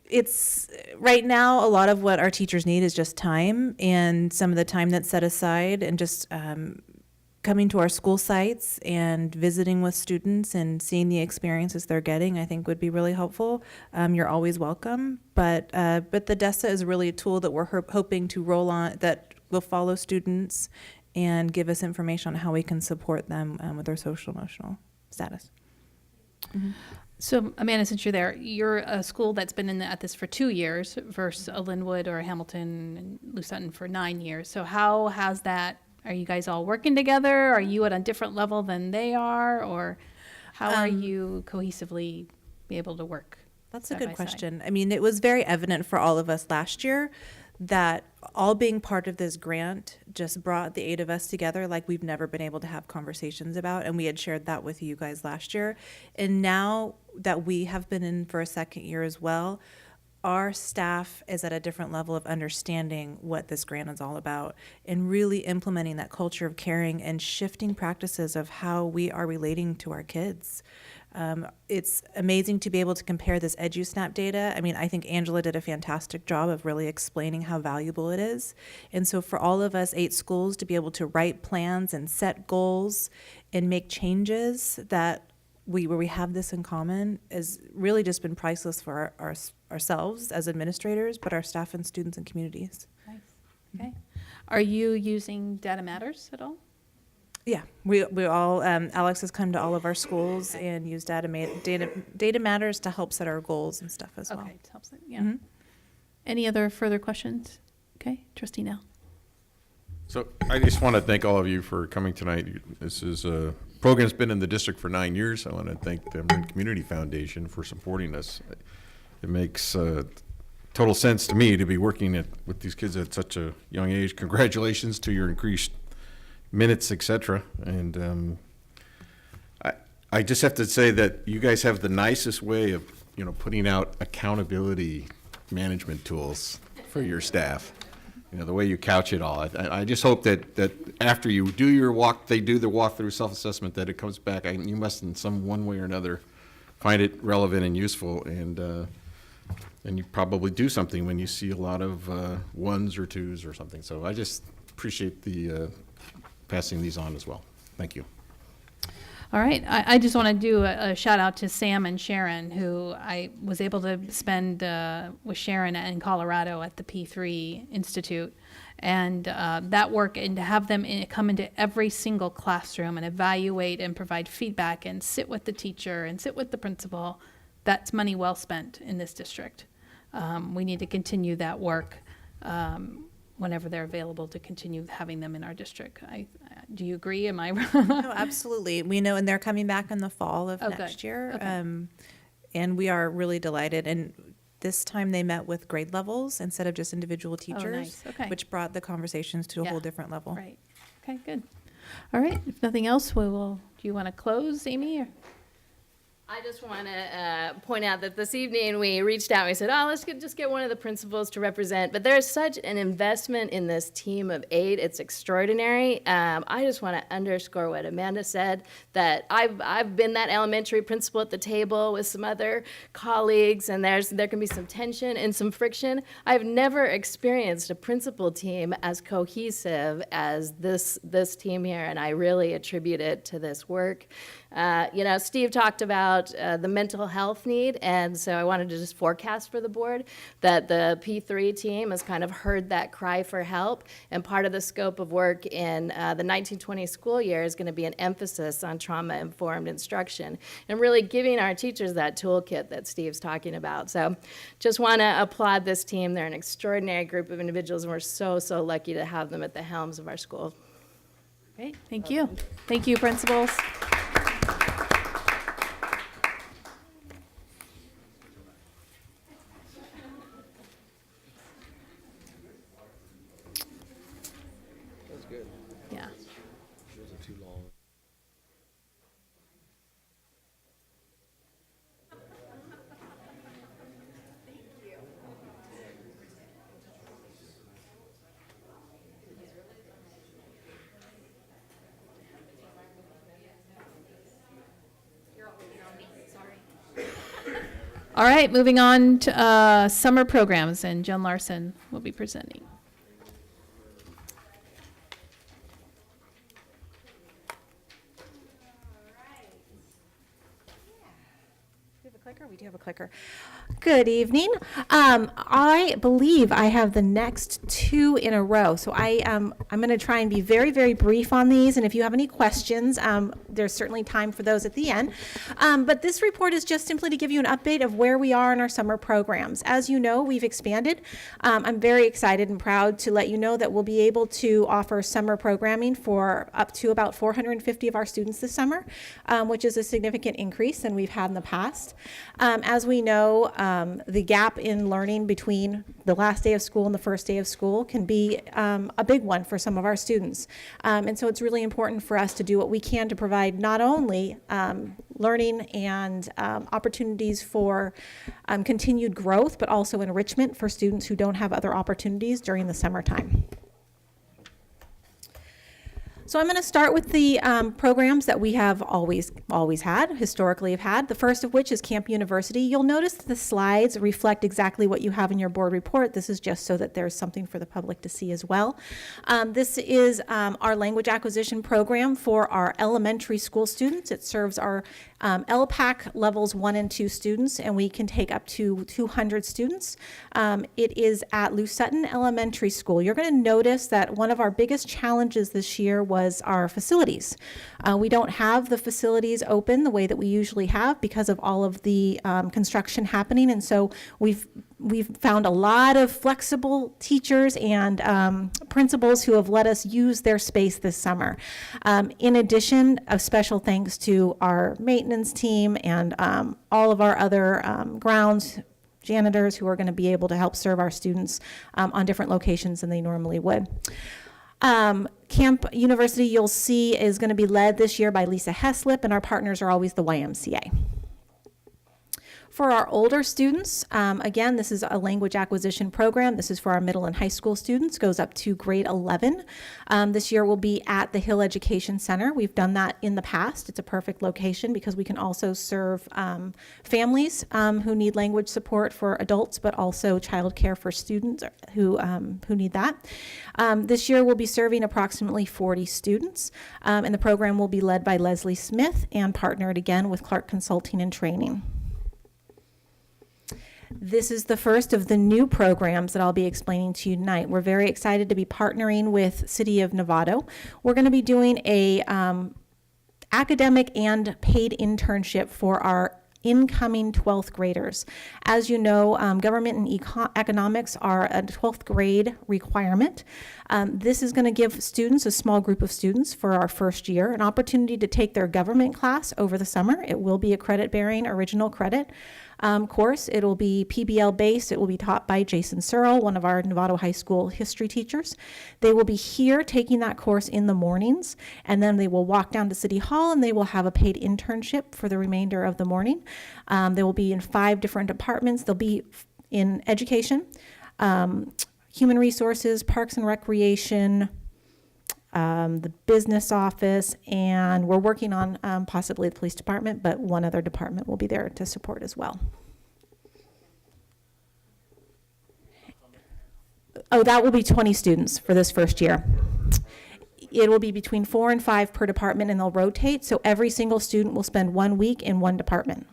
it's right now a lot of what our teachers need is just time, and some of the time that's set aside, and just coming to our school sites and visiting with students and seeing the experiences they're getting, I think would be really helpful. You're always welcome, but the DESA is really a tool that we're hoping to roll on, that will follow students and give us information on how we can support them with their social emotional status. So Amanda, since you're there, you're a school that's been at this for 2 years versus a Linwood or a Hamilton and Lou Sutton for 9 years. So how has that, are you guys all working together? Are you at a different level than they are? Or how are you cohesively be able to work? That's a good question. I mean, it was very evident for all of us last year that all being part of this grant just brought the 8 of us together like we've never been able to have conversations about, and we had shared that with you guys last year. And now that we have been in for a second year as well, our staff is at a different level of understanding what this grant is all about and really implementing that culture of caring and shifting practices of how we are relating to our kids. It's amazing to be able to compare this EduSnap data. I mean, I think Angela did a fantastic job of really explaining how valuable it is. And so for all of us 8 schools to be able to write plans and set goals and make changes that where we have this in common has really just been priceless for ourselves as administrators, but our staff and students and communities. Nice. Okay. Are you using Data Matters at all? Yeah, we all, Alex has come to all of our schools and used Data Matters to help set our goals and stuff as well. Okay, it helps. Yeah. Any other further questions? Okay, Trustee Nell. So I just want to thank all of you for coming tonight. This is program's been in the district for 9 years. I want to thank the Marin Community Foundation for supporting us. It makes total sense to me to be working with these kids at such a young age. Congratulations to your increased minutes, etc. And I just have to say that you guys have the nicest way of, putting out accountability management tools for your staff. The way you couch it all. I just hope that after you do your they do the walkthrough self-assessment, that it comes back. You must, in some one way or another, find it relevant and useful, and you probably do something when you see a lot of ones or twos or something. So I just appreciate the passing these on as well. Thank you. All right, I just want to do a shout out to Sam and Sharon, who I was able to spend with Sharon in Colorado at the P3 Institute. And that work, and to have them come into every single classroom and evaluate and provide feedback and sit with the teacher and sit with the principal, that's money well spent in this district. We need to continue that work whenever they're available, to continue having them in our district. Do you agree? Am I wrong? No, absolutely. We know, and they're coming back in the fall of next good. year. Okay. And we are really delighted. And this time they met with grade levels instead of just individual teachers, nice. Okay. which brought the conversations to a whole different level. Right. Okay, good. All right, if nothing else, do you want to close, Amy? Or? I just want to point out that this evening we reached out and we said, let's just get one of the principals to represent. But there's such an investment in this team of 8. It's extraordinary. I just want to underscore what Amanda said, that I've been that elementary principal at the table with some other colleagues, and there can be some tension and some friction. I've never experienced a principal team as cohesive as this team here, and I really attribute it to this work. Steve talked about the mental health need, and so I wanted to just forecast for the board that the P3 team has kind of heard that cry for help, and part of the scope of work in the 1920 school year is going to be an emphasis on trauma-informed instruction and really giving our teachers that toolkit that Steve's talking about. So just want to applaud this team. They're an extraordinary group of individuals, and we're so, so lucky to have them at the helms of our school. Great, thank you. Thank you, principals. Yeah. All right, moving on to summer programs, and Jen Larson will be presenting. We do have a clicker. Good evening. I believe I have the next 2 in a row. So I'm going to try and be very, very brief on these. And if you have any questions, there's certainly time for those at the end. But this report is just simply to give you an update of where we are in our summer programs. As you know, we've expanded. I'm very excited and proud to let you know that we'll be able to offer summer programming for up to about 450 of our students this summer, which is a significant increase than we've had in the past. As we know, the gap in learning between the last day of school and the first day of school can be a big one for some of our students. And so it's really important for us to do what we can to provide not only learning and opportunities for continued growth, but also enrichment for students who don't have other opportunities during the summertime. So I'm going to start with the programs that we have always had, historically have had, the first of which is Camp University. You'll notice that the slides reflect exactly what you have in your board report. This is just so that there's something for the public to see as well. This is our language acquisition program for our elementary school students. It serves our LPAC levels 1 and 2 students, and we can take up to 200 students. It is at Lou Sutton Elementary School. You're going to notice that one of our biggest challenges this year was was our facilities. We don't have the facilities open the way that we usually have because of all of the construction happening, and so we've found a lot of flexible teachers and principals who have let us use their space this summer. In addition, a special thanks to our maintenance team and all of our other grounds janitors who are going to be able to help serve our students on different locations than they normally would. Camp University, you'll see, is going to be led this year by Lisa Heslip, and our partners are always the YMCA. For our older students, again, this is a language acquisition program. This is for our middle and high school students, goes up to grade 11. This year will be at the Hill Education Center. We've done that in the past. It's a perfect location because we can also serve families who need language support for adults, but also childcare for students who need that. This year we'll be serving approximately 40 students, and the program will be led by Leslie Smith and partnered again with Clark Consulting and Training. This is the first of the new programs that I'll be explaining to you tonight. We're very excited to be partnering with City of Novato. We're going to be doing a academic and paid internship for our incoming 12th graders. As you know, government and economics are a 12th grade requirement. This is going to give students, a small group of students for our first year, an opportunity to take their government class over the summer. It will be a credit-bearing original credit course. It'll be PBL based. It will be taught by Jason Searle, one of our Novato High School history teachers. They will be here taking that course in the mornings, and then they will walk down to City Hall and they will have a paid internship for the remainder of the morning. They will be in 5 different departments. They'll be in education, human resources, parks and recreation, the business office, and we're working on possibly the police department, but one other department will be there to support as well. Oh, that will be 20 students for this first year. It will be between 4 and 5 per department, and they'll rotate, so every single student will spend 1 week in one department.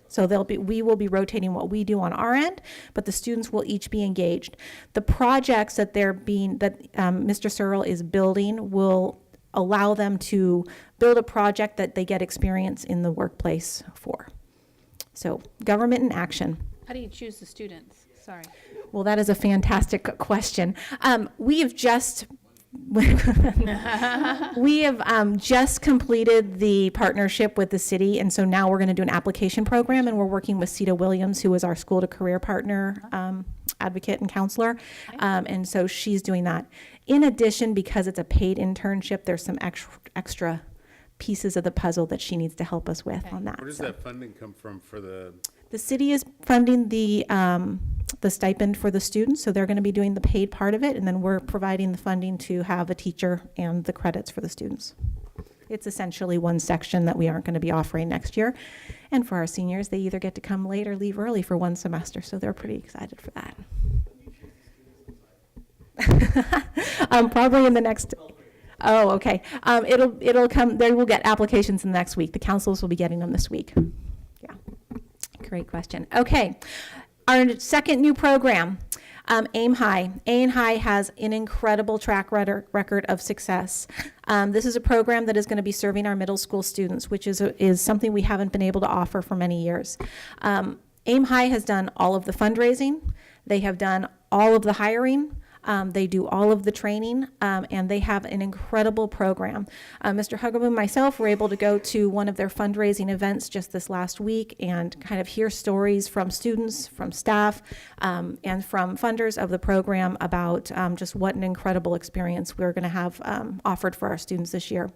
So we will be rotating what we do on our end, but the students will each be engaged. The projects that Mr. Searle is building will allow them to build a project that they get experience in the workplace for. So government in action. How do you choose the students? Sorry. Well, that is a fantastic question. We have just completed the partnership with the city, and so now we're going to do an application program, and we're working with Cita Williams, who is our school to career partner advocate and counselor, and so she's doing that. In addition, because it's a paid internship, there's some extra pieces of the puzzle that she needs to help us with on that. Where does that funding come from for the? The city is funding the stipend for the students, so they're going to be doing the paid part of it, and then we're providing the funding to have a teacher and the credits for the students. It's essentially one section that we aren't going to be offering next year. And for our seniors, they either get to come late or leave early for one semester, so they're pretty excited for that. Probably in the next. Oh, okay. It'll come. They will get applications in the next week. The councils will be getting them this week. Yeah. Great question. Okay. Our second new program, Aim High. Aim High has an incredible track record of success. This is a program that is going to be serving our middle school students, which is something we haven't been able to offer for many years. Aim High has done all of the fundraising. They have done all of the hiring. They do all of the training, and they have an incredible program. Mr. Huggerman and myself were able to go to one of their fundraising events just this last week and kind of hear stories from students, from staff, and from funders of the program about just what an incredible experience we're going to have offered for our students this year.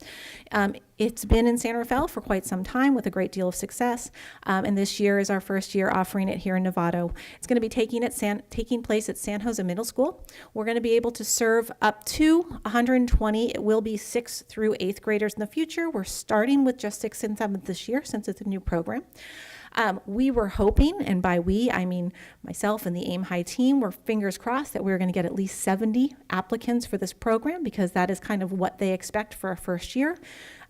It's been in San Rafael for quite some time with a great deal of success, and this year is our first year offering it here in Novato. It's going to be taking place at San Jose Middle School. We're going to be able to serve up to 120. It will be 6th through 8th graders in the future. We're starting with just 6th and 7th this year since it's a new program. We were hoping, and by we, I mean myself and the AIM High team, were fingers crossed that we were going to get at least 70 applicants for this program, because that is kind of what they expect for a first year.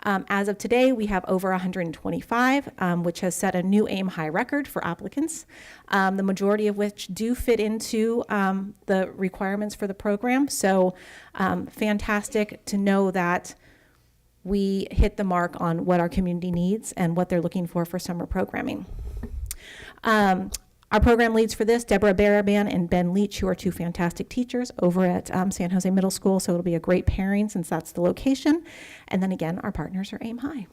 As of today, we have over 125, which has set a new AIM High record for applicants, the majority of which do fit into the requirements for the program. So fantastic to know that we hit the mark on what our community needs and what they're looking for summer programming. Our program leads for this, Deborah Baraban and Ben Leach, who are two fantastic teachers over at San Jose Middle School, so it'll be a great pairing since that's the location. And then again, our partners are AIM High.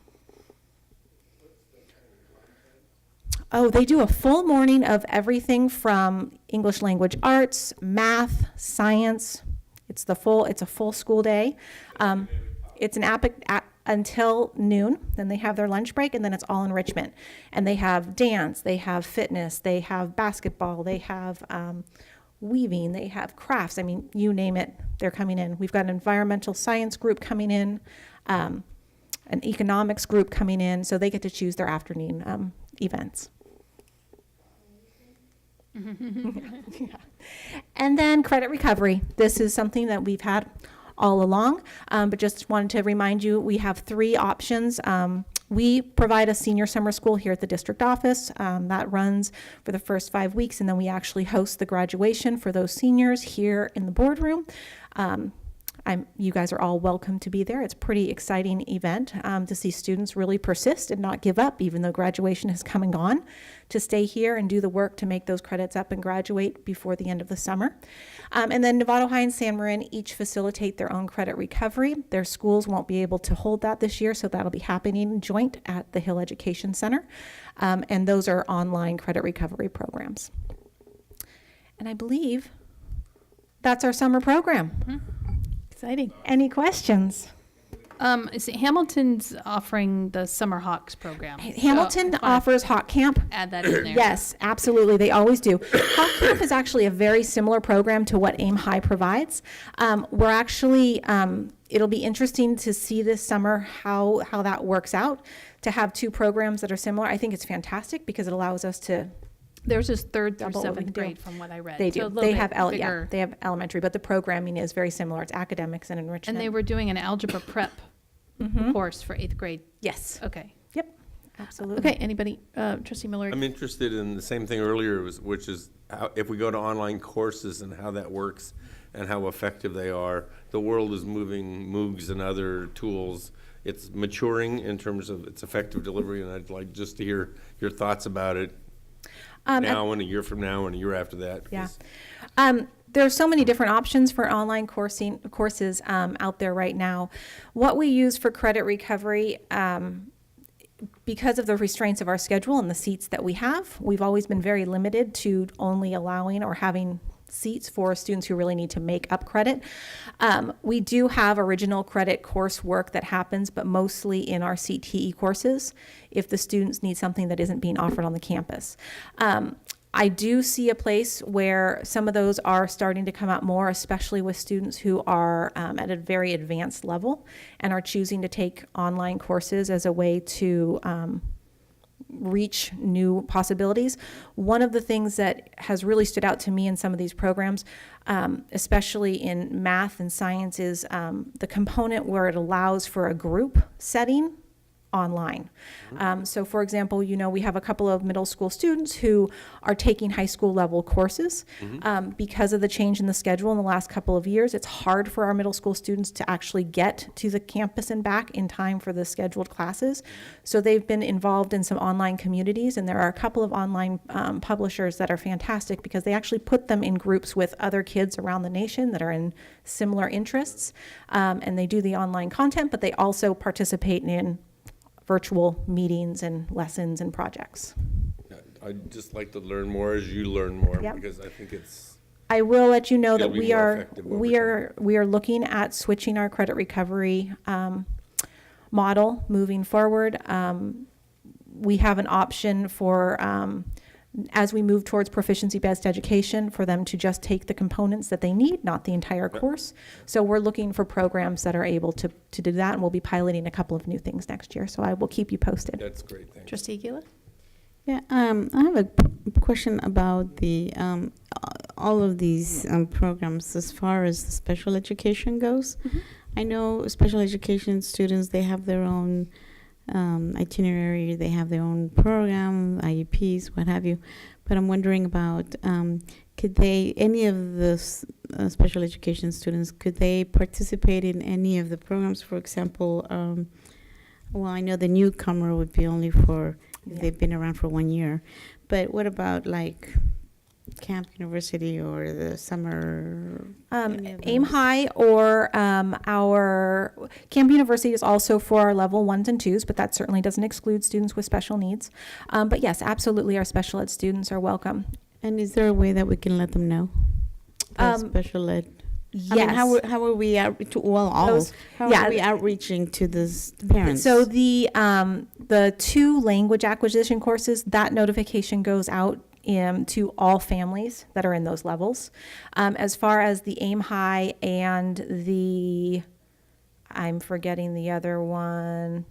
Oh, they do a full morning of everything from English language arts, math, science. It's a full school day. It's an until noon, then they have their lunch break, and then it's all enrichment. And they have dance, they have fitness, they have basketball, they have weaving, they have crafts. I mean, you name it, they're coming in. We've got an environmental science group coming in, an economics group coming in, so they get to choose their afternoon events. Yeah. And then credit recovery. This is something that we've had all along, but just wanted to remind you, we have 3 options. We provide a senior summer school here at the district office that runs for the first 5 weeks, and then we actually host the graduation for those seniors here in the boardroom. You guys are all welcome to be there. It's a pretty exciting event to see students really persist and not give up, even though graduation has come and gone, to stay here and do the work to make those credits up and graduate before the end of the summer. And then Novato High and San Marin each facilitate their own credit recovery. Their schools won't be able to hold that this year, so that'll be happening joint at the Hill Education Center. And those are online credit recovery programs. And I believe that's our summer program. Mm-hmm. Exciting. Any questions? Hamilton's offering the Summer Hawks program. Hamilton offers Hawk Camp. Add that in there. Yes, absolutely. They always do. Hawk Camp is actually a very similar program to what AIM High provides. We're actually, it'll be interesting to see this summer how that works out, to have 2 programs that are similar. I think it's fantastic because it allows us to There's just 3rd through double what we 7th can do. grade from what I read. They So a do. little They bit have bigger. they have elementary, but the programming is very similar. It's academics and enrichment. And they were doing an algebra prep course for 8th grade. Yes. Okay. Yep. Absolutely. Okay. Anybody? Trustee Miller. I'm interested in the same thing earlier, which is how, if we go to online courses and how that works and how effective they are. The world is moving MOOCs and other tools. It's maturing in terms of its effective delivery, and I'd like just to hear your thoughts about it now and a year from now and a year after that. Yeah. There are so many different options for online courses out there right now. What we use for credit recovery, because of the restraints of our schedule and the seats that we have, we've always been very limited to only allowing or having seats for students who really need to make up credit. We do have original credit coursework that happens, but mostly in our CTE courses if the students need something that isn't being offered on the campus. I do see a place where some of those are starting to come out more, especially with students who are at a very advanced level and are choosing to take online courses as a way to reach new possibilities. One of the things that has really stood out to me in some of these programs, especially in math and science, is the component where it allows for a group setting online. So for example, we have a couple of middle school students who are taking high school level courses. Because of the change in the schedule in the last couple of years, it's hard for our middle school students to actually get to the campus and back in time for the scheduled classes. So they've been involved in some online communities, and there are a couple of online publishers that are fantastic because they actually put them in groups with other kids around the nation that are in similar interests. And they do the online content, but they also participate in virtual meetings and lessons and projects. I'd just like to learn more as you learn more, Yep. because I think it's. I will let you know It'll that be we more are effective over we are looking at switching our credit recovery model moving forward. We have an option for as we move towards proficiency-based education, for them to just take the components that they need, not the entire course. So we're looking for programs that are able to do that, and we'll be piloting a couple of new things next year. So I will keep you posted. That's great, thanks. Trustee Gila? Yeah, I have a question about the all of these programs as far as the special education goes. I know special education students, they have their own itinerary, they have their own program, IEPs, what have you. But I'm wondering about could they, any of the special education students, could they participate in any of the programs? For example, well, I know the newcomer would be only for if they've been around for 1 year. But what about like Camp University or the summer? Aim High or our Camp University is also for our level 1s and 2s, but that certainly doesn't exclude students with special needs. But yes, absolutely, our special ed students are welcome. And is there a way that we can let them know? Special ed. Yes. I mean, how are we out? Well, all. How are we outreaching to the parents? So the 2 language acquisition courses, that notification goes out to all families that are in those levels. As far as the Aim High and I'm forgetting the other one.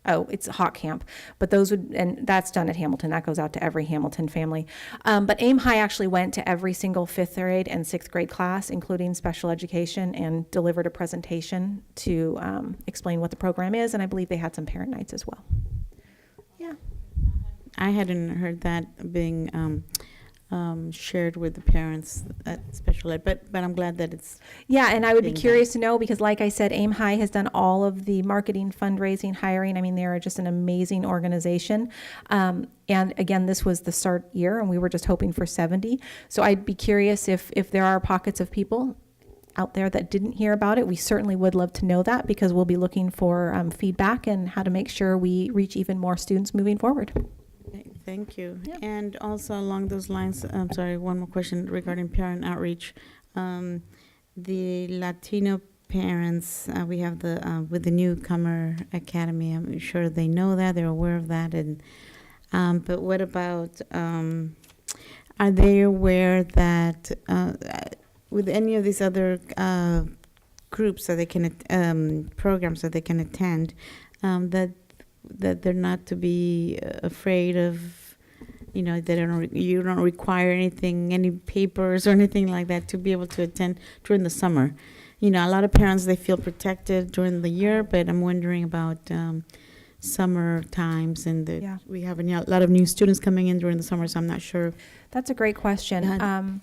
Oh, it's Hawk Camp, but and that's done at Hamilton. That goes out to every Hamilton family. But Aim High actually went to every single 5th grade and 6th grade class, including special education, and delivered a presentation to explain what the program is. And I believe they had some parent nights as well. Yeah. I hadn't heard that being shared with the parents at special ed, but I'm glad that it's. Yeah, and I would be curious to know, because like I said, Aim High has done all of the marketing, fundraising, hiring. I mean, they are just an amazing organization. And again, this was the start year, and we were just hoping for 70. So I'd be curious if there are pockets of people out there that didn't hear about it. We certainly would love to know that, because we'll be looking for feedback and how to make sure we reach even more students moving forward. Thank you. Yeah. And also along those lines, I'm sorry, one more question regarding parent outreach. The Latino parents, we have with the Newcomer Academy, I'm sure they know that, they're aware of that. And but what about, are they aware that with any of these other groups that they can, programs that they can attend, that they're not to be afraid of, you know, you don't require anything, any papers or anything like that to be able to attend during the summer. You know, a lot of parents, they feel protected during the year, but I'm wondering about summer times, and we have a lot of new students coming in during the summer, so I'm not sure. That's a great question.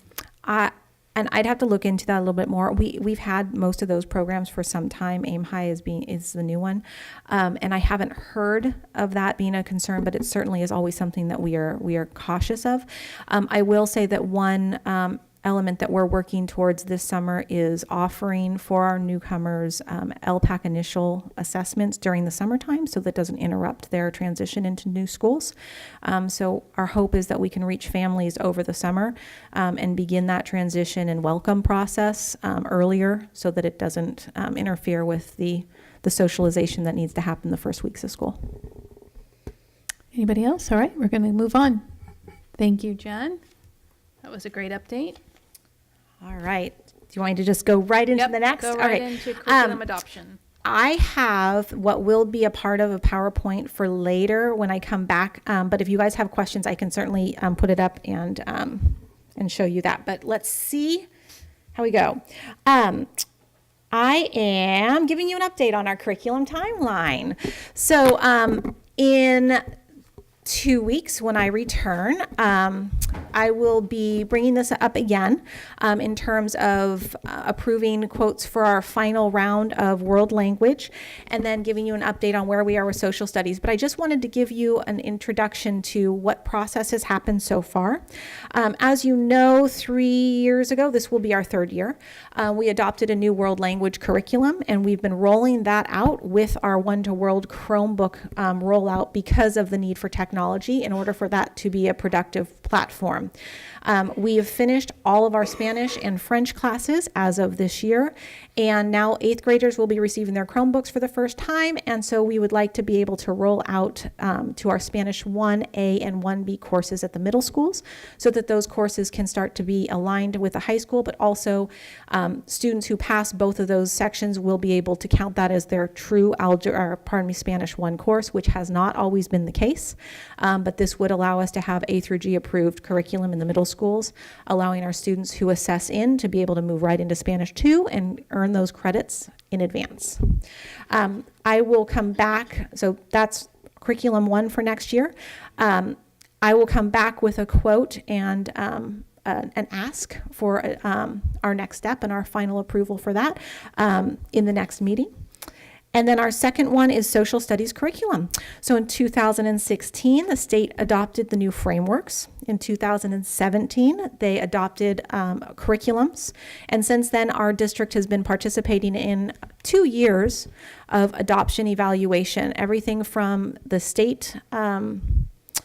And I'd have to look into that a little bit more. We've had most of those programs for some time. Aim High is the new one, and I haven't heard of that being a concern, but it certainly is always something that we are cautious of. I will say that one element that we're working towards this summer is offering for our newcomers LPAC initial assessments during the summertime, so that doesn't interrupt their transition into new schools. So our hope is that we can reach families over the summer and begin that transition and welcome process earlier, so that it doesn't interfere with the socialization that needs to happen the first weeks of school. Anybody else? All right, we're going to move on. Thank you, Jen. That was a great update. All right. Do you want me to just go right into the next? Go right into curriculum adoption. I have what will be a part of a PowerPoint for later when I come back. But if you guys have questions, I can certainly put it up and show you that. But let's see how we go. I am giving you an update on our curriculum timeline. So in 2 weeks, when I return, I will be bringing this up again in terms of approving quotes for our final round of world language, and then giving you an update on where we are with social studies. But I just wanted to give you an introduction to what process has happened so far. As you know, 3 years ago, this will be our 3rd year, we adopted a new world language curriculum, and we've been rolling that out with our One to World Chromebook rollout because of the need for technology in order for that to be a productive platform. We have finished all of our Spanish and French classes as of this year, and now 8th graders will be receiving their Chromebooks for the first time, and so we would like to be able to roll out to our Spanish 1A and 1B courses at the middle schools, so that those courses can start to be aligned with the high school, but also students who pass both of those sections will be able to count that as their true Spanish 1 course, which has not always been the case. but this would allow us to have A through G approved curriculum in the middle schools, allowing our students who assess in to be able to move right into Spanish 2 and earn those credits in advance. I will come back, so that's curriculum 1 for next year. I will come back with a quote and an ask for our next step and our final approval for that in the next meeting. And then our second one is social studies curriculum. So in 2016, the state adopted the new frameworks. In 2017, they adopted curriculums. And since then, our district has been participating in 2 years of adoption evaluation, everything from the state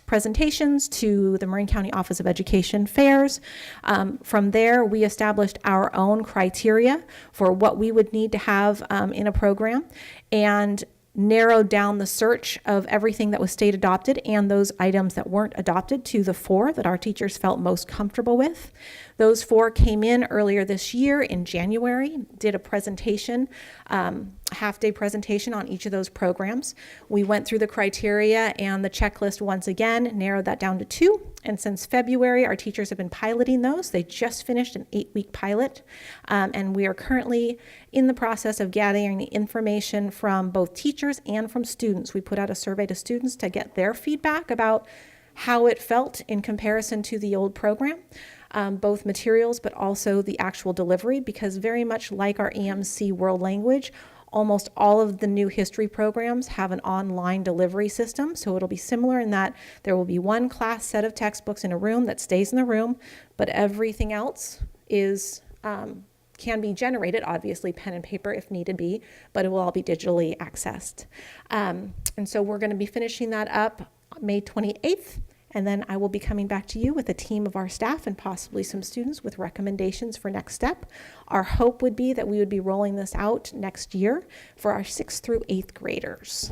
presentations to the Marin County Office of Education fairs. From there, we established our own criteria for what we would need to have in a program and narrowed down the search of everything that was state adopted and those items that weren't adopted to the 4 that our teachers felt most comfortable with. Those 4 came in earlier this year in January, did a presentation, half-day presentation on each of those programs. We went through the criteria and the checklist once again, narrowed that down to 2. And since February, our teachers have been piloting those. They just finished an 8-week pilot. And we are currently in the process of gathering information from both teachers and from students. We put out a survey to students to get their feedback about how it felt in comparison to the old program. Both materials, but also the actual delivery, because very much like our EMC World Language, almost all of the new history programs have an online delivery system. So it'll be similar in that there will be one class set of textbooks in a room that stays in the room, but everything else is can be generated, obviously pen and paper if needed be, but it will all be digitally accessed. And so we're going to be finishing that up May 28th. And then I will be coming back to you with a team of our staff and possibly some students with recommendations for next step. Our hope would be that we would be rolling this out next year for our 6th through 8th graders.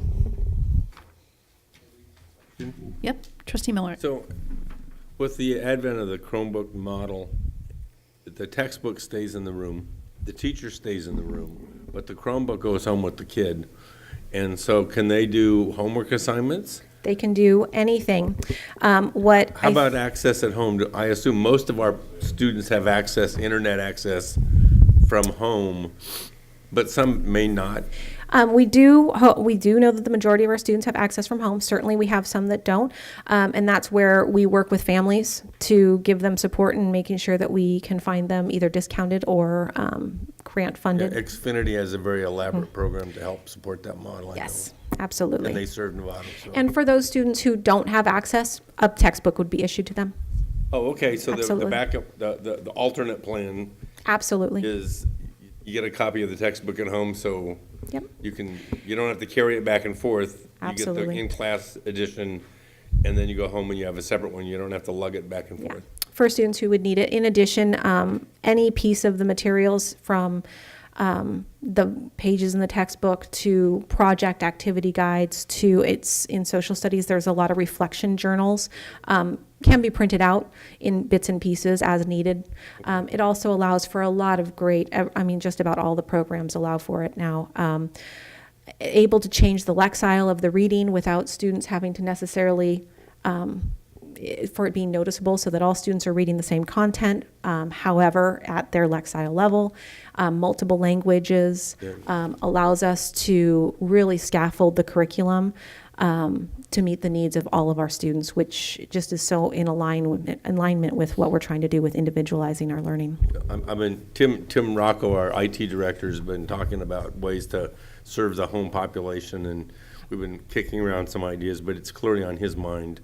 Yep, Trustee Miller. So with the advent of the Chromebook model, the textbook stays in the room, the teacher stays in the room, but the Chromebook goes home with the kid. And so can they do homework assignments? They can do anything. How about access at home? I assume most of our students have access, internet access from home, but some may not. We do know that the majority of our students have access from home. Certainly we have some that don't. And that's where we work with families to give them support and making sure that we can find them either discounted or grant funded. Yeah, Xfinity has a very elaborate program to help support that model. Yes, absolutely. And they serve Nevada. So. And for those students who don't have access, a textbook would be issued to them. Oh, okay, so the Absolutely. backup, the alternate plan Absolutely. is you get a copy of the textbook at home, so Yep. you don't have to carry it back and forth. Absolutely. You get the in-class edition, and then you go home and you have a separate one. You don't have to lug it back and forth. For students who would need it. In addition, any piece of the materials from the pages in the textbook to project activity guides to it's in social studies, there's a lot of reflection journals, can be printed out in bits and pieces as needed. It also allows for a lot of great, just about all the programs allow for it now. Able to change the lexile of the reading without students having to necessarily for it being noticeable so that all students are reading the same content, however, at their lexile level. Multiple languages allows us to really scaffold the curriculum to meet the needs of all of our students, which just is so in alignment with what we're trying to do with individualizing our learning. Tim Rocco, our IT director, has been talking about ways to serve the home population, and we've been kicking around some ideas, but it's clearly on his mind.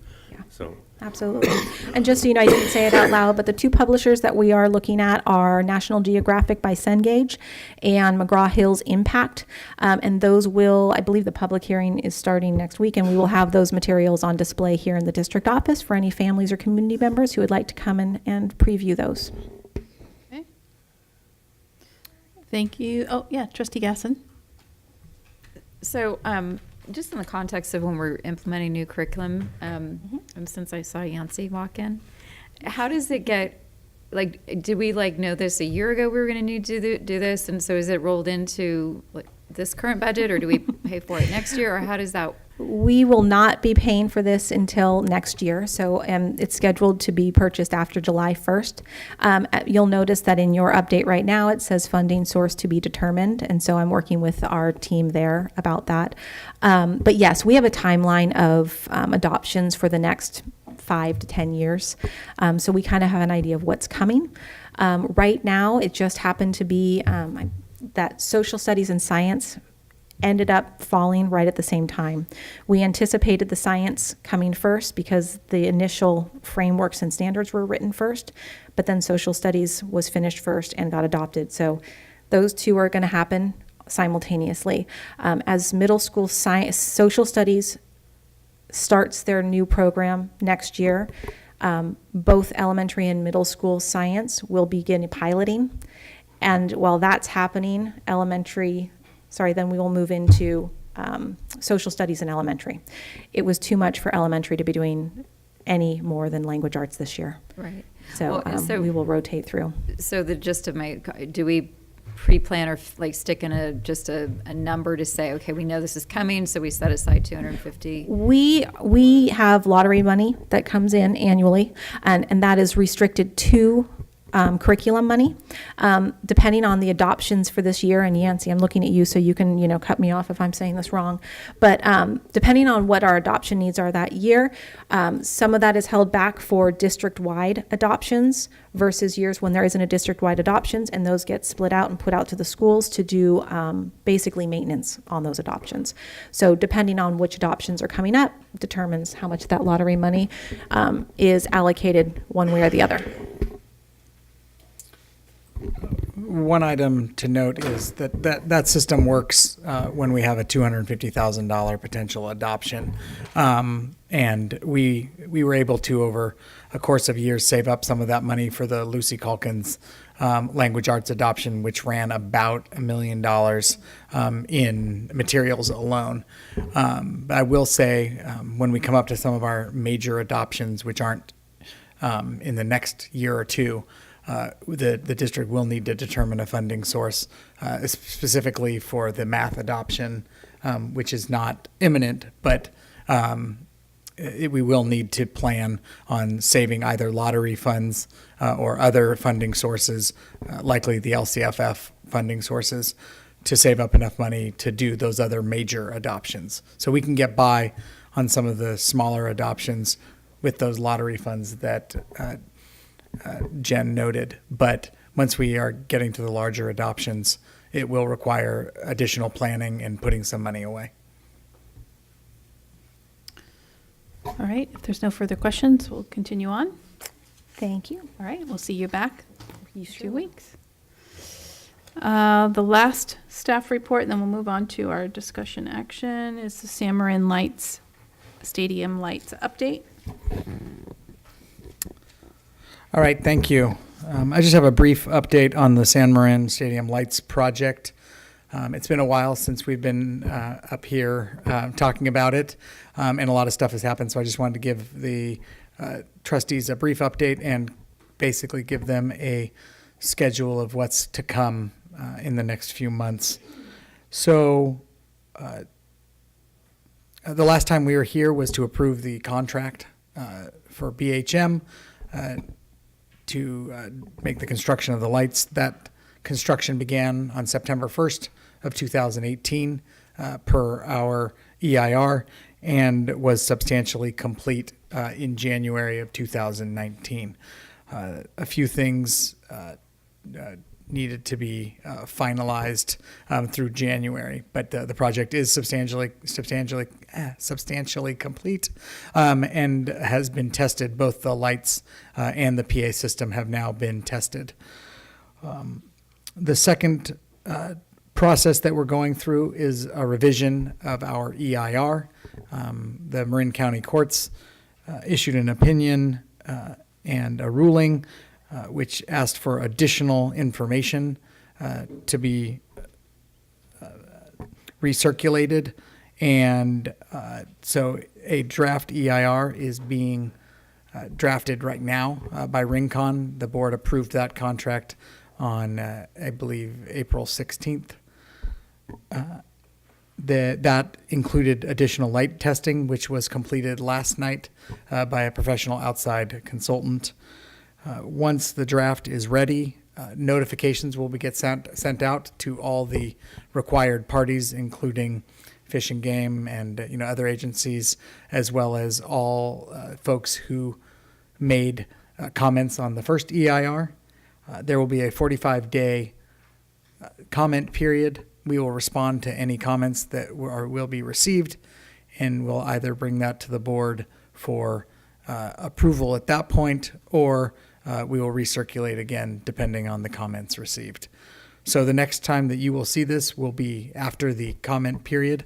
So. Absolutely. And just so you know, I didn't say it out loud, but the 2 publishers that we are looking at are National Geographic by Cengage and McGraw-Hill's Impact. And those will, I believe the public hearing is starting next week, and we will have those materials on display here in the district office for any families or community members who would like to come and preview those. Okay. Thank you. Oh, yeah, Trustee Gasson. So, just in the context of when we're implementing new curriculum, and since I saw Yancey walk in, how does it get, did we know this a year ago we were going to need to do this? And so is it rolled into this current budget, or do we pay for it next year, or how does that? We will not be paying for this until next year, so it's scheduled to be purchased after July 1st. You'll notice that in your update right now, it says funding source to be determined, and so I'm working with our team there about that. But yes, we have a timeline of adoptions for the next 5 to 10 years, so we kind of have an idea of what's coming. Right now, it just happened to be that social studies and science ended up falling right at the same time. We anticipated the science coming first because the initial frameworks and standards were written first, but then social studies was finished first and got adopted. So those two are going to happen simultaneously. As middle school science, social studies starts their new program next year, both elementary and middle school science will begin piloting. And while that's happening, then we will move into social studies in elementary. It was too much for elementary to be doing any more than language arts this year. Right. So, we will rotate through. So the gist of do we pre-plan or like stick in a number to say, okay, we know this is coming, so we set aside 250? We have lottery money that comes in annually, and that is restricted to curriculum money, depending on the adoptions for this year. And Yancy, I'm looking at you, so you can, cut me off if I'm saying this wrong. But depending on what our adoption needs are that year, some of that is held back for district-wide adoptions versus years when there isn't a district-wide adoptions, and those get split out and put out to the schools to do basically maintenance on those adoptions. So depending on which adoptions are coming up determines how much that lottery money is allocated one way or the other. One item to note is that system works when we have a $250,000 potential adoption. And we were able to, over a course of years, save up some of that money for the Lucy Calkins language arts adoption, which ran about $1 million in materials alone. But I will say, when we come up to some of our major adoptions, which aren't in the next year or two, the district will need to determine a funding source, specifically for the math adoption, which is not imminent, but we will need to plan on saving either lottery funds or other funding sources, likely the LCFF funding sources, to save up enough money to do those other major adoptions. So we can get by on some of the smaller adoptions with those lottery funds that Jen noted, but once we are getting to the larger adoptions, it will require additional planning and putting some money away. All right, if there's no further questions, we'll continue on. Thank you. All right, we'll see you back in 2 weeks. The last staff report, and then we'll move on to our discussion action, is the San Marin Lights, Stadium Lights update. All right, thank you. I just have a brief update on the San Marin Stadium Lights project. It's been a while since we've been up here talking about it, and a lot of stuff has happened, so I just wanted to give the trustees a brief update and basically give them a schedule of what's to come in the next few months. So the last time we were here was to approve the contract for BHM to make the construction of the lights. That construction began on September 1st of 2018 per our EIR, and was substantially complete in January of 2019. A few things needed to be finalized through January, but the project is substantially complete and has been tested. Both the lights and the PA system have now been tested. The second process that we're going through is a revision of our EIR. The Marin County Courts issued an opinion and a ruling which asked for additional information to be recirculated. And so a draft EIR is being drafted right now by Rincon. The board approved that contract on, I believe, April 16th. That included additional light testing, which was completed last night by a professional outside consultant. Once the draft is ready, notifications will get sent out to all the required parties, including Fish and Game and other agencies, as well as all folks who made comments on the first EIR. There will be a 45-day comment period. We will respond to any comments that will be received, and we'll either bring that to the board for approval at that point, or we will recirculate again depending on the comments received. So the next time that you will see this will be after the comment period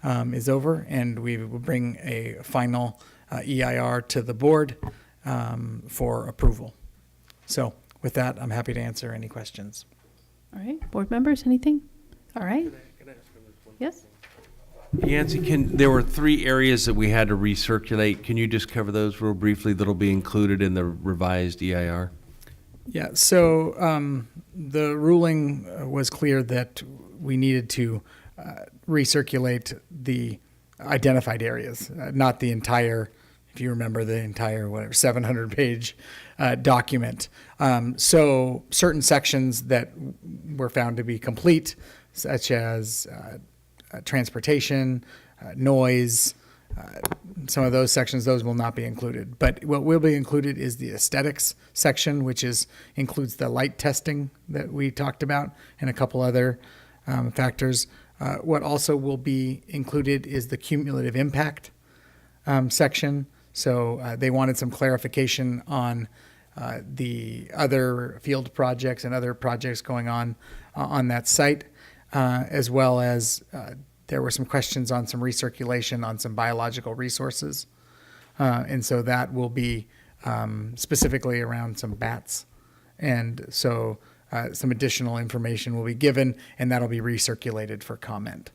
is over, and we will bring a final EIR to the board for approval. So with that, I'm happy to answer any questions. All right, board members, anything? All right. Yes? Yancy, there were 3 areas that we had to recirculate. Can you just cover those real briefly that'll be included in the revised EIR? Yeah, so the ruling was clear that we needed to recirculate the identified areas, not the entire, if you remember, the entire, 700-page document. So certain sections that were found to be complete, such as transportation, noise, some of those sections, those will not be included. But what will be included is the aesthetics section, which includes the light testing that we talked about and a couple other factors. What also will be included is the cumulative impact section. So they wanted some clarification on the other field projects and other projects going on that site, as well as there were some questions on some recirculation on some biological resources. And so that will be specifically around some bats. And so some additional information will be given, and that'll be recirculated for comment.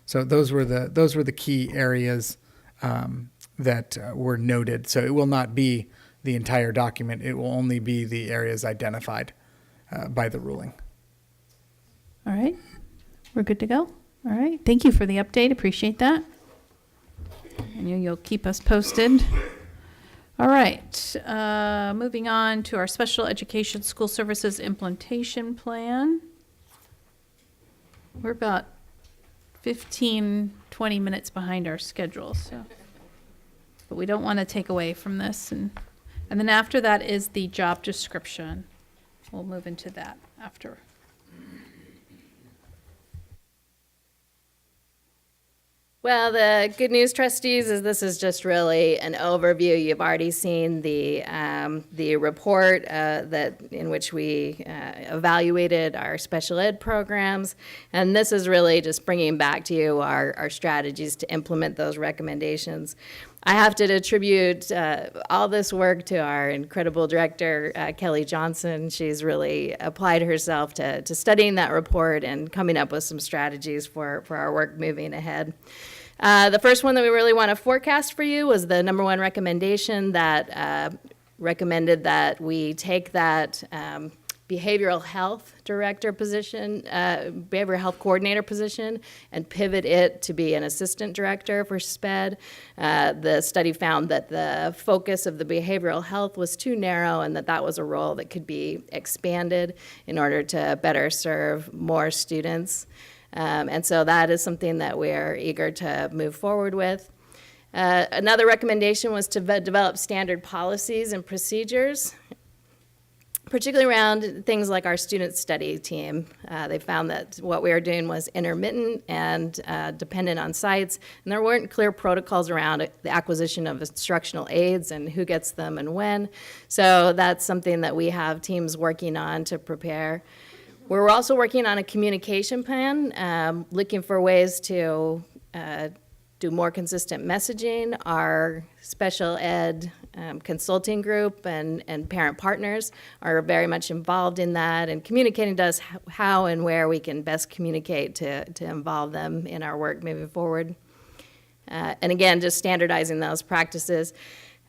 So those were the key areas that were noted. So it will not be the entire document. It will only be the areas identified by the ruling. All right, we're good to go. All right, thank you for the update. Appreciate that. And you'll keep us posted. All right, moving on to our special education school services implementation plan. We're about 15, 20 minutes behind our schedule, so, but we don't want to take away from this. And then after that is the job description. We'll move into that after. Well, the good news, trustees, is this is just really an overview. You've already seen the report in which we evaluated our special ed programs, and this is really just bringing back to you our strategies to implement those recommendations. I have to attribute all this work to our incredible director, Kelly Johnson. She's really applied herself to studying that report and coming up with some strategies for our work moving ahead. The first one that we really want to forecast for you was the number 1 recommendation that recommended that we take that behavioral health director position, behavioral health coordinator position, and pivot it to be an assistant director for SPED. The study found that the focus of the behavioral health was too narrow, and that was a role that could be expanded in order to better serve more students. And so that is something that we're eager to move forward with. Another recommendation was to develop standard policies and procedures, particularly around things like our student study team. They found that what we were doing was intermittent and dependent on sites, and there weren't clear protocols around the acquisition of instructional aids and who gets them and when. So that's something that we have teams working on to prepare. We're also working on a communication plan, looking for ways to do more consistent messaging. Our special ed consulting group and parent partners are very much involved in that and communicating to us how and where we can best communicate to involve them in our work moving forward. And again, just standardizing those practices.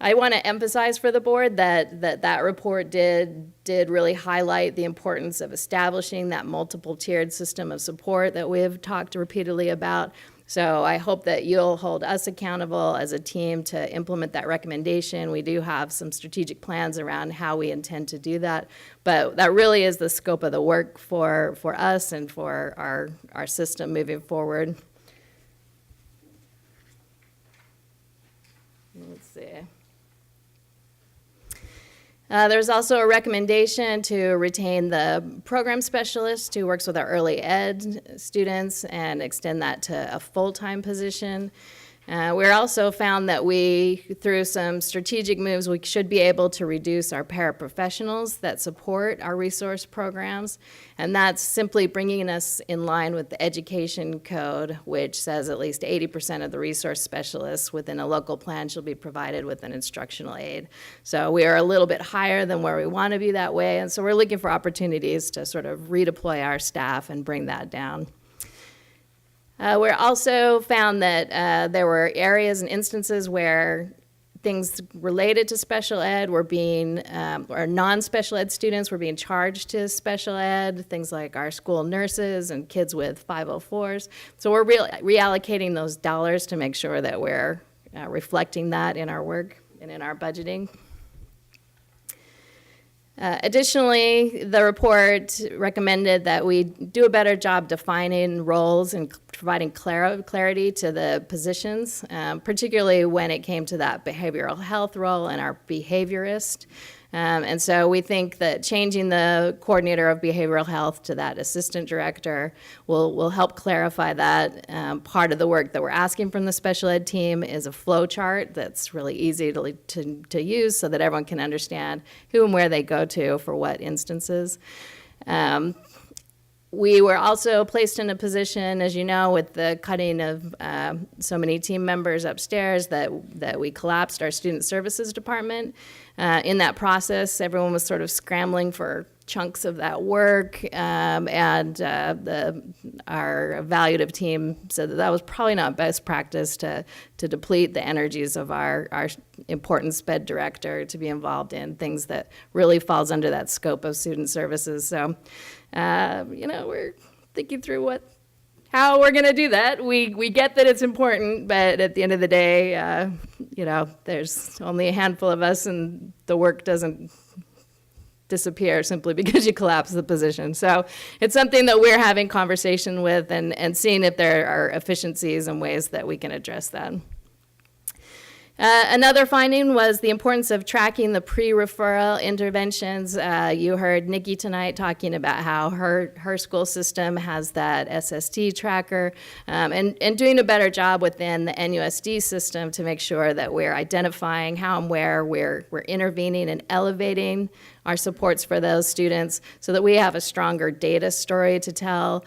I want to emphasize for the board that report did really highlight the importance of establishing that multiple tiered system of support that we have talked repeatedly about. So I hope that you'll hold us accountable as a team to implement that recommendation. We do have some strategic plans around how we intend to do that, but that really is the scope of the work for us and for our system moving forward. Let's see. There's also a recommendation to retain the program specialist who works with our early ed students and extend that to a full-time position. We also found that through some strategic moves, we should be able to reduce our paraprofessionals that support our resource programs. And that's simply bringing us in line with the education code, which says at least 80% of the resource specialists within a local plan shall be provided with an instructional aid. So we are a little bit higher than where we want to be that way. And so we're looking for opportunities to sort of redeploy our staff and bring that down. We also found that there were areas and instances where things related to special ed were being, or non-special ed students were being charged to special ed, things like our school nurses and kids with 504s. So we're reallocating those dollars to make sure that we're reflecting that in our work and in our budgeting. Additionally, the report recommended that we do a better job defining roles and providing clarity to the positions, particularly when it came to that behavioral health role and our behaviorist. And so we think that changing the coordinator of behavioral health to that assistant director will help clarify that. Part of the work that we're asking from the special ed team is a flow chart that's really easy to use so that everyone can understand who and where they go to for what instances. We were also placed in a position, as you know, with the cutting of so many team members upstairs that we collapsed our student services department. In that process, everyone was sort of scrambling for chunks of that work, and our evaluative team said that was probably not best practice to deplete the energies of our important SPED director to be involved in things that really falls under that scope of student services. So, we're thinking through how we're going to do that. We get that it's important, but at the end of the day, there's only a handful of us, and the work doesn't disappear simply because you collapse the position. So it's something that we're having conversation with and seeing if there are efficiencies and ways that we can address that. Another finding was the importance of tracking the pre-referral interventions. You heard Nikki tonight talking about how her school system has that SST tracker, and doing a better job within the NUSD system to make sure that we're identifying how and where we're intervening and elevating our supports for those students so that we have a stronger data story to tell.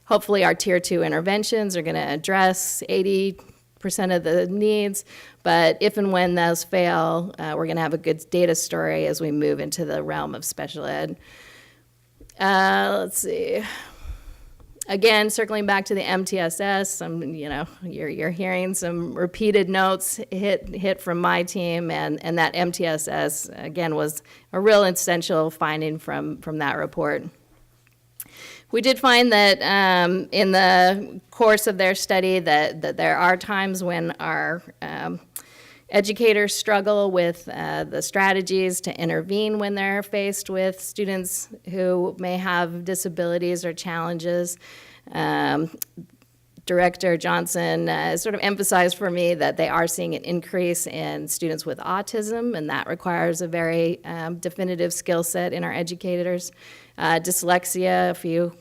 Hopefully our tier 2 interventions are going to address 80% of the needs, but if and when those fail, we're going to have a good data story as we move into the realm of special ed. Let's see. Again, circling back to the MTSS, you're hearing some repeated notes hit from my team, and that MTSS, again, was a real essential finding from that report. We did find that in the course of their study that there are times when our educators struggle with the strategies to intervene when they're faced with students who may have disabilities or challenges. Director Johnson sort of emphasized for me that they are seeing an increase in students with autism, and that requires a very definitive skill set in our educators. Dyslexia, if you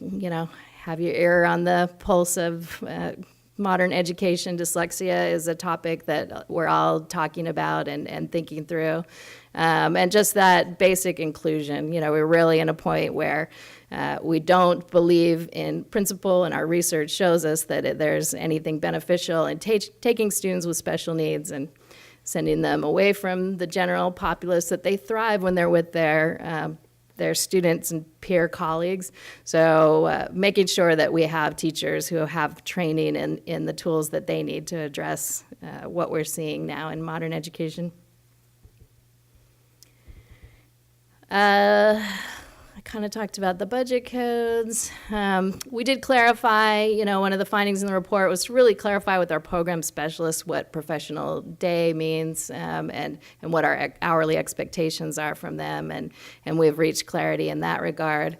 have your ear on the pulse of modern education, dyslexia is a topic that we're all talking about and thinking through. And just that basic inclusion, we're really in a point where we don't believe in principle, and our research shows us that there's anything beneficial in taking students with special needs and sending them away from the general populace, that they thrive when they're with their their students and peer colleagues. So making sure that we have teachers who have training in the tools that they need to address what we're seeing now in modern education. I kind of talked about the budget codes. We did clarify, one of the findings in the report was to really clarify with our program specialists what professional day means and what our hourly expectations are from them, and we've reached clarity in that regard.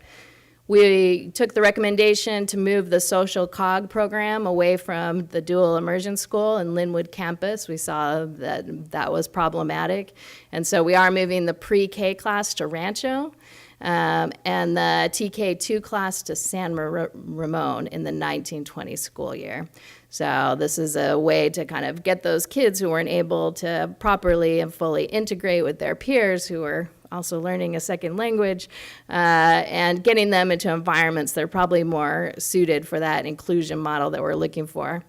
We took the recommendation to move the social COG program away from the dual immersion school and Linwood campus. We saw that was problematic. And so we are moving the pre-K class to Rancho and the TK2 class to San Ramon in the 1920 school year. So this is a way to kind of get those kids who weren't able to properly and fully integrate with their peers who were also learning a second language, and getting them into environments that are probably more suited for that inclusion model that we're looking for.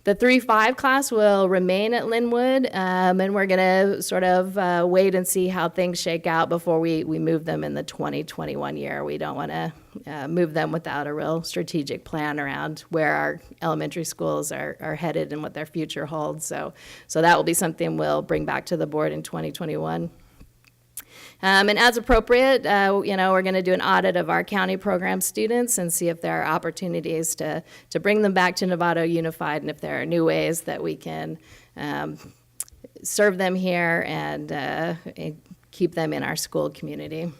The 3-5 class will remain at Linwood, and we're going to sort of wait and see how things shake out before we move them in the 2021 year. We don't want to move them without a real strategic plan around where our elementary schools are headed and what their future holds. So that will be something we'll bring back to the board in 2021. And as appropriate, we're going to do an audit of our county program students and see if there are opportunities to bring them back to Novato Unified, and if there are new ways that we can serve them here and keep them in our school community.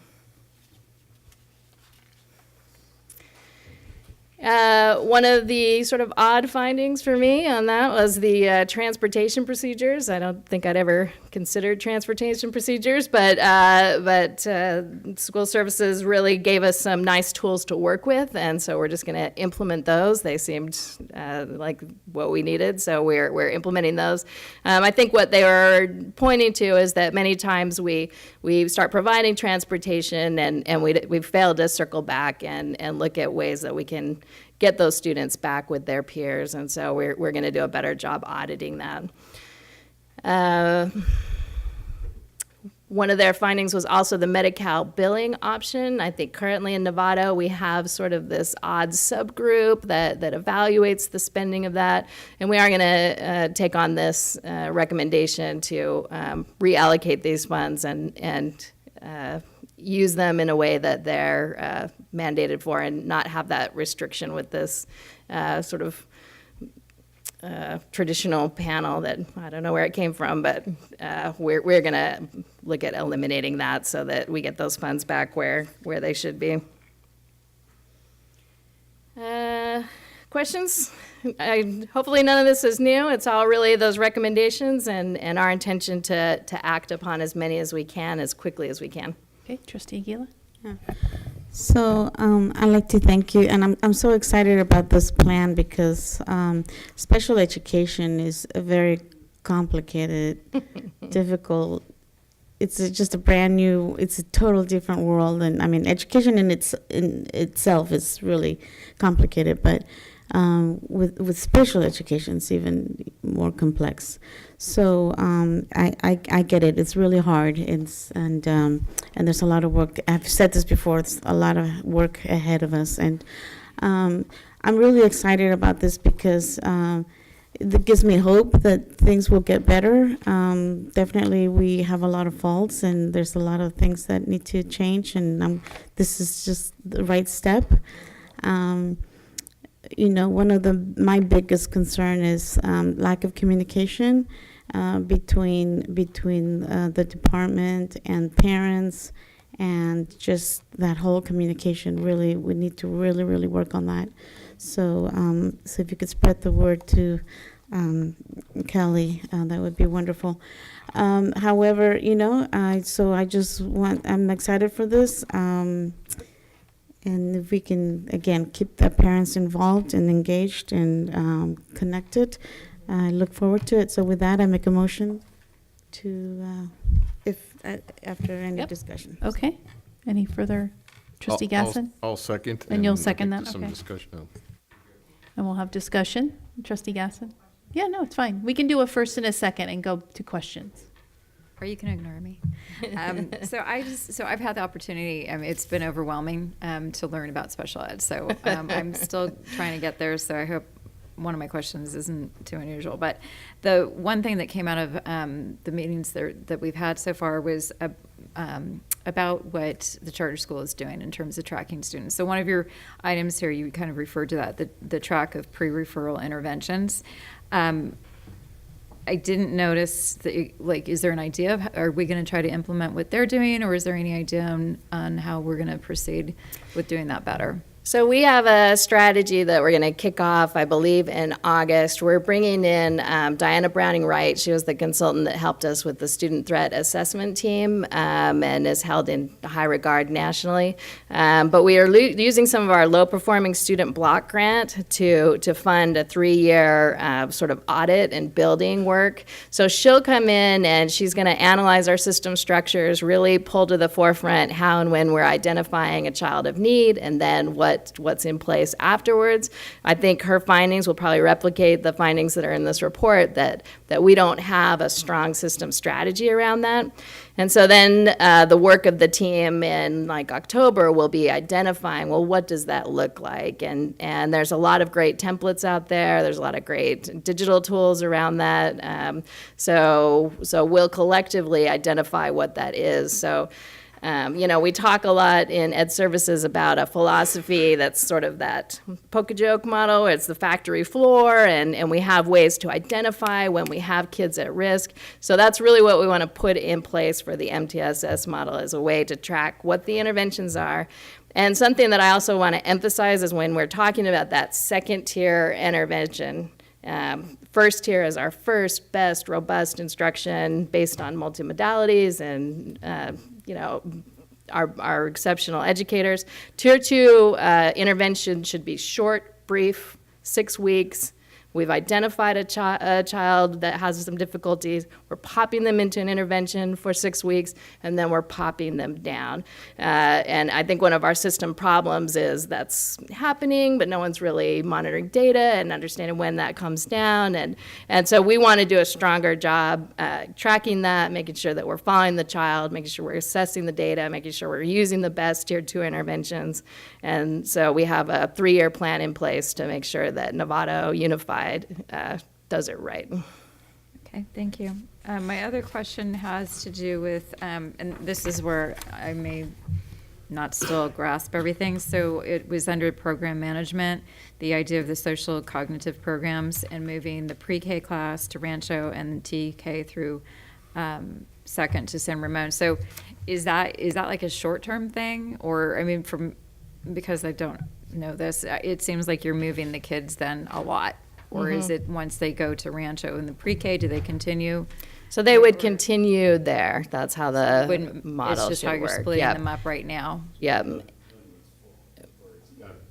One of the sort of odd findings for me on that was the transportation procedures. I don't think I'd ever considered transportation procedures, but school services really gave us some nice tools to work with, and so we're just going to implement those. They seemed like what we needed, so we're implementing those. I think what they were pointing to is that many times we start providing transportation and we failed to circle back and look at ways that we can get those students back with their peers, and so we're going to do a better job auditing that. One of their findings was also the Medi-Cal billing option. I think currently in Novato we have sort of this odd subgroup that evaluates the spending of that, and we are going to take on this recommendation to reallocate these funds and use them in a way that they're mandated for and not have that restriction with this sort of traditional panel that I don't know where it came from, but we're going to look at eliminating that so that we get those funds back where they should be. Questions? Hopefully none of this is new. It's all really those recommendations and our intention to act upon as many as we can, as quickly as we can. Okay, Trustee Aguila? Yeah. So I'd like to thank you, and I'm so excited about this plan because special education is a very complicated, difficult. It's just a brand new. It's a total different world, and I mean, education in itself is really complicated, but with special education, it's even more complex. So I get it. It's really hard. And there's a lot of work. I've said this before. It's a lot of work ahead of us, and I'm really excited about this because it gives me hope that things will get better. Definitely, we have a lot of faults, and there's a lot of things that need to change. And this is just the right step. One of my biggest concern is lack of communication between the department and parents, and just that whole communication. Really, we need to really work on that. So, if you could spread the word to Kelly, that would be wonderful. However, I'm excited for this. And if we can, again, keep the parents involved and engaged and connected, I look forward to it. So with that, I make a motion to, after any discussion. Okay. Any further? Trustee Gasson? I'll second. And you'll second that? Some Okay. discussion. Oh. And we'll have discussion. Trustee Gasson? Yeah, no, it's fine. We can do a first and a second and go to questions. Or you can ignore me. So I've had the opportunity, it's been overwhelming to learn about special ed. So I'm still trying to get there. So I hope one of my questions isn't too unusual. But the one thing that came out of the meetings that we've had so far was about what the charter school is doing in terms of tracking students. So one of your items here, you kind of referred to that, the track of pre-referral interventions. I didn't notice that, like, is there an idea of, are we going to try to implement what they're doing, or is there any idea on how we're going to proceed with doing that better? So we have a strategy that we're going to kick off, I believe, in August. We're bringing in Diana Browning-Wright. She was the consultant that helped us with the student threat assessment team and is held in high regard nationally. But we are using some of our low-performing student block grant to fund a 3-year sort of audit and building work. So she'll come in and she's going to analyze our system structures, really pull to the forefront how and when we're identifying a child of need, and then what's in place afterwards. I think her findings will probably replicate the findings that are in this report, that we don't have a strong system strategy around that. And so then the work of the team in like October will be identifying, well, what does that look like? And there's a lot of great templates out there. There's a lot of great digital tools around that. So we'll collectively identify what that is. So we talk a lot in Ed Services about a philosophy that's sort of that poke-a-joke model. It's the factory floor, and we have ways to identify when we have kids at risk. So that's really what we want to put in place for the MTSS model, as a way to track what the interventions are. And something that I also want to emphasize is when we're talking about that second-tier intervention, first tier is our first, best, robust instruction based on multimodalities and our exceptional educators. Tier 2 intervention should be short, brief, 6 weeks. We've identified a child that has some difficulties. We're popping them into an intervention for 6 weeks, and then we're popping them down. And I think one of our system problems is that's happening, but no one's really monitoring data and understanding when that comes down. And so we want to do a stronger job tracking that, making sure that we're following the child, making sure we're assessing the data, making sure we're using the best Tier 2 interventions. And so we have a 3-year plan in place to make sure that Novato Unified does it right. Okay, thank you. My other question has to do with, and this is where I may not still grasp everything. So it was under program management, the idea of the social cognitive programs and moving the pre-K class to Rancho and the TK through second to San Ramon. So is that like a short-term thing? Or, I mean, because I don't know this, it seems like you're moving the kids then a lot. Or is it once they go to Rancho in the pre-K, do they continue? So they would continue there. That's how the model It's just should how you're work. splitting Yep. them up right now. Yep. A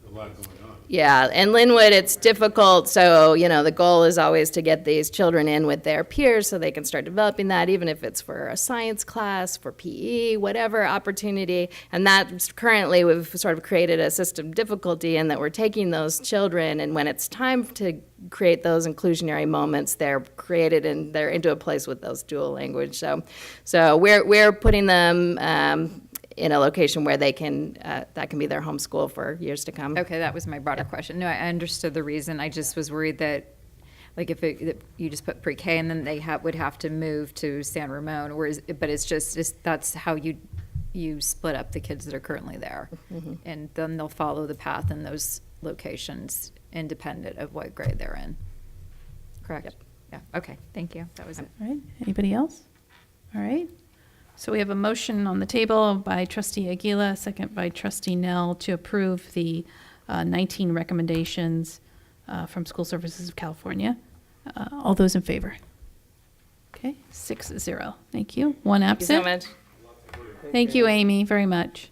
lot going on. Yeah, and Linwood, it's difficult, so, the goal is always to get these children in with their peers so they can start developing that, even if it's for a science class, for PE, whatever opportunity. And that currently, we've sort of created a system difficulty in that we're taking those children, and when it's time to create those inclusionary moments, they're created and they're into a place with those dual language. So we're putting them in a location where they can, that can be their home school for years to come. Okay, that was my broader question. No, I understood the reason. I just was worried that, like, if you just put pre-K and then they would have to move to San Ramon, but it's just that's how you split up the kids that are currently there. Mm-hmm. And then they'll follow the path in those locations independent of what grade they're in. Correct? Yep. Yeah, okay, thank you. That was it. All right, anybody else? All right. So we have a motion on the table by trustee Aguila, second by trustee Nell, to approve the 19 recommendations from School Services of California. All those in favor? Okay, 6-0. Thank you. One absent. Thank you so much. Thank you, Amy, very much.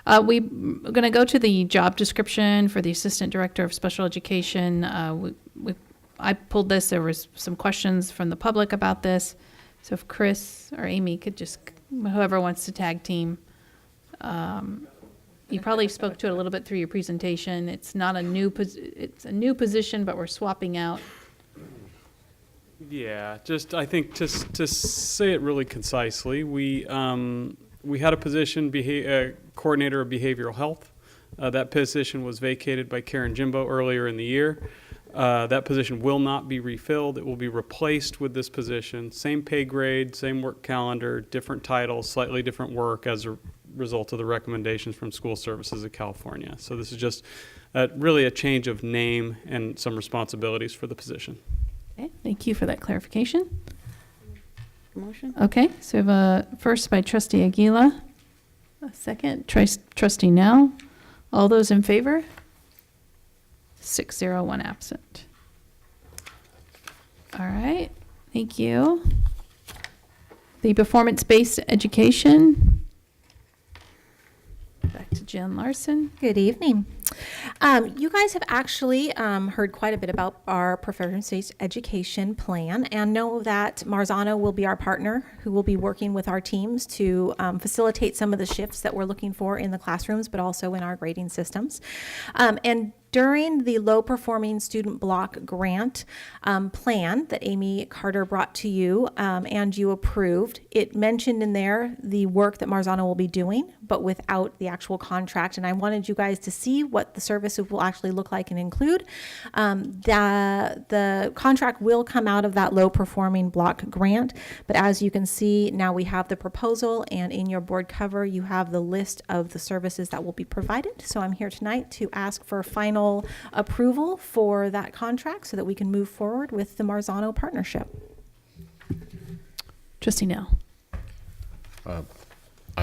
We're going to go to the job description for the Assistant Director of Special Education. I pulled this. There was some questions from the public about this. So if Chris or Amy could just, whoever wants to tag team. You probably spoke to it a little bit through your presentation. It's not a new, it's a new position, but we're swapping out Yeah, just I think to say it really concisely, we had a position, coordinator of behavioral health. That position was vacated by Karen Jimbo earlier in the year. That position will not be refilled. It will be replaced with this position. Same pay grade, same work calendar, different titles, slightly different work as a result of the recommendations from School Services of California. So this is just really a change of name and some responsibilities for the position. Okay, thank you for that clarification. Motion? Okay, so we have a first by trustee Aguila, a second, trustee Nell. All those in favor? 6-0, 1 absent. All right, thank you. The performance-based education. Back to Jen Larson. Good evening. You guys have actually heard quite a bit about our performance-based education plan and know that Marzano will be our partner who will be working with our teams to facilitate some of the shifts that we're looking for in the classrooms, but also in our grading systems. And during the low performing student block grant plan that Amy Carter brought to you and you approved, it mentioned in there the work that Marzano will be doing, but without the actual contract. And I wanted you guys to see what the services will actually look like and include. The contract will come out of that low performing block grant, but as you can see, now we have the proposal, and in your board cover, you have the list of the services that will be provided. So I'm here tonight to ask for final approval for that contract so that we can move forward with the Marzano partnership. Trustee Nell. I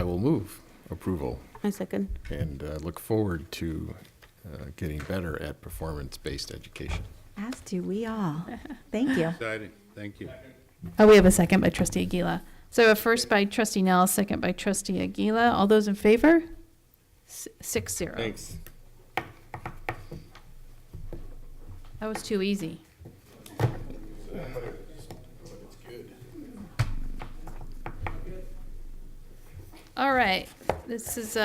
will move approval I second. and look forward to getting better at performance-based education. As do we all. Thank you. Exciting. Thank you. Oh, we have a second by trustee Aguila. So a first by trustee Nell, a second by trustee Aguila. All those in favor? 6-0. Thanks. That was too easy. All right, this is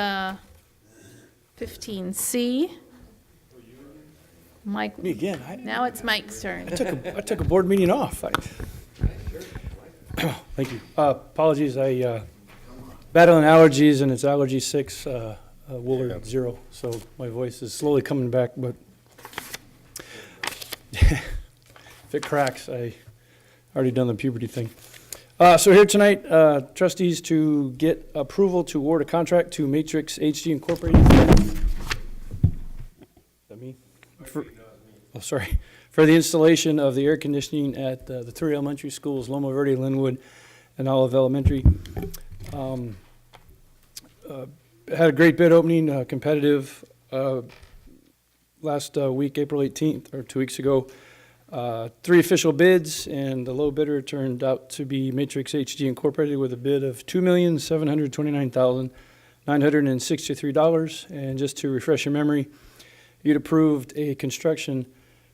15C. Mike. Me again. Now it's Mike's turn. I took a board meeting off. Thank you. Apologies, I battling allergies, and it's allergy 6, Woolard 0. So my voice is slowly coming back, but if it cracks, I already done the puberty thing. So here tonight, trustees, to get approval to award a contract to Matrix HD Incorporated. Is that me? For the installation of the air conditioning at the 3 elementary schools, Loma Verde, Linwood, and Olive Elementary. Had a great bid opening, competitive, last week, April 18th, or 2 weeks ago. 3 official bids, and the low bidder turned out to be Matrix HD Incorporated with a bid of $2,729,963. And just to refresh your memory, you'd approved a construction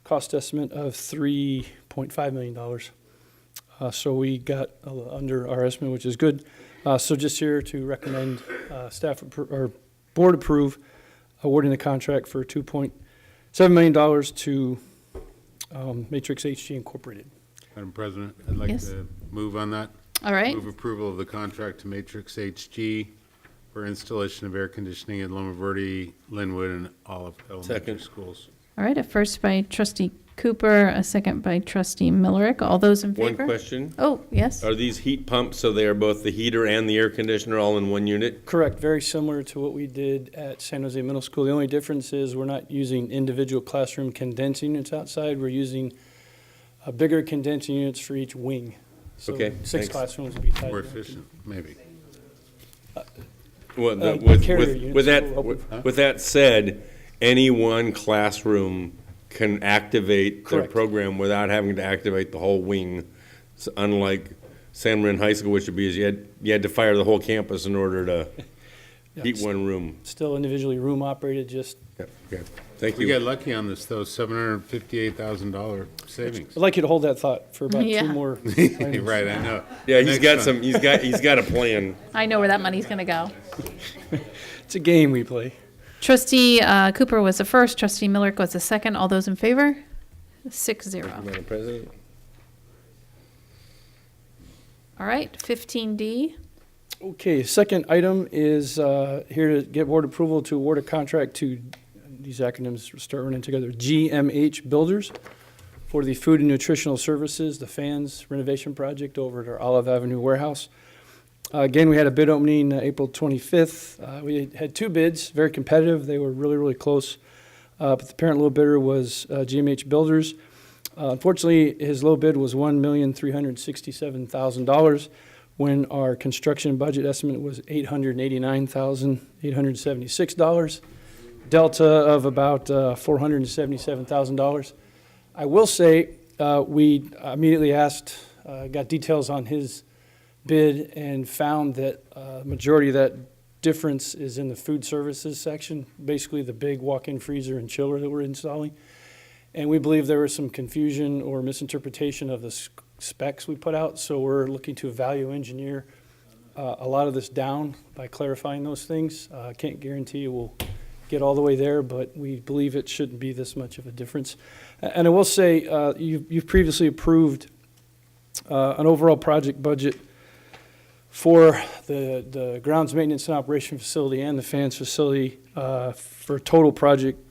cost estimate of $3.5 million. So we got under our estimate, which is good. So just here to recommend staff or board approve awarding the contract for $2.7 million to Matrix HG Incorporated. Madam President, I'd like to move on that. All right. Move approval of the contract to Matrix HG for installation of air conditioning at Loma Verde, Linwood, and Olive Elementary Schools. All right, a first by trustee Cooper, a second by trustee Millerick. All those in favor? One question. Oh, yes. Are these heat pumps, so they are both the heater and the air conditioner all in one unit? Correct. Very similar to what we did at San Jose Middle School. The only difference is we're not using individual classroom condensing units outside. We're using bigger condensing units for each wing. So Okay, 6 thanks. classrooms would be tied. More efficient, maybe. Well, carrier units. with that said, any one classroom can activate their Correct. program without having to activate the whole wing. So unlike San Marin High School, which would be is you had to fire the whole campus in order to heat one room. Still individually room operated, just. Okay, thank We you. got lucky on this, though, $758,000 savings. I'd like you to hold that thought for about Yeah. 2 more. Right, I know. Yeah, he's Next got one. some. He's got a plan. I know where that money's going to go. It's a game we play. Trustee Cooper was the first, trustee Millerick was the second. All those in favor? 6-0. Madam President. All right, 15D. Okay, second item is here to get board approval to award a contract to, these acronyms start running together, GMH Builders for the food and nutritional services, the fans renovation project over at our Olive Avenue warehouse. Again, we had a bid opening April 25th. We had two bids, very competitive. They were really, really close. But the parent low bidder was GMH Builders. Unfortunately, his low bid was $1,367,000 when our construction budget estimate was $889,876. Delta of about $477,000. I will say we immediately asked, got details on his bid and found that majority of that difference is in the food services section, basically the big walk-in freezer and chiller that we're installing. And we believe there was some confusion or misinterpretation of the specs we put out, so we're looking to value engineer a lot of this down by clarifying those things. Can't guarantee we'll get all the way there, but we believe it shouldn't be this much of a difference. And I will say, you've previously approved an overall project budget for the grounds maintenance and operation facility and the fans facility for a total project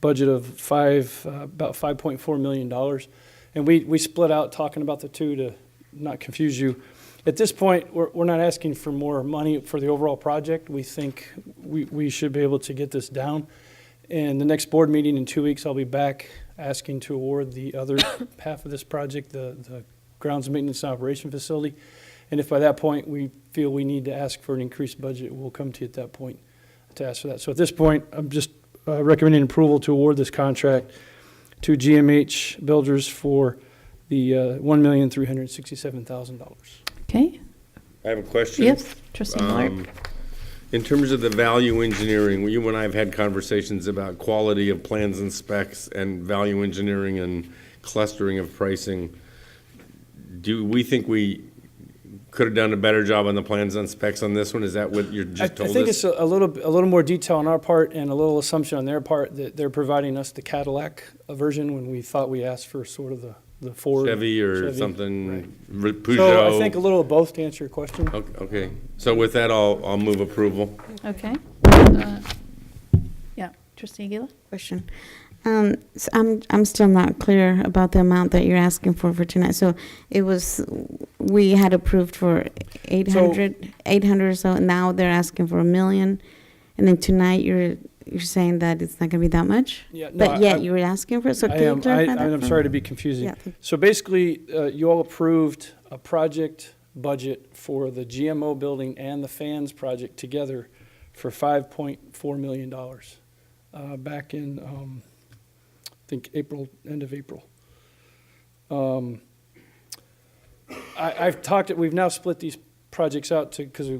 budget of about $5.4 million. And we split out talking about the two to not confuse you. At this point, we're not asking for more money for the overall project. We think we should be able to get this down. And the next board meeting in 2 weeks, I'll be back asking to award the other half of this project, the grounds maintenance and operation facility. And if by that point we feel we need to ask for an increased budget, we'll come to you at that point to ask for that. So at this point, I'm just recommending approval to award this contract to GMH Builders for the $1,367,000. Okay. I have a question. Yes, Trustee Millard. In terms of the value engineering, you and I have had conversations about quality of plans and specs and value engineering and clustering of pricing. Do we think we could have done a better job on the plans and specs on this one? Is that what you just told us? I think it's a little more detail on our part and a little assumption on their part that they're providing us the Cadillac version when we thought we asked for sort of the Ford. Chevy or Chevy. something, Right. Peugeot. So I think a little of both to answer your question. Okay, so with that, I'll move approval. Okay. Yeah, Trustee Aguila? Question. So I'm still not clear about the amount that you're asking for tonight. So it was, we had approved for 800 or so, and now they're asking for $1 million. And then tonight you're saying that it's not going to be that much? Yeah, no, But yet you were asking for it, so can you clarify that? I'm sorry to be confusing. Yeah. So basically, you all approved a project budget for the GMO building and the fans project together for $5.4 million back in, I think end of April. We've now split these projects out because we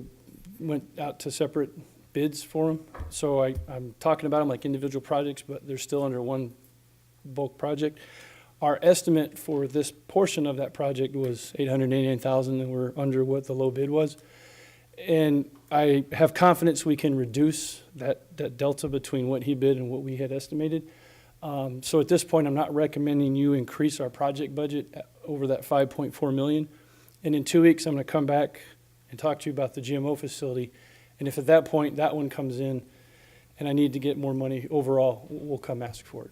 went out to separate bids for them. So I'm talking about them like individual projects, but they're still under one bulk project. Our estimate for this portion of that project was $889,000, and we're under what the low bid was. And I have confidence we can reduce that delta between what he bid and what we had estimated. So at this point, I'm not recommending you increase our project budget over that $5.4 million. And in 2 weeks, I'm going to come back and talk to you about the GMO facility. And if at that point that one comes in and I need to get more money overall, we'll come ask for it.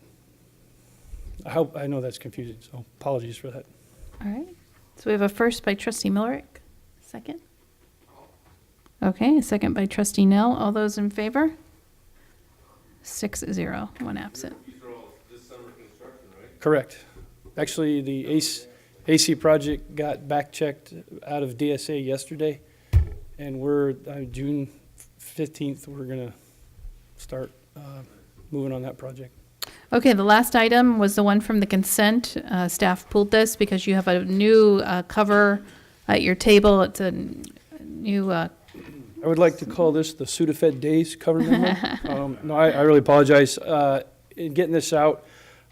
I know that's confusing, so apologies for that. All right. So we have a first by Trustee Millerick. Second? Okay, a second by Trustee Nell. All those in favor? 6-0, one absent. Correct. Actually, the AC project got back-checked out of DSA yesterday, and we're, June 15th, we're going to start moving on that project. Okay, the last item was the one from the consent. Staff pulled this because you have a new cover at your table. It's a new... I would like to call this the Sudafed Days cover memo. No, I really apologize. In getting this out,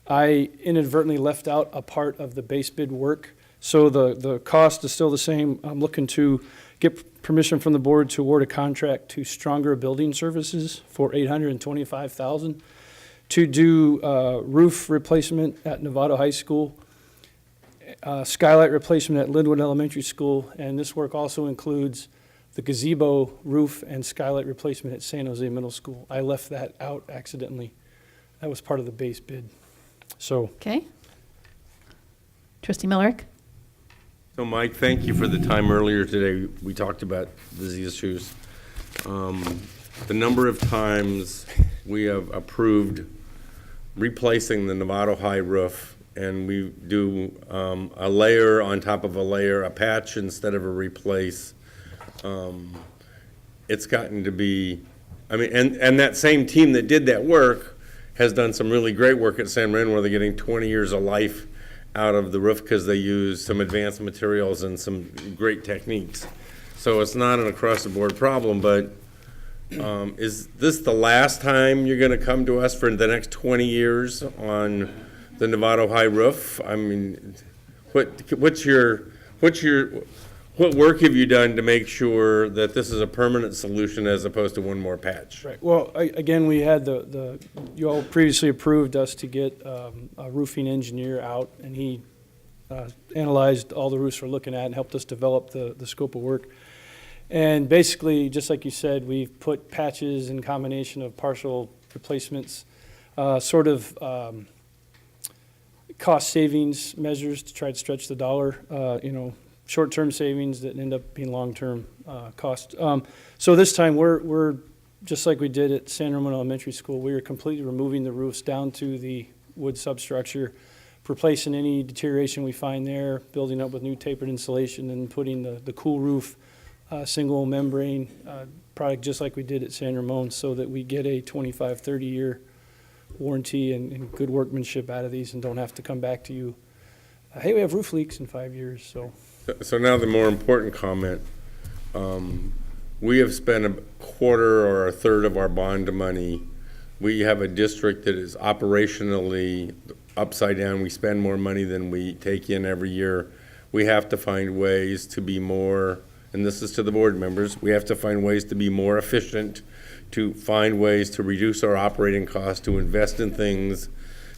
I inadvertently left out a part of the base bid work. So the cost is still the same. I'm looking to get permission from the board to award a contract to Stronger Building Services for $825,000 to do roof replacement at Novato High School. skylight replacement at Linwood Elementary School, and this work also includes the gazebo roof and skylight replacement at San Jose Middle School. I left that out accidentally. That was part of the base bid. So, Okay. Trustee Millerick? So Mike, thank you for the time earlier today. We talked about these issues. The number of times we have approved replacing the Novato High roof, and we do a layer on top of a layer, a patch instead of a replace. It's gotten to be, I mean, and that same team that did that work has done some really great work at San Marin, where they're getting 20 years of life out of the roof because they use some advanced materials and some great techniques. So it's not an across-the-board problem, but is this the last time you're going to come to us for the next 20 years on the Novato High roof? I mean, what work have you done to make sure that this is a permanent solution as opposed to one more patch? right. Well, again, we had you all previously approved us to get a roofing engineer out, and he analyzed all the roofs we're looking at and helped us develop the scope of work. And basically, just like you said, we've put patches in combination of partial replacements, sort of cost savings measures to try to stretch the dollar, short-term savings that end up being long-term cost. So this time, we're just like we did at San Ramon Elementary School. We are completely removing the roofs down to the wood substructure, replacing any deterioration we find there, building up with new tapered insulation, and putting the cool roof single membrane product just like we did at San Ramon, so that we get a 25, 30-year warranty and good workmanship out of these and don't have to come back to you. Hey, we have roof leaks in 5 years, so. So now the more important comment. We have spent a quarter or a third of our bond money. We have a district that is operationally upside down. We spend more money than we take in every year. We have to find ways to be more, and this is to the board members, we have to find ways to be more efficient, to find ways to reduce our operating costs, to invest in things.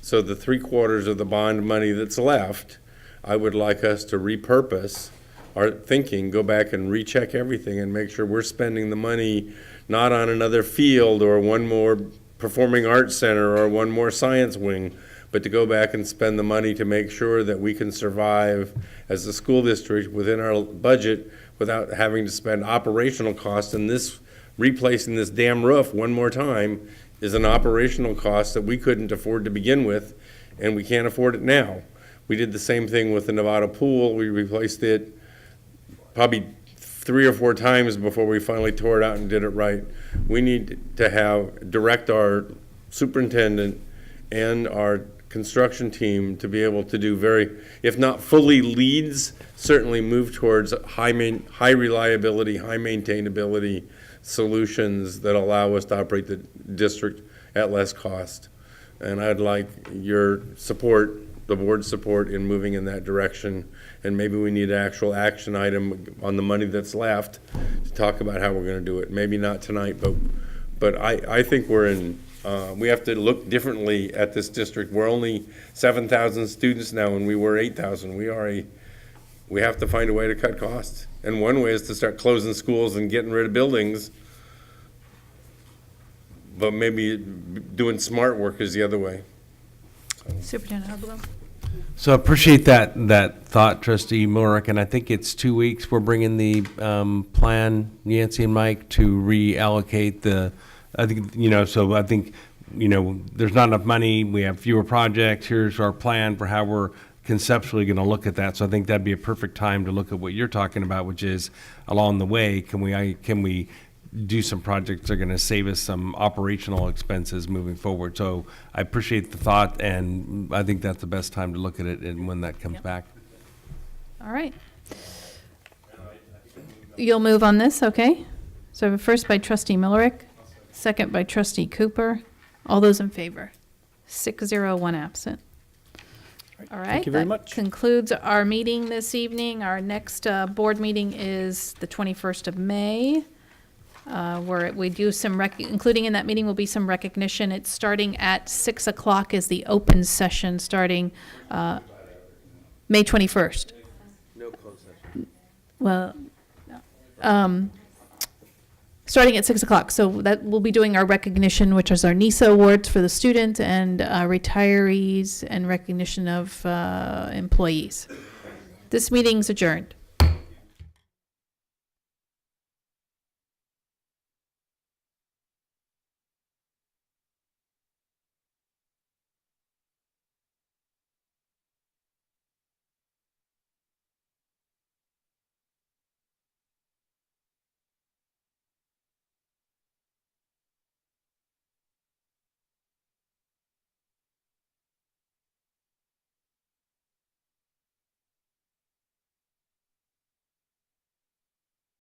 So the 3/4 of the bond money that's left, I would like us to repurpose our thinking, go back and recheck everything and make sure we're spending the money not on another field or one more performing arts center or one more science wing, but to go back and spend the money to make sure that we can survive as a school district within our budget without having to spend operational costs. And this, replacing this damn roof one more time, is an operational cost that we couldn't afford to begin with, and we can't afford it now. We did the same thing with the Nevada pool. We replaced it probably 3 or 4 times before we finally tore it out and did it right. We need to direct our superintendent and our construction team to be able to do if not fully leads, certainly move towards high reliability, high maintainability solutions that allow us to operate the district at less cost. And I'd like your support, the board's support, in moving in that direction. And maybe we need an actual action item on the money that's left to talk about how we're going to do it. Maybe not tonight, but I think we have to look differently at this district. We're only 7,000 students now, and we were 8,000. We have to find a way to cut costs. And one way is to start closing schools and getting rid of buildings. But maybe doing smart work is the other way. Superintendent Hubbell? So I appreciate that thought, Trustee Mulrick, and I think it's 2 weeks. We're bringing the plan, Yancy and Mike, to reallocate I think there's not enough money. We have fewer projects. Here's our plan for how we're conceptually going to look at that. So I think that'd be a perfect time to look at what you're talking about, which is along the way, can we do some projects that are going to save us some operational expenses moving forward. So I appreciate the thought, and I think that's the best time to look at it and when that comes back. All right. You'll move on this, okay? So first by Trustee Millerick, second by Trustee Cooper. All those in favor? 6-0, 1 absent. All right. Thank you very much. That concludes our meeting this evening. Our next board meeting is the 21st of May. Where we do some, including in that meeting will be some recognition. It's starting at 6 o'clock is the open session starting. May 21st. No closed session. Well, starting at 6 o'clock. So that we'll be doing our recognition, which is our NISA awards for the student, and retirees and recognition of employees. This meeting's adjourned.